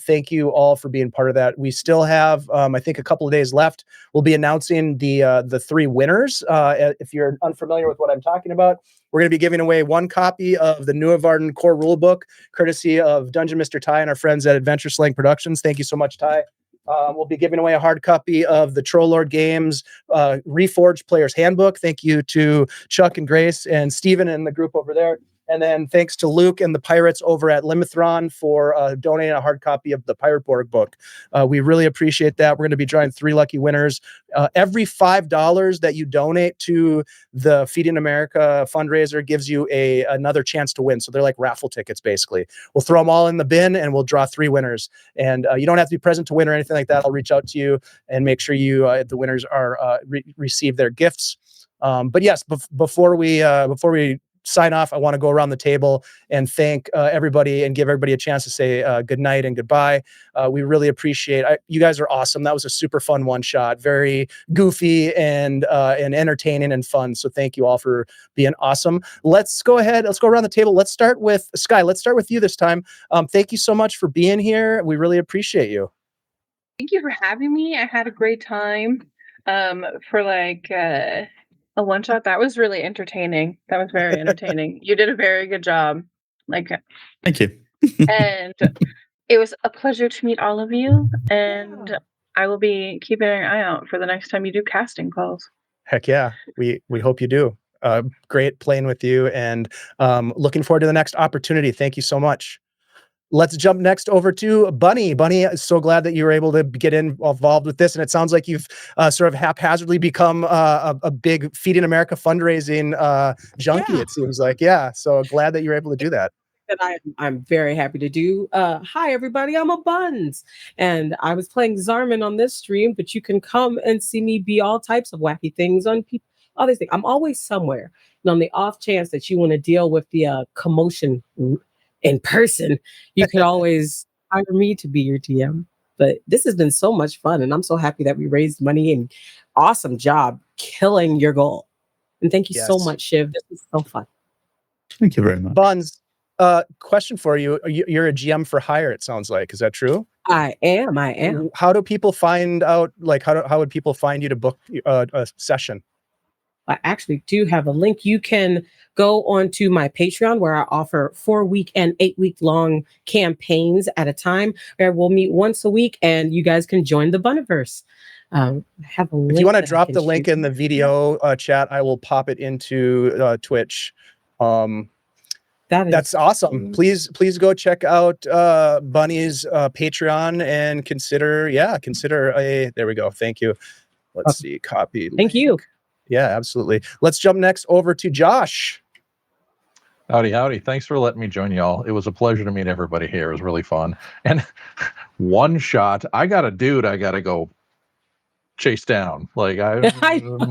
Thank you all for being part of that. We still have, I think, a couple of days left. We'll be announcing the 3 winners. If you're unfamiliar with what I'm talking about, we're going to be giving away 1 copy of the New Avarden Core Rulebook, courtesy of Dungeon Mr. Ty and our friends at Adventure Slang Productions. Thank you so much, Ty. We'll be giving away a hard copy of the Troll Lord Games Reforged Player's Handbook. Thank you to Chuck and Grace and Steven and the group over there. And then thanks to Luke and the Pirates over at Limithron for donating a hard copy of the Pirate Board book. We really appreciate that. We're going to be drawing 3 lucky winners. Every $5 that you donate to the Feeding America fundraiser gives you another chance to win. So they're like raffle tickets, basically. We'll throw them all in the bin and we'll draw 3 winners. And you don't have to be present to win or anything like that. I'll reach out to you and make sure you the winners are receive their gifts. But yes, before we sign off, I want to go around the table and thank everybody and give everybody a chance to say good night and goodbye. We really appreciate you guys are awesome. That was a super fun one shot, very goofy and entertaining and fun. So thank you all for being awesome. Let's go ahead. Let's go around the table. Let's start with Skye. Let's start with you this time. Thank you so much for being here. We really appreciate you. Thank you for having me. I had a great time. For like a one shot, that was really entertaining. That was very entertaining. You did a very good job. Like, thank you. And it was a pleasure to meet all of you. And I will be keeping an eye out for the next time you do casting calls. Heck yeah, we hope you do. Great playing with you, and looking forward to the next opportunity. Thank you so much. Let's jump next over to Bunny. Bunny, so glad that you were able to get involved with this. And it sounds like you've sort of haphazardly become a big Feeding America fundraising junkie, it seems like. Yeah, so glad that you're able to do that. That I'm very happy to do. Hi, everybody. I'm a Buns. And I was playing Zarman on this stream, but you can come and see me be all types of wacky things on people. All these things. I'm always somewhere. And on the off chance that you want to deal with the commotion in person, you could always hire me to be your TM. But this has been so much fun, and I'm so happy that we raised money, and awesome job killing your goal. And thank you so much, Shiv. This was so fun. Thank you very much. Buns, question for you. You're a GM for hire, it sounds like. Is that true? I am. How do people find out, like, how would people find you to book a session? I actually do have a link. You can go onto my Patreon, where I offer 4-week and 8-week long campaigns at a time, where we'll meet once a week and you guys can join the Buniverse. Have a link. If you want to drop the link in the video chat, I will pop it into Twitch. That's awesome. Please go check out Bunny's Patreon and consider there we go. Thank you. Let's see, copy. Thank you. Yeah, absolutely. Let's jump next over to Josh. Howdy. Thanks for letting me join y'all. It was a pleasure to meet everybody here. It was really fun. And one shot, I got a dude I got to go chase down. Like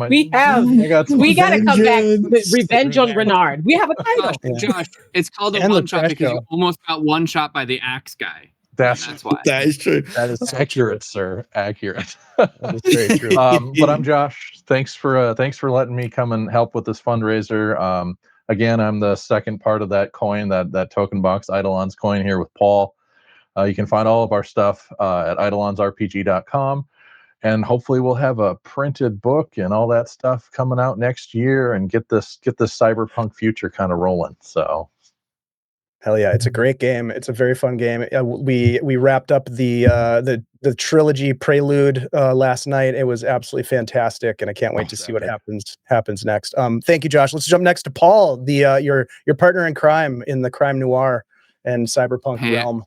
we got to come back with Revenge on Renard. We have a title. Josh, it's called a one shot because you almost got one shot by the axe guy. That's why. That is true. That is accurate, sir. Accurate. That is very true. But I'm Josh. Thanks for letting me come and help with this fundraiser. Again, I'm the second part of that coin, that token box Eidolon's coin here with Paul. You can find all of our stuff at eidolonsrpg.com, and hopefully we'll have a printed book and all that stuff coming out next year and get this cyberpunk future kind of rolling. So. Hell yeah, it's a great game. It's a very fun game. We wrapped up the trilogy prelude last night. It was absolutely fantastic, and I can't wait to see what happens next. Thank you, Josh. Let's jump next to Paul, your partner in crime in the crime noir and cyberpunk realm.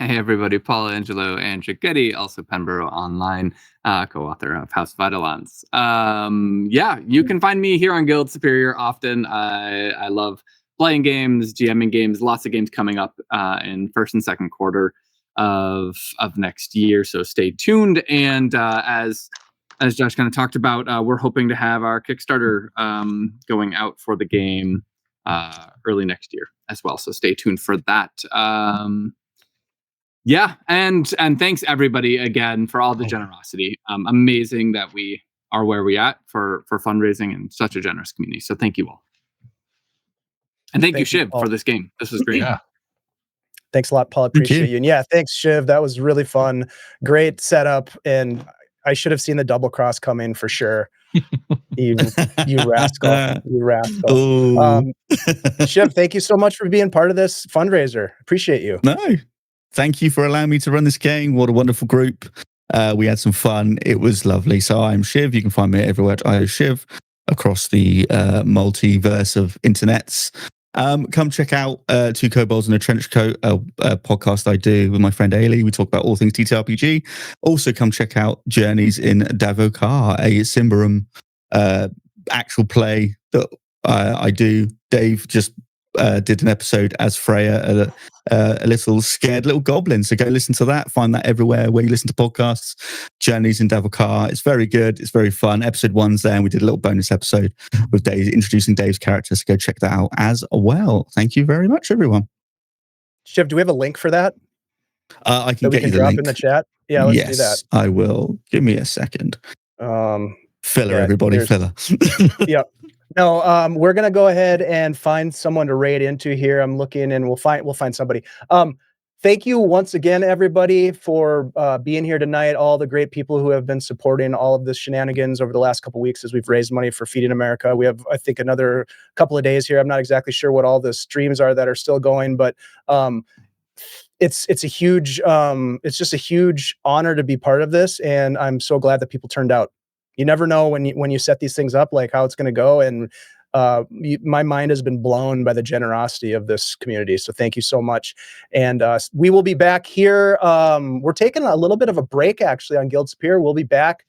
Hey everybody, Paul Angelo and Getty, also Penborough Online, co-author of House of Eidolons. Yeah, you can find me here on Guild Superior often. I love playing games, GMing games, lots of games coming up in first and second quarter of next year. So stay tuned. And as Josh kind of talked about, we're hoping to have our Kickstarter going out for the game early next year as well. So stay tuned for that. Yeah, and thanks everybody again for all the generosity. Amazing that we are where we at for fundraising and such a generous community. So thank you all. And thank you, Shiv, for this game. This was great. Yeah. Thanks a lot, Paul. Appreciate you. And yeah, thanks, Shiv. That was really fun. Great setup. And I should have seen the double cross come in for sure. You rascal. You rascal. Shiv, thank you so much for being part of this fundraiser. Appreciate you. No, thank you for allowing me to run this game. What a wonderful group. We had some fun. It was lovely. So I'm Shiv. You can find me everywhere at IOShiv across the multiverse of internets. Come check out Two Kobolds in a Trench Coat, a podcast I do with my friend Ailey. We talk about all things TTRPG. Also, come check out Journeys in Davokar, a Symbaroum actual play that I do. Dave just did an episode as Freya, a little scared little goblin. So go listen to that. Find that everywhere where you listen to podcasts. Journeys in Davokar. It's very good. It's very fun. Episode 1's there, and we did a little bonus episode with Dave, introducing Dave's character. So go check that out as well. Thank you very much, everyone. Shiv, do we have a link for that? I can get you the drop link in the chat. Yeah, let's do that. I will. Give me a second. Filler, everybody, filler. Yep. No, we're gonna go ahead and find someone to raid into here. I'm looking, and we'll find somebody. Thank you once again, everybody, for being here tonight. All the great people who have been supporting all of this shenanigans over the last couple of weeks as we've raised money for Feeding America. We have, I think, another couple of days here. I'm not exactly sure what all the streams are that are still going, but it's a huge it's just a huge honor to be part of this, and I'm so glad that people turned out. You never know when you set these things up, like how it's going to go. And my mind has been blown by the generosity of this community. So thank you so much. And we will be back here. We're taking a little bit of a break, actually, on Guild Superior. We'll be back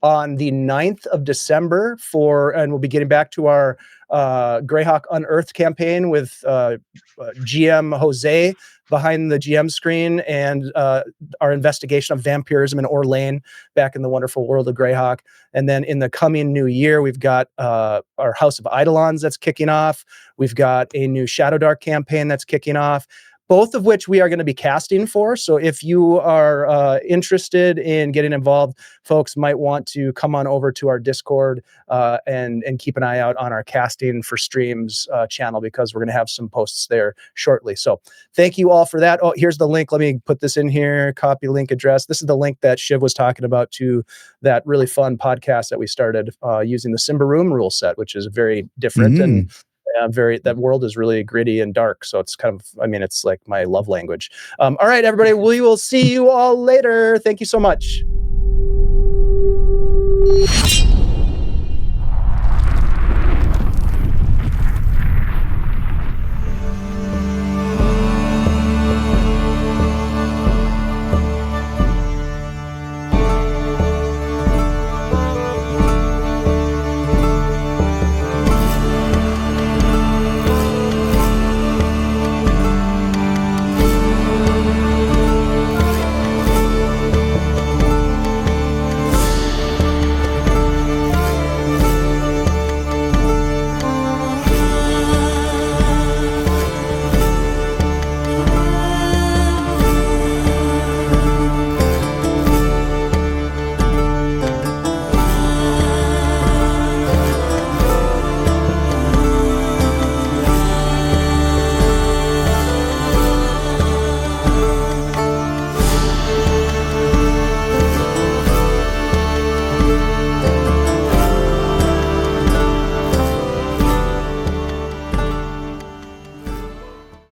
on the 9th of December and we'll be getting back to our Greyhawk Unearthed campaign with GM Jose behind the GM screen, and our investigation of vampirism in Orlane back in the wonderful world of Greyhawk. And then in the coming new year, we've got our House of Eidolons that's kicking off. We've got a new Shadow Dark campaign that's kicking off, both of which we are going to be casting for. So if you are interested in getting involved, folks might want to come on over to our Discord and keep an eye out on our casting for streams channel, because we're going to have some posts there shortly. So thank you all for that. Oh, here's the link. Let me put this in here. Copy link address. This is the link that Shiv was talking about to that really fun podcast that we started using the Symbaroum rule set, which is very different and that world is really gritty and dark. So it's kind of, I mean, it's like my love language. All right, everybody, we will see you all later. Thank you so much.